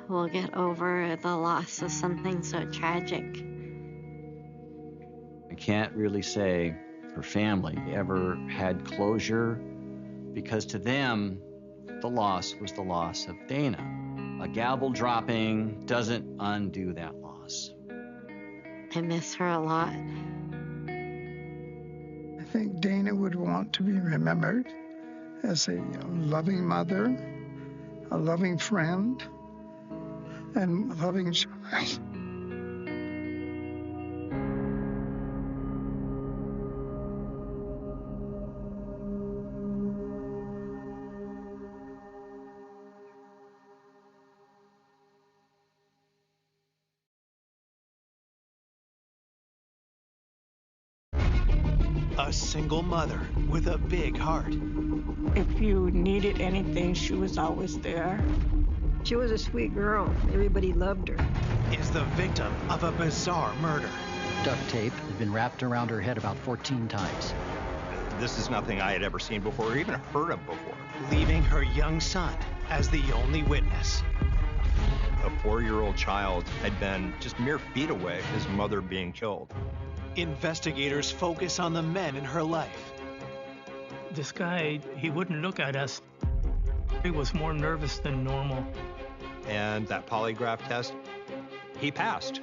will get over the loss of something so tragic. I can't really say her family ever had closure because to them, the loss was the loss of Dana. A gavel dropping doesn't undo that loss. I miss her a lot. I think Dana would want to be remembered as a loving mother, a loving friend, and a loving child. A single mother with a big heart. If you needed anything, she was always there. She was a sweet girl. Everybody loved her. Is the victim of a bizarre murder. Duct tape had been wrapped around her head about 14 times. This is nothing I had ever seen before or even heard of before. Leaving her young son as the only witness. A 4-year-old child had been just mere feet away, his mother being killed. Investigators focus on the men in her life. This guy, he wouldn't look at us. He was more nervous than normal. And that polygraph test, he passed.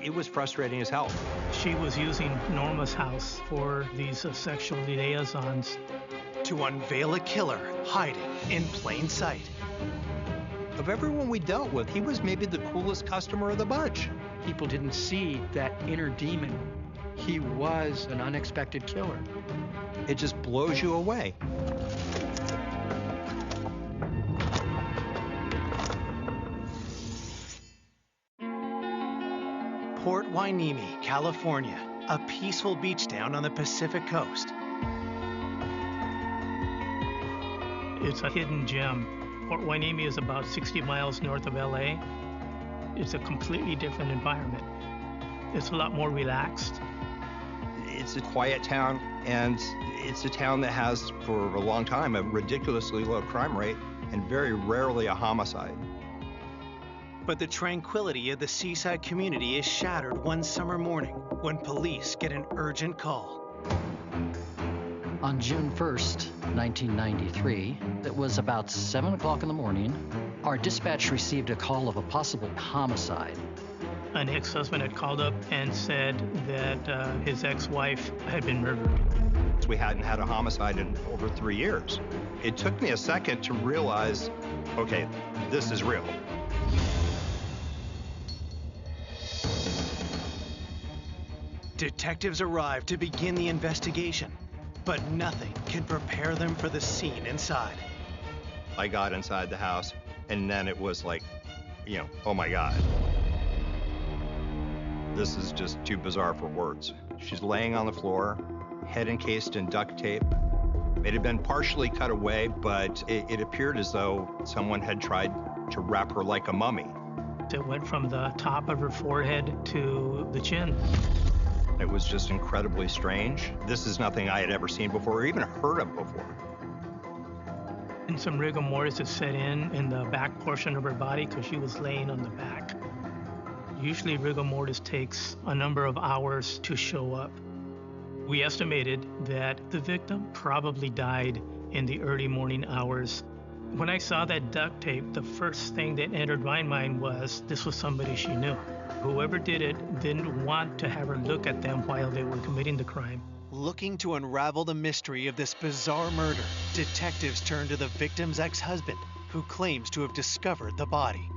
It was frustrating as hell. She was using Norma's house for these sexual liaisons. To unveil a killer hiding in plain sight. Of everyone we dealt with, he was maybe the coolest customer of the bunch. People didn't see that inner demon. He was an unexpected killer. It just blows you away. Port Hueneme, California, a peaceful beach town on the Pacific coast. It's a hidden gem. Port Hueneme is about 60 miles north of LA. It's a completely different environment. It's a lot more relaxed. It's a quiet town, and it's a town that has, for a long time, a ridiculously low crime rate and very rarely a homicide. But the tranquility of the seaside community is shattered one summer morning when police get an urgent call. On June 1st, 1993, it was about 7 o'clock in the morning, our dispatch received a call of a possible homicide. An ex-husband had called up and said that his ex-wife had been murdered. We hadn't had a homicide in over 3 years. It took me a second to realize, okay, this is real. Detectives arrive to begin the investigation, but nothing can prepare them for the scene inside. I got inside the house, and then it was like, oh my God. This is just too bizarre for words. She's laying on the floor, head encased in duct tape. It had been partially cut away, but it appeared as though someone had tried to wrap her like a mummy. It went from the top of her forehead to the chin. It was just incredibly strange. This is nothing I had ever seen before or even heard of before. And some rigor mortis had set in the back portion of her body because she was laying on the back. Usually rigor mortis takes a number of hours to show up. We estimated that the victim probably died in the early morning hours. When I saw that duct tape, the first thing that entered my mind was this was somebody she knew. Whoever did it didn't want to have her look at them while they were committing the crime. Looking to unravel the mystery of this bizarre murder, detectives turn to the victim's ex-husband, who claims to have discovered the body.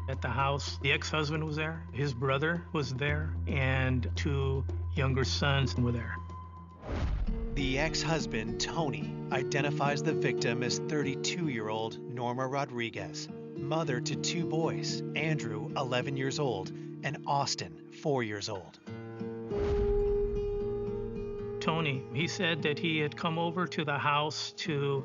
At the house, the ex-husband was there, his brother was there, and 2 younger sons were there. The ex-husband, Tony, identifies the victim as 32-year-old Norma Rodriguez, mother to 2 boys, Andrew, 11 years old, and Austin, 4 years old. Tony, he said that he had come over to the house to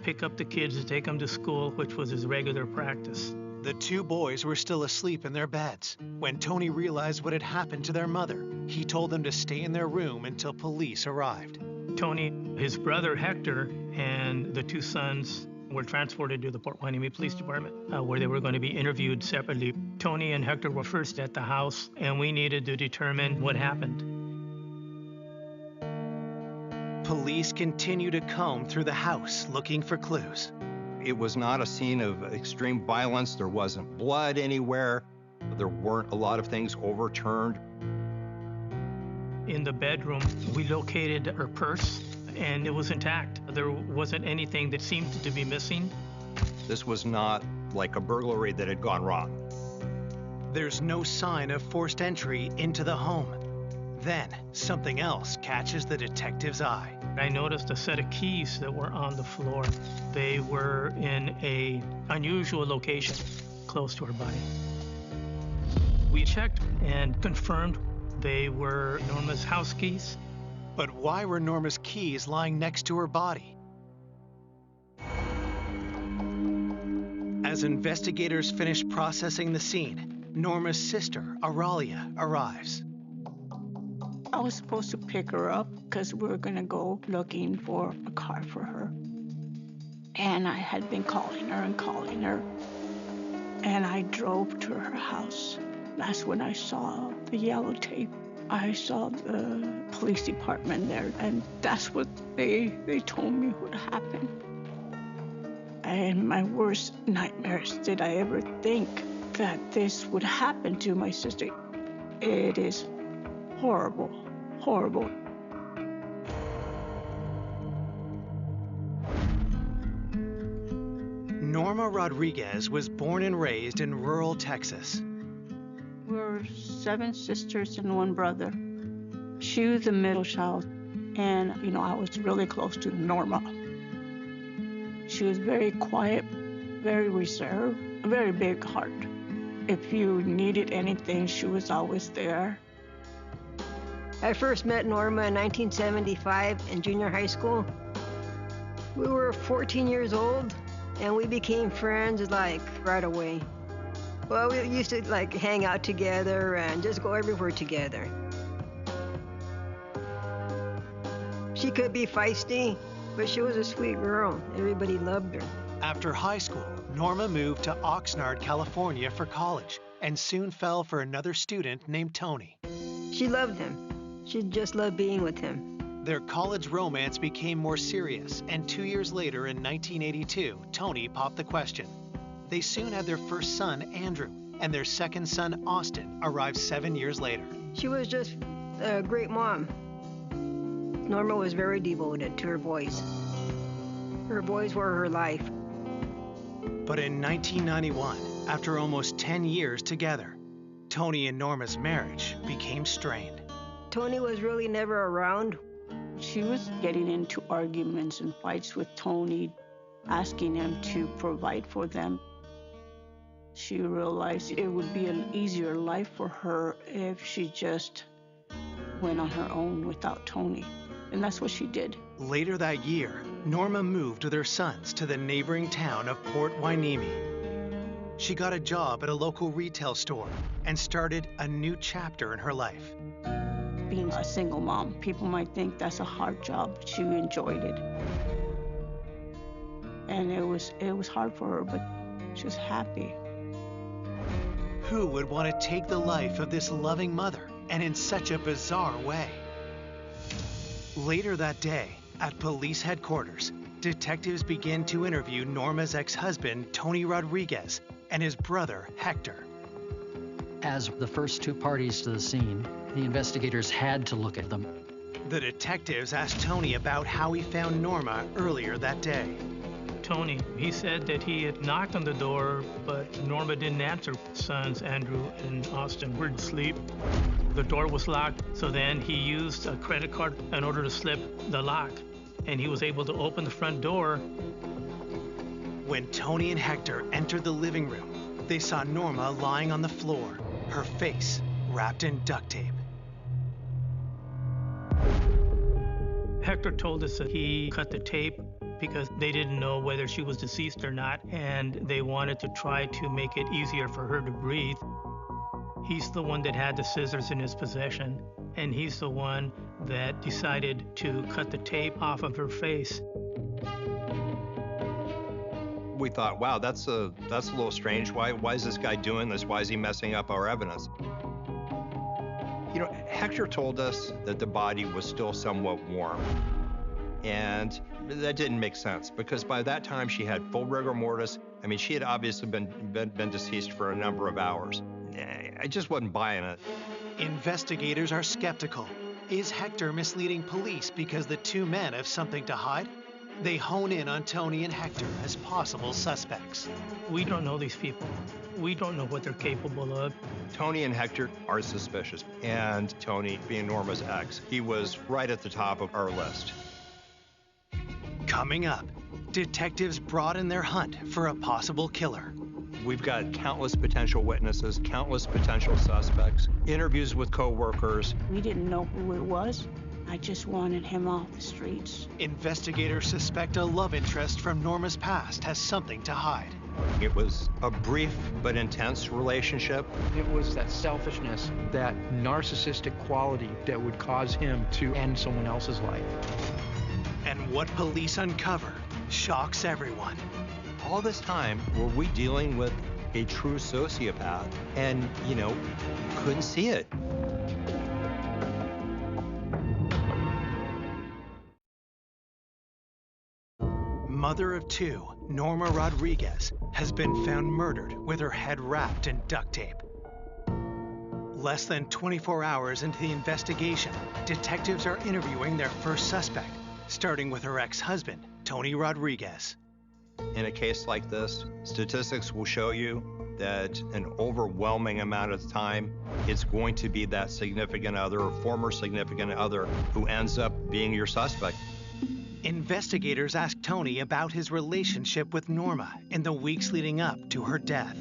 pick up the kids to take them to school, which was his regular practice. The 2 boys were still asleep in their beds. When Tony realized what had happened to their mother, he told them to stay in their room until police arrived. Tony, his brother Hector, and the 2 sons were transported to the Port Hueneme Police Department, where they were going to be interviewed separately. Tony and Hector were first at the house, and we needed to determine what happened. Police continue to comb through the house looking for clues. It was not a scene of extreme violence. There wasn't blood anywhere. There weren't a lot of things overturned. In the bedroom, we located her purse, and it was intact. There wasn't anything that seemed to be missing. This was not like a burglary that had gone wrong. There's no sign of forced entry into the home. Then, something else catches the detective's eye. I noticed a set of keys that were on the floor. They were in an unusual location, close to her body. We checked and confirmed they were Norma's house keys. But why were Norma's keys lying next to her body? As investigators finish processing the scene, Norma's sister, Aralia, arrives. I was supposed to pick her up because we were going to go looking for a car for her. And I had been calling her and calling her. And I drove to her house. That's when I saw the yellow tape. I saw the police department there, and that's what they told me would happen. And my worst nightmares, did I ever think that this would happen to my sister? It is horrible, horrible. Norma Rodriguez was born and raised in rural Texas. We're 7 sisters and 1 brother. She was the middle child, and, I was really close to Norma. She was very quiet, very reserved, a very big heart. If you needed anything, she was always there. I first met Norma in 1975 in junior high school. We were 14 years old, and we became friends right away. Well, we used to hang out together and just go everywhere together. She could be feisty, but she was a sweet girl. Everybody loved her. After high school, Norma moved to Oxnard, California for college and soon fell for another student named Tony. She loved him. She just loved being with him. Their college romance became more serious, and 2 years later, in 1982, Tony popped the question. They soon had their first son, Andrew, and their second son, Austin, arrived 7 years later. She was just a great mom. Norma was very devoted to her boys. Her boys were her life. But in 1991, after almost 10 years together, Tony and Norma's marriage became strained. Tony was really never around. She was getting into arguments and fights with Tony, asking him to provide for them. She realized it would be an easier life for her if she just went on her own without Tony. And that's what she did. Later that year, Norma moved with her sons to the neighboring town of Port Hueneme. She got a job at a local retail store and started a new chapter in her life. Being a single mom, people might think that's a hard job. She enjoyed it. And it was hard for her, but she was happy. Who would want to take the life of this loving mother, and in such a bizarre way? Later that day, at police headquarters, detectives begin to interview Norma's ex-husband, Tony Rodriguez, and his brother, Hector. As the first two parties to the scene, the investigators had to look at them. The detectives asked Tony about how he found Norma earlier that day. Tony, he said that he had knocked on the door, but Norma didn't answer. Sons Andrew and Austin were asleep. The door was locked, so then he used a credit card in order to slip the lock, and he was able to open the front door. When Tony and Hector entered the living room, they saw Norma lying on the floor, her face wrapped in duct tape. Hector told us that he cut the tape because they didn't know whether she was deceased or not, and they wanted to try to make it easier for her to breathe. He's the one that had the scissors in his possession, and he's the one that decided to cut the tape off of her face. We thought, wow, that's a little strange. Why is this guy doing this? Why is he messing up our evidence? You know, Hector told us that the body was still somewhat warm. And that didn't make sense because by that time she had full rigor mortis. I mean, she had obviously been deceased for a number of hours. I just wasn't buying it. Investigators are skeptical. Is Hector misleading police because the two men have something to hide? They hone in on Tony and Hector as possible suspects. We don't know these people. We don't know what they're capable of. Tony and Hector are suspicious. And Tony, being Norma's ex, he was right at the top of our list. Coming up, detectives broaden their hunt for a possible killer. We've got countless potential witnesses, countless potential suspects, interviews with co-workers. We didn't know who it was. I just wanted him off the streets. Investigators suspect a love interest from Norma's past has something to hide. It was a brief but intense relationship. It was that selfishness, that narcissistic quality that would cause him to end someone else's life. And what police uncover shocks everyone. All this time, were we dealing with a true sociopath and, you know, couldn't see it? Mother of two, Norma Rodriguez, has been found murdered with her head wrapped in duct tape. Less than 24 hours into the investigation, detectives are interviewing their first suspect, starting with her ex-husband, Tony Rodriguez. In a case like this, statistics will show you that an overwhelming amount of the time, it's going to be that significant other or former significant other who ends up being your suspect. Investigators ask Tony about his relationship with Norma in the weeks leading up to her death.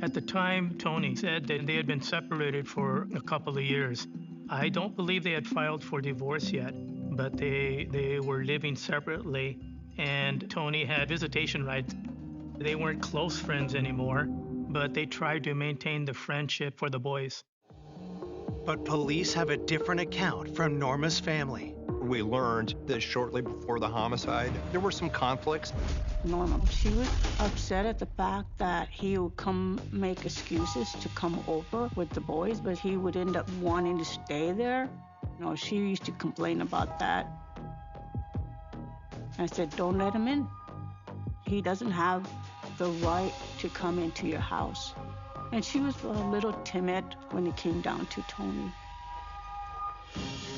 At the time, Tony said that they had been separated for a couple of years. I don't believe they had filed for divorce yet, but they were living separately, and Tony had visitation rights. They weren't close friends anymore, but they tried to maintain the friendship for the boys. But police have a different account from Norma's family. We learned that shortly before the homicide, there were some conflicts. Norma, she was upset at the fact that he would come make excuses to come over with the boys, but he would end up wanting to stay there. You know, she used to complain about that. I said, don't let him in. He doesn't have the right to come into your house. And she was a little timid when it came down to Tony.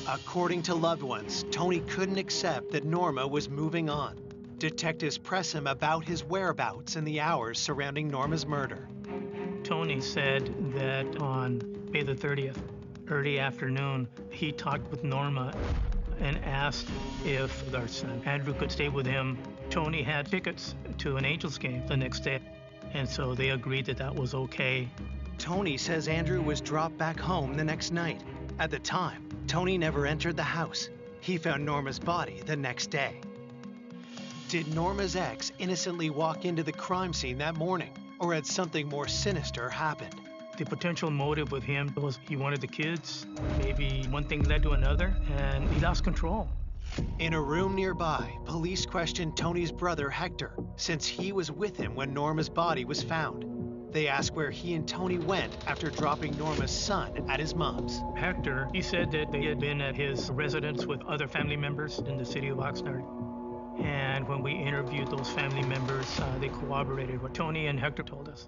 According to loved ones, Tony couldn't accept that Norma was moving on. Detectives press him about his whereabouts in the hours surrounding Norma's murder. Tony said that on May the 30th, early afternoon, he talked with Norma and asked if our son Andrew could stay with him. Tony had tickets to an Angels game the next day, and so they agreed that that was okay. Tony says Andrew was dropped back home the next night. At the time, Tony never entered the house. He found Norma's body the next day. Did Norma's ex innocently walk into the crime scene that morning, or had something more sinister happened? The potential motive with him was he wanted the kids. Maybe one thing led to another, and he lost control. In a room nearby, police questioned Tony's brother, Hector, since he was with him when Norma's body was found. They asked where he and Tony went after dropping Norma's son at his mom's. Hector, he said that they had been at his residence with other family members in the city of Oxnard. And when we interviewed those family members, they corroborated what Tony and Hector told us.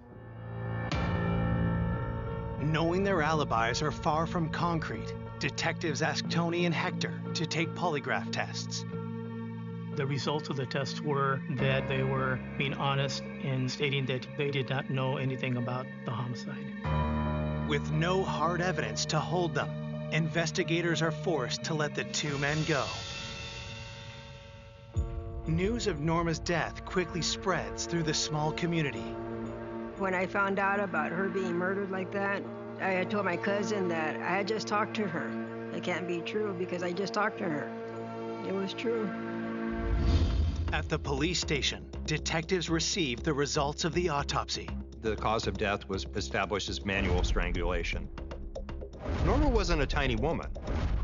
Knowing their alibis are far from concrete, detectives asked Tony and Hector to take polygraph tests. The results of the tests were that they were being honest in stating that they did not know anything about the homicide. With no hard evidence to hold them, investigators are forced to let the two men go. News of Norma's death quickly spreads through the small community. When I found out about her being murdered like that, I had told my cousin that I had just talked to her. It can't be true because I just talked to her. It was true. At the police station, detectives received the results of the autopsy. The cause of death was established as manual strangulation. Norma wasn't a tiny woman.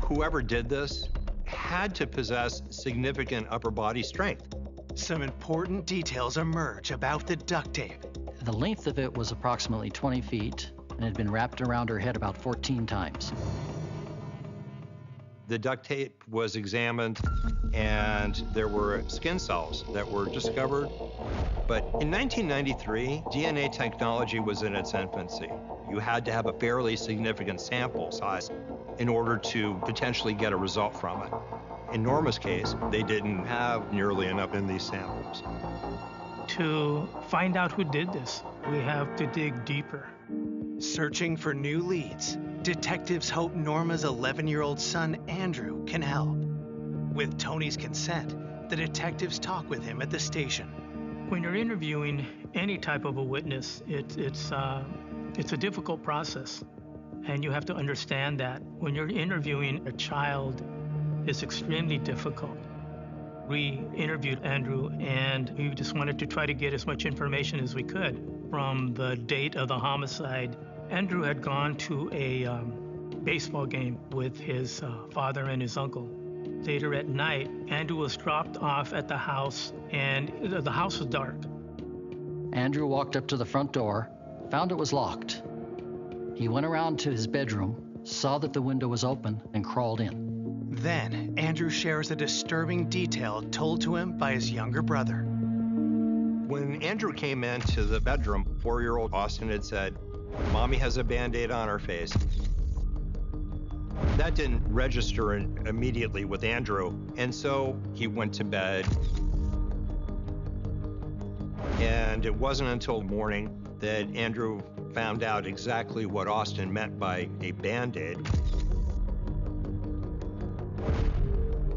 Whoever did this had to possess significant upper body strength. Some important details emerge about the duct tape. The length of it was approximately 20 feet and had been wrapped around her head about 14 times. The duct tape was examined, and there were skin cells that were discovered. But in 1993, DNA technology was in its infancy. You had to have a fairly significant sample size in order to potentially get a result from it. In Norma's case, they didn't have nearly enough in these samples. To find out who did this, we have to dig deeper. Searching for new leads, detectives hope Norma's 11-year-old son, Andrew, can help. With Tony's consent, the detectives talk with him at the station. When you're interviewing any type of a witness, it's a difficult process. And you have to understand that when you're interviewing a child, it's extremely difficult. We interviewed Andrew, and we just wanted to try to get as much information as we could. From the date of the homicide, Andrew had gone to a baseball game with his father and his uncle. Later at night, Andrew was dropped off at the house, and the house was dark. Andrew walked up to the front door, found it was locked. He went around to his bedroom, saw that the window was open, and crawled in. Then, Andrew shares a disturbing detail told to him by his younger brother. When Andrew came into the bedroom, 4-year-old Austin had said, "Mommy has a Band-Aid on her face." That didn't register immediately with Andrew, and so he went to bed. And it wasn't until morning that Andrew found out exactly what Austin meant by a Band-Aid.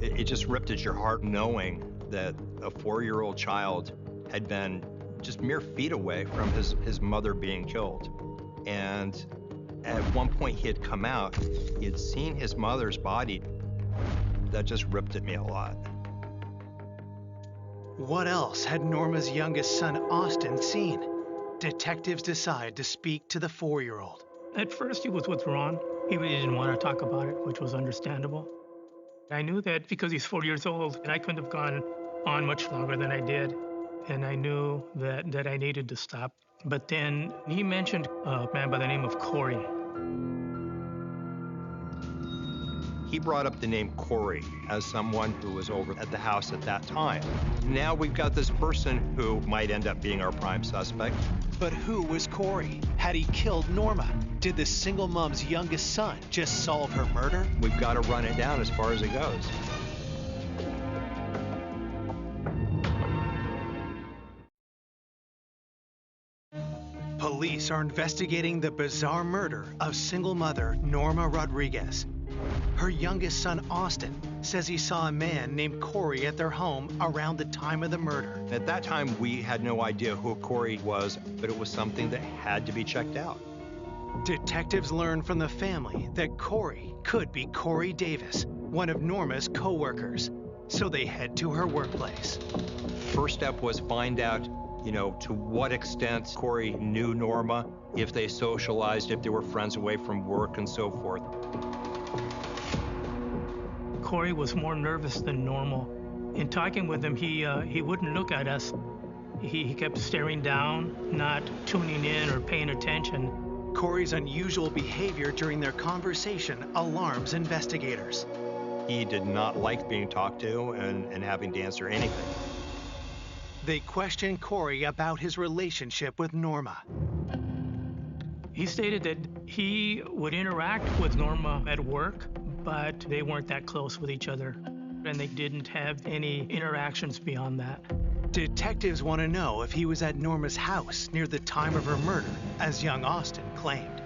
It just ripped at your heart knowing that a 4-year-old child had been just mere feet away from his mother being killed. And at one point he had come out, he had seen his mother's body. That just ripped at me a lot. What else had Norma's youngest son, Austin, seen? Detectives decide to speak to the 4-year-old. At first he was withdrawn. He really didn't want to talk about it, which was understandable. I knew that because he's 4 years old, and I couldn't have gone on much longer than I did. And I knew that I needed to stop. But then he mentioned a man by the name of Corey. He brought up the name Corey as someone who was over at the house at that time. Now we've got this person who might end up being our prime suspect. But who was Corey? Had he killed Norma? Did the single mom's youngest son just solve her murder? We've got to run it down as far as it goes. Police are investigating the bizarre murder of single mother Norma Rodriguez. Her youngest son, Austin, says he saw a man named Corey at their home around the time of the murder. At that time, we had no idea who Corey was, but it was something that had to be checked out. Detectives learn from the family that Corey could be Corey Davis, one of Norma's co-workers. So they head to her workplace. First step was find out, to what extent Corey knew Norma, if they socialized, if they were friends away from work, and so forth. Corey was more nervous than normal. In talking with him, he wouldn't look at us. He kept staring down, not tuning in or paying attention. Corey's unusual behavior during their conversation alarms investigators. He did not like being talked to and having to answer anything. They question Corey about his relationship with Norma. He stated that he would interact with Norma at work, but they weren't that close with each other, and they didn't have any interactions beyond that. Detectives want to know if he was at Norma's house near the time of her murder, as young Austin claimed.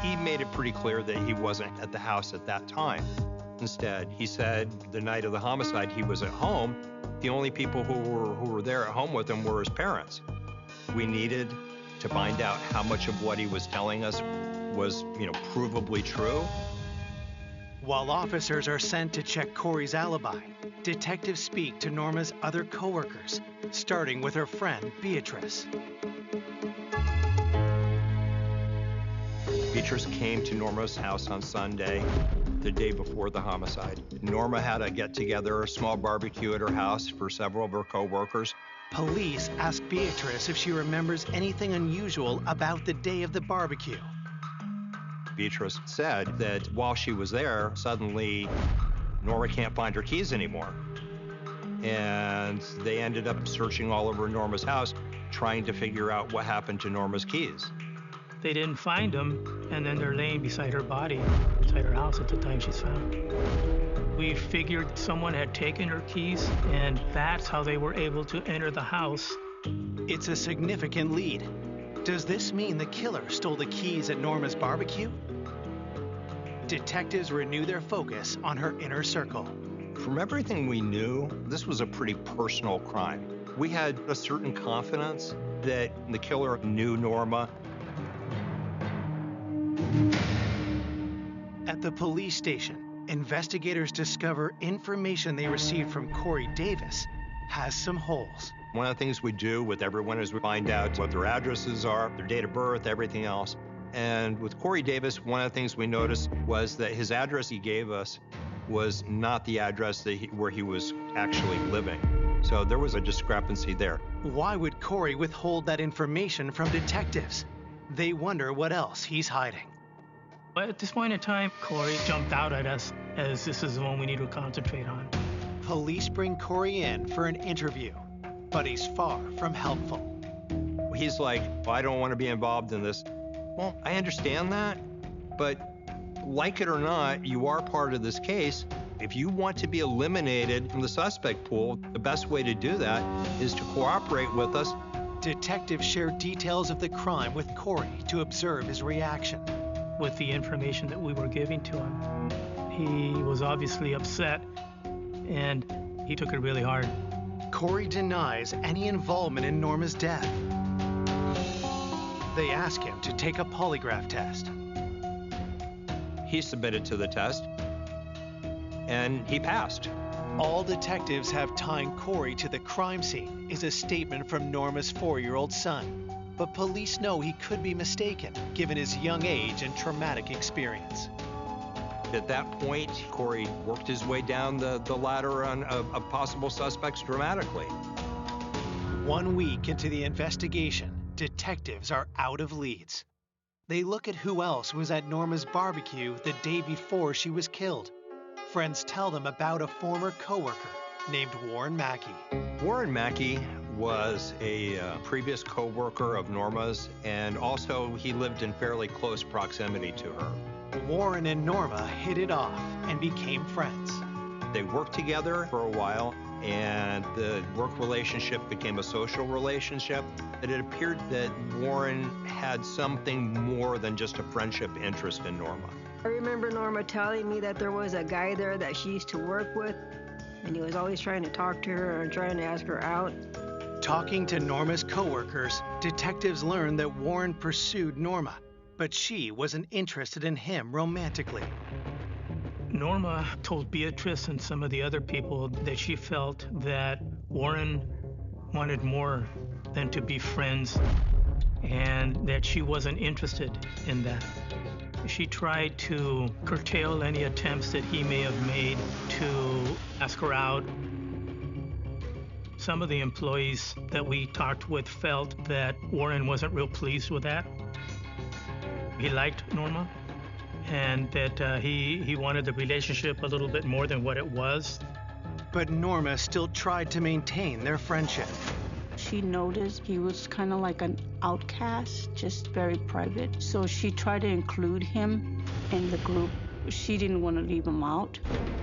He made it pretty clear that he wasn't at the house at that time. Instead, he said the night of the homicide he was at home. The only people who were there at home with him were his parents. We needed to find out how much of what he was telling us was, provably true. While officers are sent to check Corey's alibi, detectives speak to Norma's other coworkers, starting with her friend, Beatrice. Beatrice came to Norma's house on Sunday, the day before the homicide. Norma had a get-together, a small barbecue at her house for several of her coworkers. Police ask Beatrice if she remembers anything unusual about the day of the barbecue. Beatrice said that while she was there, suddenly Norma can't find her keys anymore. And they ended up searching all over Norma's house, trying to figure out what happened to Norma's keys. They didn't find them, and then they're laying beside her body, beside her house at the time she's found. We figured someone had taken her keys, and that's how they were able to enter the house. It's a significant lead. Does this mean the killer stole the keys at Norma's barbecue? Detectives renew their focus on her inner circle. From everything we knew, this was a pretty personal crime. We had a certain confidence that the killer knew Norma. At the police station, investigators discover information they received from Corey Davis has some holes. One of the things we do with everyone is we find out what their addresses are, their date of birth, everything else. And with Corey Davis, one of the things we noticed was that his address he gave us was not the address where he was actually living. So there was a discrepancy there. Why would Corey withhold that information from detectives? They wonder what else he's hiding. But at this point in time, Corey jumped out at us as this is the one we need to concentrate on. Police bring Corey in for an interview, but he's far from helpful. He's like, I don't want to be involved in this. Well, I understand that, but like it or not, you are part of this case. If you want to be eliminated from the suspect pool, the best way to do that is to cooperate with us. Detectives share details of the crime with Corey to observe his reaction. With the information that we were giving to him, he was obviously upset, and he took it really hard. Corey denies any involvement in Norma's death. They ask him to take a polygraph test. He submitted to the test, and he passed. All detectives have tying Corey to the crime scene is a statement from Norma's 4-year-old son. But police know he could be mistaken, given his young age and traumatic experience. At that point, Corey worked his way down the ladder of possible suspects dramatically. 1 week into the investigation, detectives are out of leads. They look at who else was at Norma's barbecue the day before she was killed. Friends tell them about a former coworker named Warren Mackey. Warren Mackey was a previous co-worker of Norma's, and also he lived in fairly close proximity to her. Warren and Norma hit it off and became friends. They worked together for a while, and the work relationship became a social relationship. It appeared that Warren had something more than just a friendship interest in Norma. I remember Norma telling me that there was a guy there that she used to work with, and he was always trying to talk to her and trying to ask her out. Talking to Norma's coworkers, detectives learned that Warren pursued Norma, but she wasn't interested in him romantically. Norma told Beatrice and some of the other people that she felt that Warren wanted more than to be friends, and that she wasn't interested in that. She tried to curtail any attempts that he may have made to ask her out. Some of the employees that we talked with felt that Warren wasn't real pleased with that. He liked Norma, and that he wanted the relationship a little bit more than what it was. But Norma still tried to maintain their friendship. She noticed he was kind of like an outcast, just very private. So she tried to include him in the group. She didn't want to leave him out.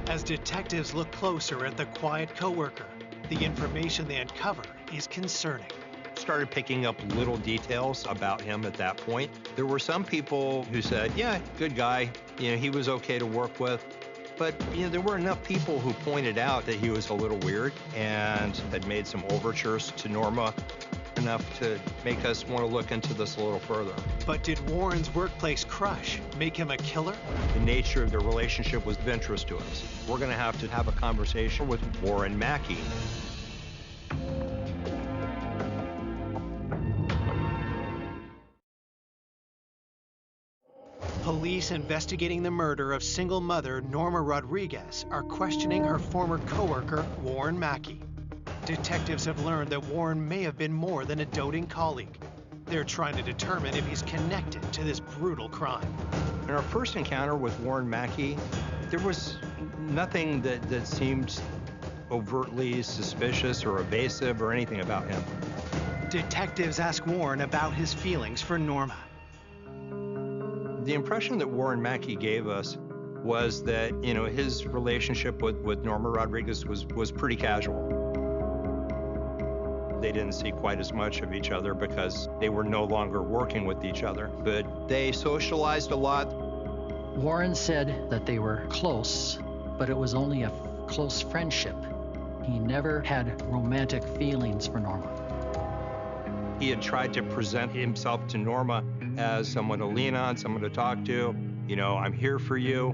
As detectives look closer at the quiet coworker, the information they uncover is concerning. Started picking up little details about him at that point. There were some people who said, yeah, good guy, he was okay to work with. But there were enough people who pointed out that he was a little weird and had made some overtures to Norma, enough to make us want to look into this a little further. But did Warren's workplace crush make him a killer? The nature of the relationship was of interest to us. We're going to have a conversation with Warren Mackey. Police investigating the murder of single mother Norma Rodriguez are questioning her former coworker, Warren Mackey. Detectives have learned that Warren may have been more than a doting colleague. They're trying to determine if he's connected to this brutal crime. In our first encounter with Warren Mackey, there was nothing that seemed overtly suspicious or evasive or anything about him. Detectives ask Warren about his feelings for Norma. The impression that Warren Mackey gave us was that, his relationship with Norma Rodriguez was pretty casual. They didn't see quite as much of each other because they were no longer working with each other, but they socialized a lot. Warren said that they were close, but it was only a close friendship. He never had romantic feelings for Norma. He had tried to present himself to Norma as someone to lean on, someone to talk to. I'm here for you.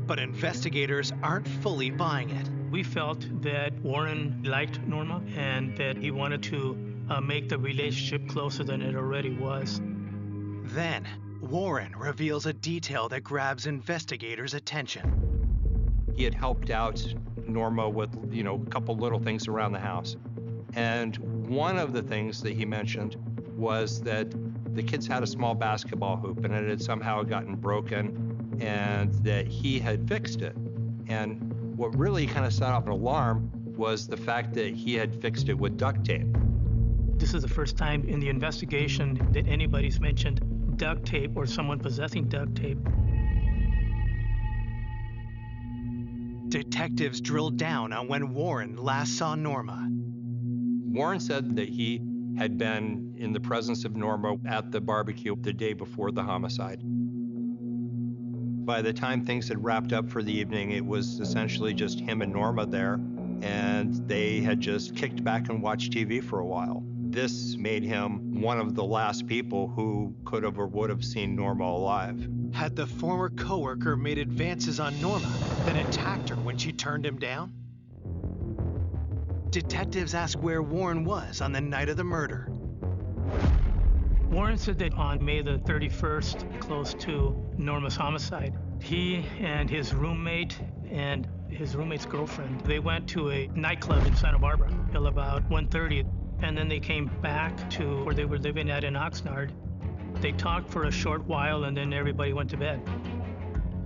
But investigators aren't fully buying it. We felt that Warren liked Norma and that he wanted to make the relationship closer than it already was. Then, Warren reveals a detail that grabs investigators' attention. He had helped out Norma with, a couple little things around the house. And one of the things that he mentioned was that the kids had a small basketball hoop and it had somehow gotten broken and that he had fixed it. And what really kind of set off an alarm was the fact that he had fixed it with duct tape. This is the first time in the investigation that anybody's mentioned duct tape or someone possessing duct tape. Detectives drilled down on when Warren last saw Norma. Warren said that he had been in the presence of Norma at the barbecue the day before the homicide. By the time things had wrapped up for the evening, it was essentially just him and Norma there, and they had just kicked back and watched TV for a while. This made him one of the last people who could have or would have seen Norma alive. Had the former coworker made advances on Norma, then attacked her when she turned him down? Detectives ask where Warren was on the night of the murder. Warren said that on May the 31st, close to Norma's homicide, he and his roommate and his roommate's girlfriend, they went to a nightclub in Santa Barbara till about 1:30, and then they came back to where they were living at in Oxnard. They talked for a short while, and then everybody went to bed.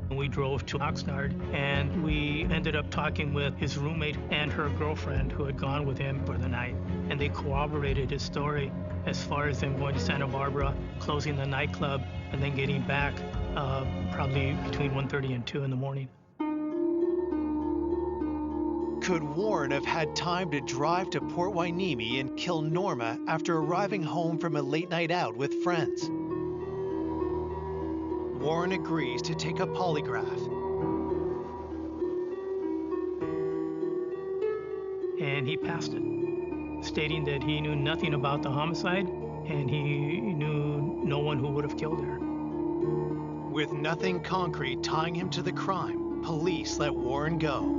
We drove to Oxnard, and we ended up talking with his roommate and her girlfriend who had gone with him for the night, and they corroborated his story as far as them going to Santa Barbara, closing the nightclub, and then getting back probably between 1:30 and 2 in the morning. Could Warren have had time to drive to Port Hueneme and kill Norma after arriving home from a late night out with friends? Warren agrees to take a polygraph. And he passed it, stating that he knew nothing about the homicide and he knew no one who would have killed her. With nothing concrete tying him to the crime, police let Warren go.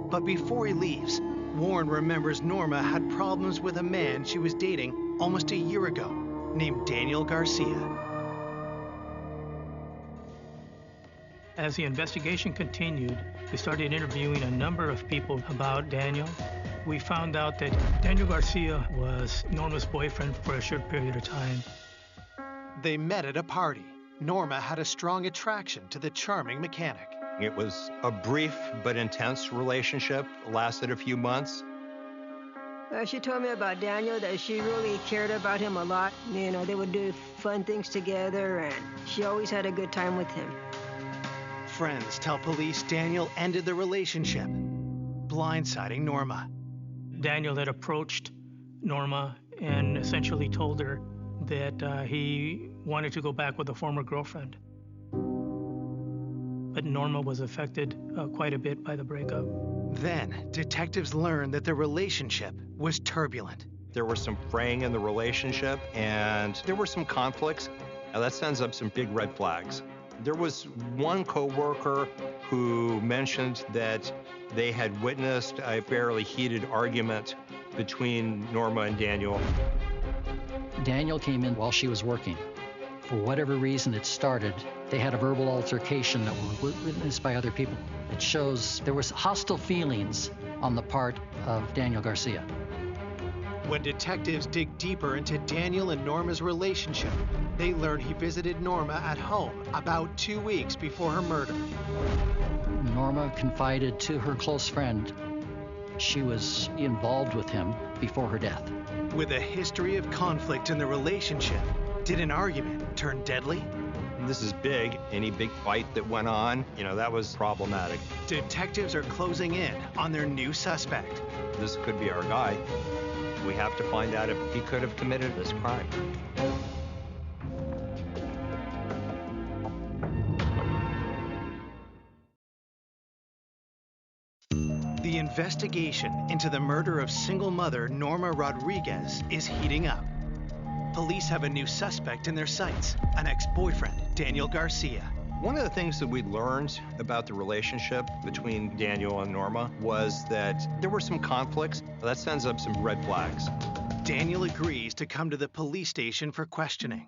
But before he leaves, Warren remembers Norma had problems with a man she was dating almost a year ago. named Daniel Garcia. As the investigation continued, we started interviewing a number of people about Daniel. We found out that Daniel Garcia was Norma's boyfriend for a short period of time. They met at a party. Norma had a strong attraction to the charming mechanic. It was a brief but intense relationship, lasted a few months. She told me about Daniel, that she really cared about him a lot. You know, they would do fun things together, and she always had a good time with him. Friends tell police Daniel ended the relationship, blindsiding Norma. Daniel had approached Norma and essentially told her that he wanted to go back with a former girlfriend. But Norma was affected quite a bit by the breakup. Then, detectives learned that the relationship was turbulent. There was some fraying in the relationship, and there were some conflicts. Now, that sends up some big red flags. There was one coworker who mentioned that they had witnessed a fairly heated argument between Norma and Daniel. Daniel came in while she was working. For whatever reason it started, they had a verbal altercation that was witnessed by other people. It shows there was hostile feelings on the part of Daniel Garcia. When detectives dig deeper into Daniel and Norma's relationship, they learn he visited Norma at home about 2 weeks before her murder. Norma confided to her close friend she was involved with him before her death. With a history of conflict in the relationship, did an argument turn deadly? This is big. Any big fight that went on, that was problematic. Detectives are closing in on their new suspect. This could be our guy. We have to find out if he could have committed this crime. The investigation into the murder of single mother Norma Rodriguez is heating up. Police have a new suspect in their sights, an ex-boyfriend, Daniel Garcia. One of the things that we learned about the relationship between Daniel and Norma was that there were some conflicts. That sends up some red flags. Daniel agrees to come to the police station for questioning.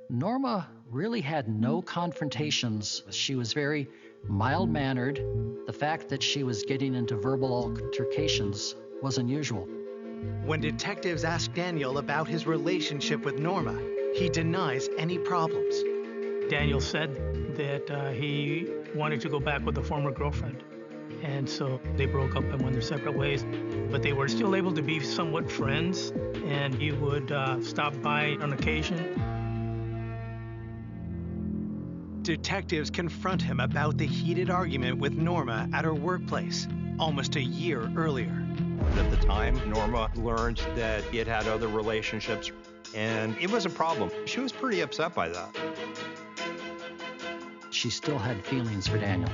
Norma really had no confrontations. She was very mild-mannered. The fact that she was getting into verbal altercations was unusual. When detectives ask Daniel about his relationship with Norma, he denies any problems. Daniel said that he wanted to go back with a former girlfriend. And so they broke up and went their separate ways. But they were still able to be somewhat friends, and he would stop by on occasion. Detectives confront him about the heated argument with Norma at her workplace almost a year earlier. At the time, Norma learned that he had had other relationships, and it was a problem. She was pretty upset by that. She still had feelings for Daniel.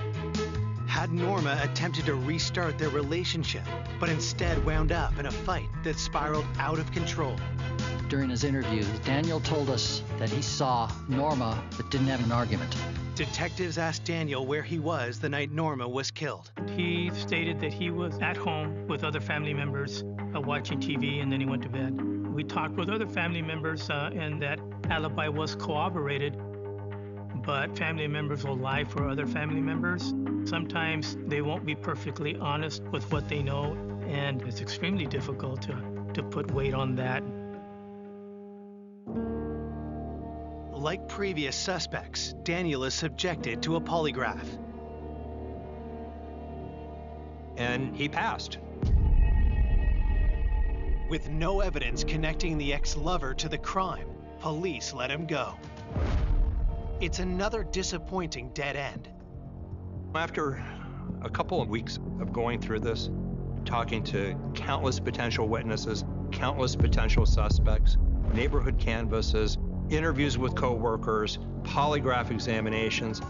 Had Norma attempted to restart their relationship, but instead wound up in a fight that spiraled out of control. During his interview, Daniel told us that he saw Norma but didn't have an argument. Detectives asked Daniel where he was the night Norma was killed. He stated that he was at home with other family members watching TV, and then he went to bed. We talked with other family members, and that alibi was corroborated, but family members will lie for other family members. Sometimes they won't be perfectly honest with what they know, and it's extremely difficult to put weight on that. Like previous suspects, Daniel is subjected to a polygraph. And he passed. With no evidence connecting the ex-lover to the crime, police let him go. It's another disappointing dead end. After a couple of weeks of going through this, talking to countless potential witnesses, countless potential suspects, neighborhood canvasses, interviews with co-workers, polygraph examinations,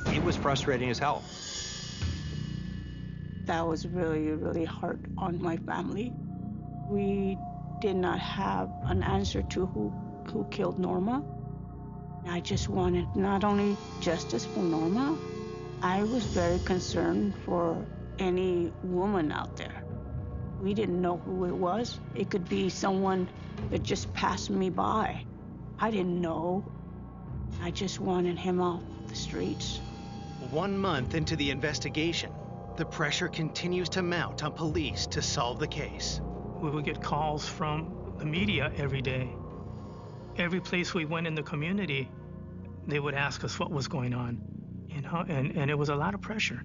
it was frustrating as hell. That was really, really hard on my family. We did not have an answer to who killed Norma. I just wanted not only justice for Norma, I was very concerned for any woman out there. We didn't know who it was. It could be someone that just passed me by. I didn't know. I just wanted him off the streets. 1 month into the investigation, the pressure continues to mount on police to solve the case. We would get calls from the media every day. Every place we went in the community, they would ask us what was going on, you know, and it was a lot of pressure.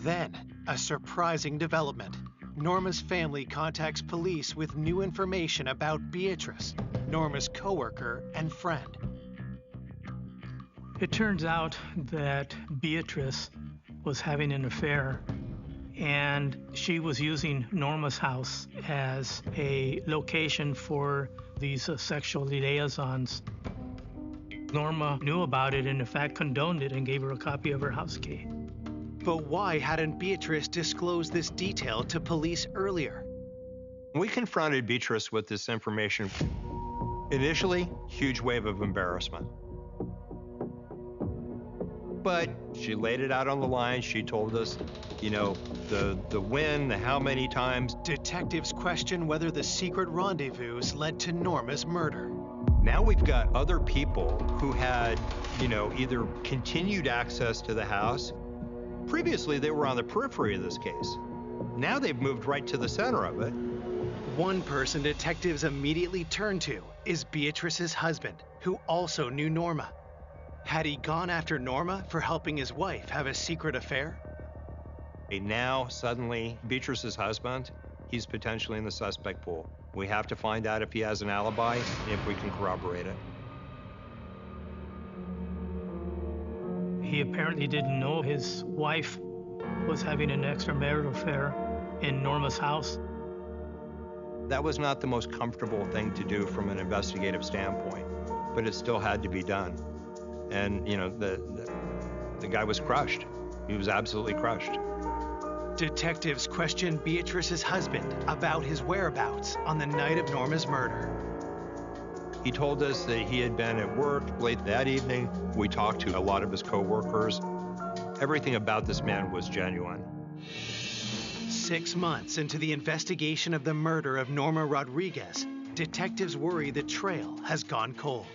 Then, a surprising development. Norma's family contacts police with new information about Beatrice, Norma's coworker and friend. It turns out that Beatrice was having an affair, and she was using Norma's house as a location for these sexual liaisons. Norma knew about it and in fact condoned it and gave her a copy of her house key. But why hadn't Beatrice disclosed this detail to police earlier? We confronted Beatrice with this information. Initially, huge wave of embarrassment. But she laid it out on the line. She told us, you know, the when, the how many times. Detectives question whether the secret rendezvous led to Norma's murder. Now we've got other people who had, you know, either continued access to the house. Previously, they were on the periphery of this case. Now they've moved right to the center of it. One person detectives immediately turn to is Beatrice's husband, who also knew Norma. Had he gone after Norma for helping his wife have a secret affair? And now, suddenly, Beatrice's husband, he's potentially in the suspect pool. We have to find out if he has an alibi and if we can corroborate it. He apparently didn't know his wife was having an extramarital affair in Norma's house. That was not the most comfortable thing to do from an investigative standpoint, but it still had to be done. And, you know, the guy was crushed. He was absolutely crushed. Detectives question Beatrice's husband about his whereabouts on the night of Norma's murder. He told us that he had been at work late that evening. We talked to a lot of his coworkers. Everything about this man was genuine. 6 months into the investigation of the murder of Norma Rodriguez, detectives worry the trail has gone cold.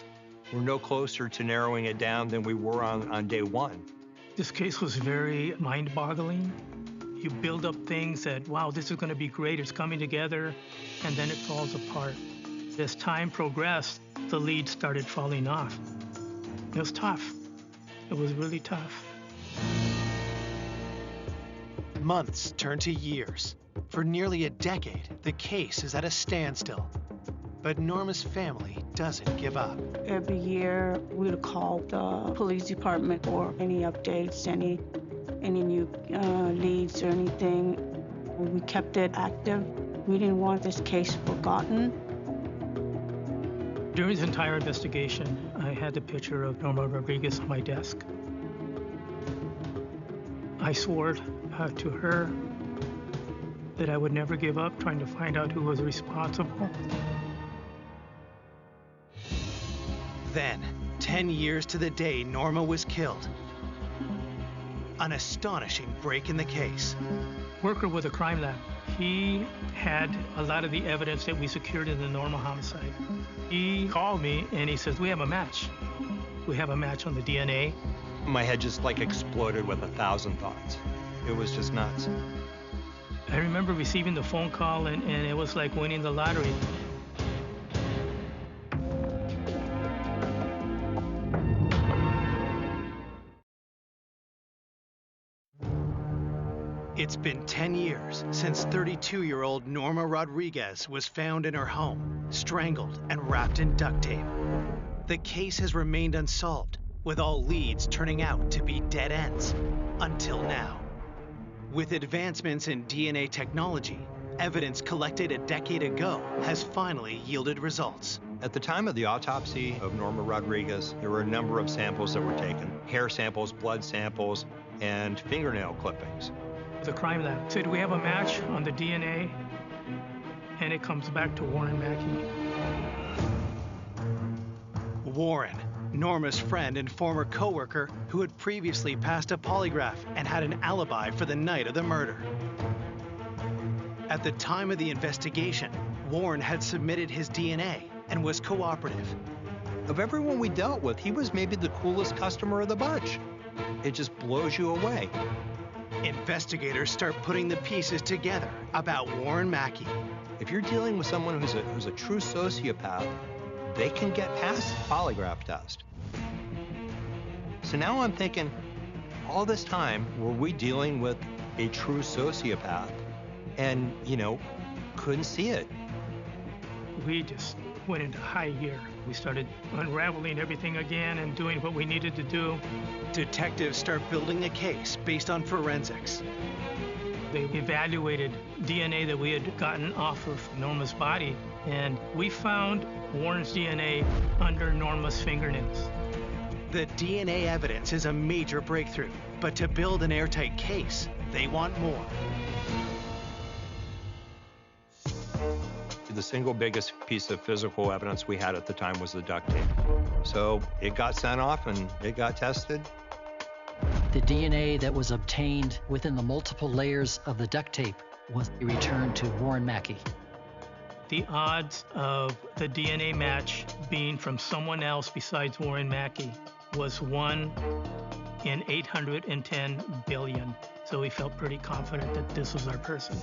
We're no closer to narrowing it down than we were on day one. This case was very mind-boggling. You build up things that, wow, this is going to be great, it's coming together, and then it falls apart. As time progressed, the lead started falling off. It was tough. It was really tough. Months turn to years. For nearly a decade, the case is at a standstill. But Norma's family doesn't give up. Every year, we'd call the police department for any updates, any new leads or anything. We kept it active. We didn't want this case forgotten. During this entire investigation, I had the picture of Norma Rodriguez on my desk. I swore to her that I would never give up trying to find out who was responsible. Then, 10 years to the day Norma was killed. An astonishing break in the case. Worker with a crime lab. He had a lot of the evidence that we secured in the Norma homicide. He called me and he says, we have a match. We have a match on the DNA. My head just like exploded with 1,000 thoughts. It was just nuts. I remember receiving the phone call and it was like winning the lottery. It's been 10 years since 32-year-old Norma Rodriguez was found in her home, strangled and wrapped in duct tape. The case has remained unsolved, with all leads turning out to be dead ends, until now. With advancements in DNA technology, evidence collected a decade ago has finally yielded results. At the time of the autopsy of Norma Rodriguez, there were a number of samples that were taken. Hair samples, blood samples, and fingernail clippings. The crime lab said we have a match on the DNA, and it comes back to Warren Mackey. Warren, Norma's friend and former coworker who had previously passed a polygraph and had an alibi for the night of the murder. At the time of the investigation, Warren had submitted his DNA and was cooperative. Of everyone we dealt with, he was maybe the coolest customer of the bunch. It just blows you away. Investigators start putting the pieces together about Warren Mackey. If you're dealing with someone who's a true sociopath, they can get past the polygraph test. So now I'm thinking, all this time, were we dealing with a true sociopath and, couldn't see it? We just went into high gear. We started unraveling everything again and doing what we needed to do. Detectives start building a case based on forensics. They evaluated DNA that we had gotten off of Norma's body, and we found Warren's DNA under Norma's fingernails. The DNA evidence is a major breakthrough, but to build an airtight case, they want more. The single biggest piece of physical evidence we had at the time was the duct tape. So it got sent off and it got tested. The DNA that was obtained within the multiple layers of the duct tape was returned to Warren Mackey. The odds of the DNA match being from someone else besides Warren Mackey was 1 in 810 billion. So we felt pretty confident that this was our person.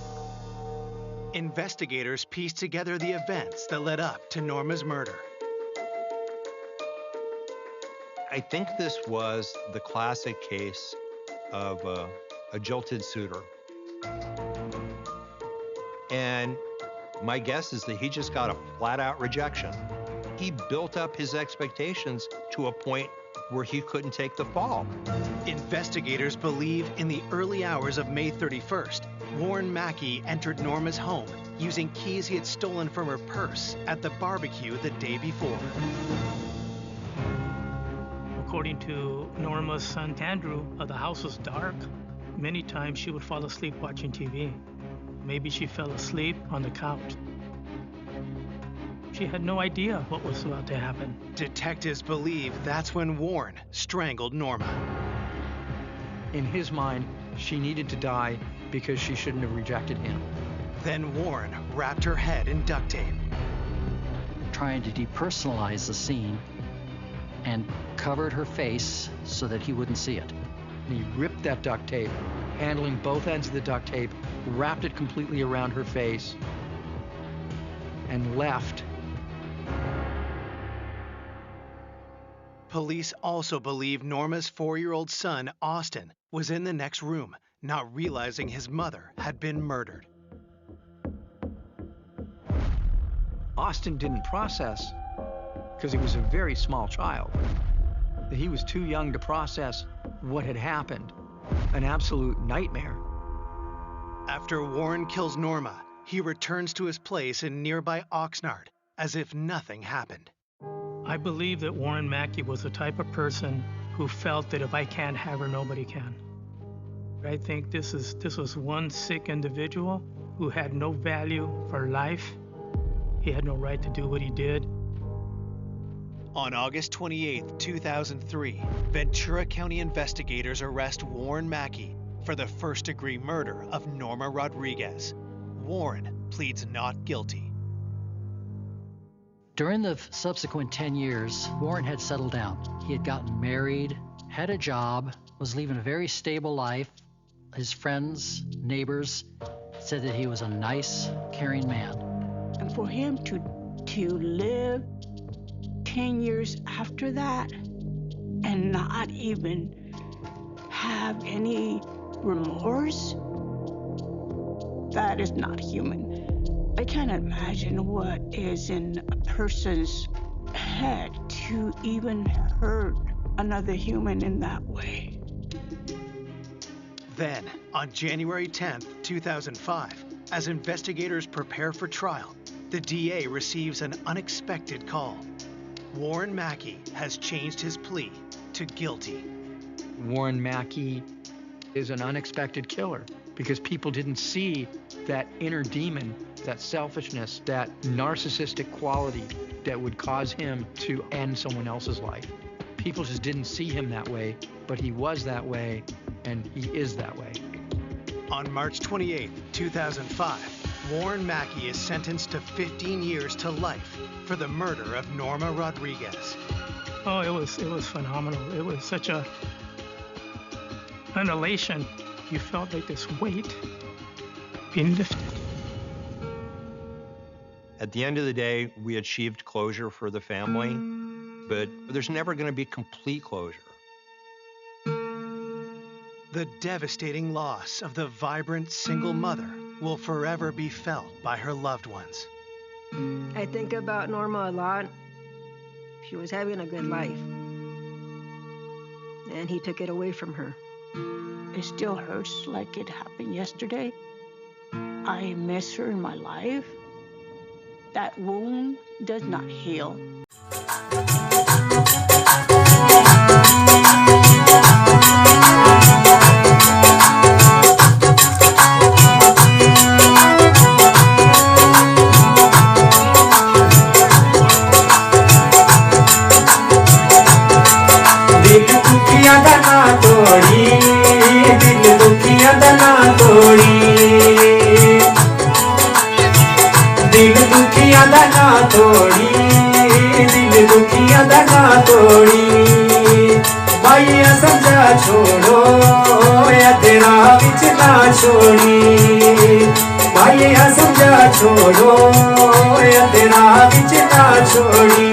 Investigators pieced together the events that led up to Norma's murder. I think this was the classic case of a jilted suitor. And my guess is that he just got a flat-out rejection. He built up his expectations to a point where he couldn't take the fall. Investigators believe in the early hours of May 31st, Warren Mackey entered Norma's home using keys he had stolen from her purse at the barbecue the day before. According to Norma's son Andrew, the house was dark. Many times she would fall asleep watching TV. Maybe she fell asleep on the couch. She had no idea what was about to happen. Detectives believe that's when Warren strangled Norma. In his mind, she needed to die because she shouldn't have rejected him. Then Warren wrapped her head in duct tape. Trying to depersonalize the scene and covered her face so that he wouldn't see it. He ripped that duct tape, handling both ends of the duct tape, wrapped it completely around her face, and left. Police also believe Norma's 4-year-old son, Austin, was in the next room, not realizing his mother had been murdered. Austin didn't process because he was a very small child. He was too young to process what had happened. An absolute nightmare. After Warren kills Norma, he returns to his place in nearby Oxnard as if nothing happened. I believe that Warren Mackey was the type of person who felt that if I can't have her, nobody can. I think this was one sick individual who had no value for life. He had no right to do what he did. On August 28, 2003, Ventura County investigators arrest Warren Mackey for the first-degree murder of Norma Rodriguez. Warren pleads not guilty. During the subsequent 10 years, Warren had settled down. He had gotten married, had a job, was living a very stable life. His friends, neighbors said that he was a nice, caring man. And for him to live 10 years after that and not even have any remorse, that is not human. I can't imagine what is in a person's head to even hurt another human in that way. Then, on January 10th, 2005, as investigators prepare for trial, the DA receives an unexpected call. Warren Mackey has changed his plea to guilty. Warren Mackey is an unexpected killer because people didn't see that inner demon, that selfishness, that narcissistic quality that would cause him to end someone else's life. People just didn't see him that way, but he was that way, and he is that way. On March 28, 2005, Warren Mackey is sentenced to 15 years to life for the murder of Norma Rodriguez. Oh, it was phenomenal. It was such an elation. You felt like this weight being lifted. At the end of the day, we achieved closure for the family, but there's never going to be complete closure. The devastating loss of the vibrant single mother will forever be felt by her loved ones. I think about Norma a lot. She was having a good life, and he took it away from her. It still hurts like it happened yesterday. I miss her in my life. That wound does not heal. दिल दुखिया दा ना तोड़ी, दिल दुखिया दा ना तोड़ी, दिल दुखिया दा ना तोड़ी, दिल दुखिया दा ना तोड़ी। भाइया समझा छोड़ो या तेरा बिच ना छोड़ी, भाइया समझा छोड़ो या तेरा बिच ना छोड़ी।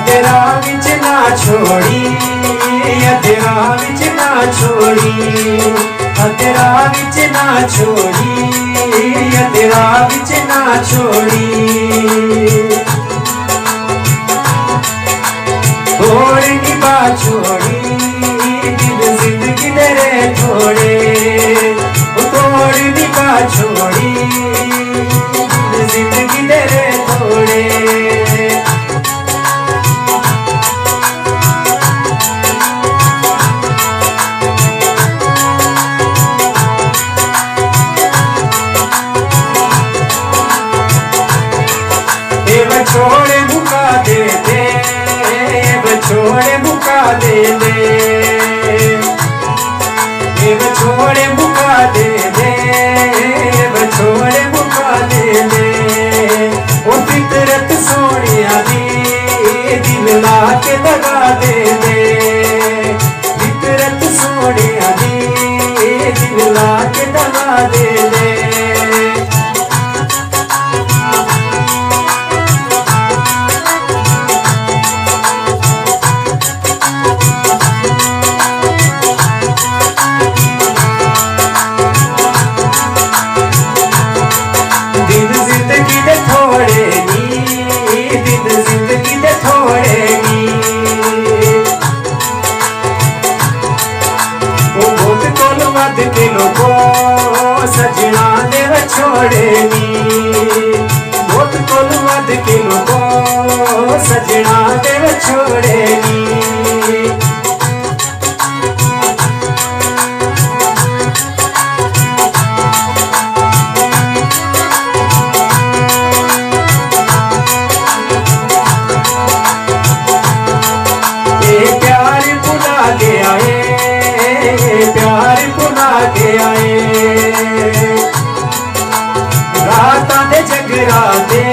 तेरा विच ना छोड़ी, तेरा विच ना छोड़ी, तेरा विच ना छोड़ी, तेरा विच ना छोड़ी। थोड़ निभा छोड़ी, दिल जिंदगी तेरे थोड़े, थोड़ निभा छोड़ी, दिल जिंदगी तेरे थोड़े। छोड़े मुका दे दे, छोड़े मुका दे दे, छोड़े मुका दे दे, छोड़े मुका दे दे। ओ फितरत सोनिया दी दिल ला के दगा दे दे, फितरत सोनिया दी दिल ला के दगा दे दे। सजना दे छोड़े नी, बहुत कोल वध के लोगो सजना दे छोड़े नी। ये प्यार भुला गया है, प्यार भुला गया है। रातां दे जगराते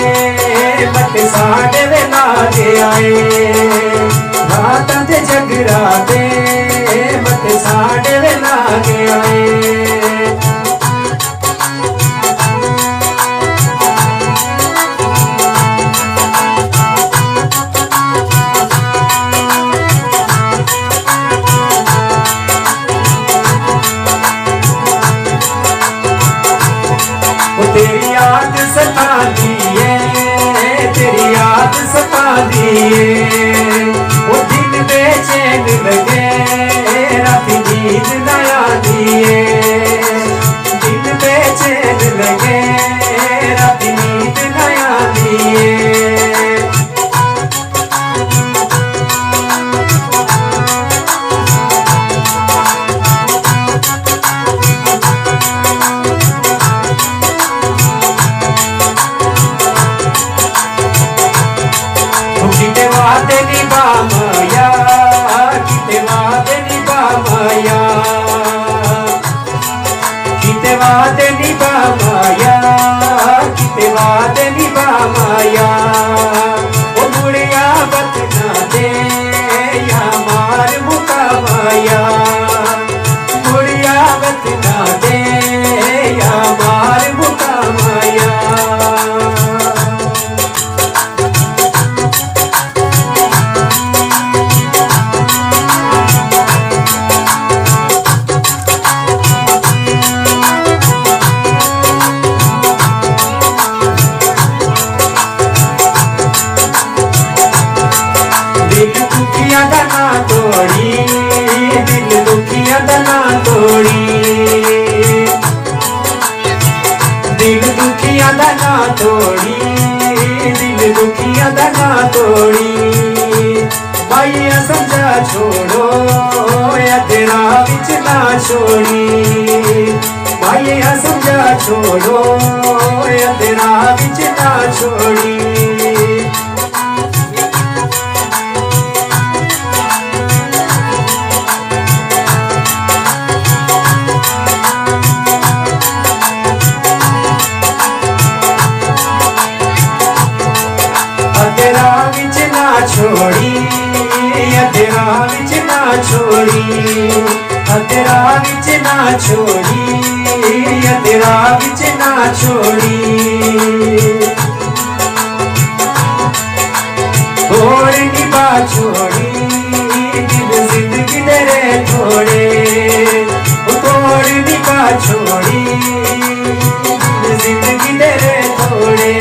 मत साढ़े वे लागे आए, रातां दे जगराते मत साढ़े वे लागे आए। तेरी याद सताती है, तेरी याद सताती है। वो दिन बेचैन लगे रात नींद न आती है, दिन बेचैन लगे रात नींद न आती है। माया किते वादे निभा माया किते वादे निभा माया ओ मुड़िया बतना दे या मार मुका माया मुड़िया बतना दे या मार मुका माया दिल दुखिया दा ना तोड़ी दिल दुखिया दा ना तोड़ी दिल दुखिया दा ना तोड़ी दिल दुखिया दा ना तोड़ी भाइया समझा छोड़ो या तेरा बिच ना छोड़ी भाइया समझा छोड़ो या तेरा बिच ना छोड़ी तेरा विच ना छोड़ी तेरा विच ना छोड़ी तेरा विच ना छोड़ी तेरा विच ना छोड़ी और निभा छोड़ी दिल जिंदगी तेरे थोड़े और निभा छोड़ी दिल जिंदगी तेरे थोड़े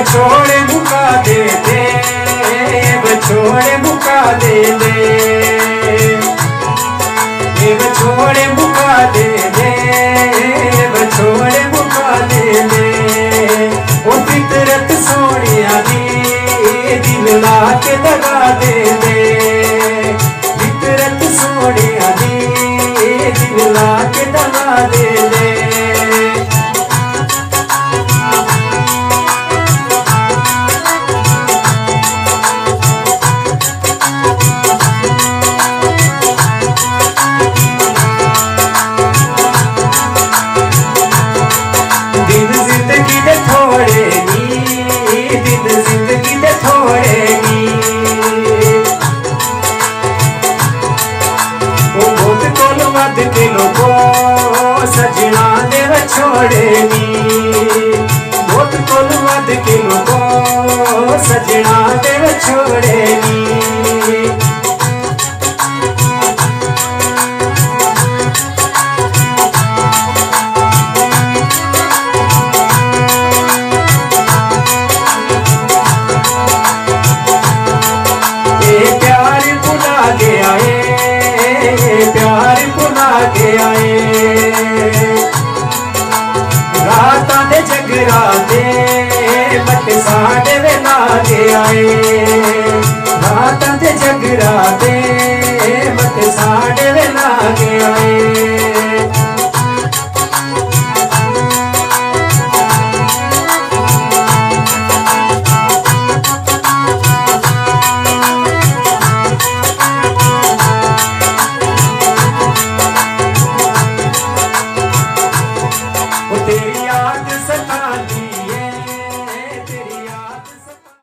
छोड़े मुका दे दे छोड़े मुका दे दे छोड़े मुका दे दे छोड़े मुका दे दे ओ फितरत सोनिया दी दिल ला के दगा दे दे फितरत सोनिया दी दिल ला के दगा दे दे सजना दे छोड़े नी बहुत कोल वध के लोगो सजना दे छोड़े नी प्यार भुला गया है प्यार भुला गया है रातां दे जगराते मत साढ़े वेला गया है रातां दे जगराते मत साढ़े वेला गया है तेरी याद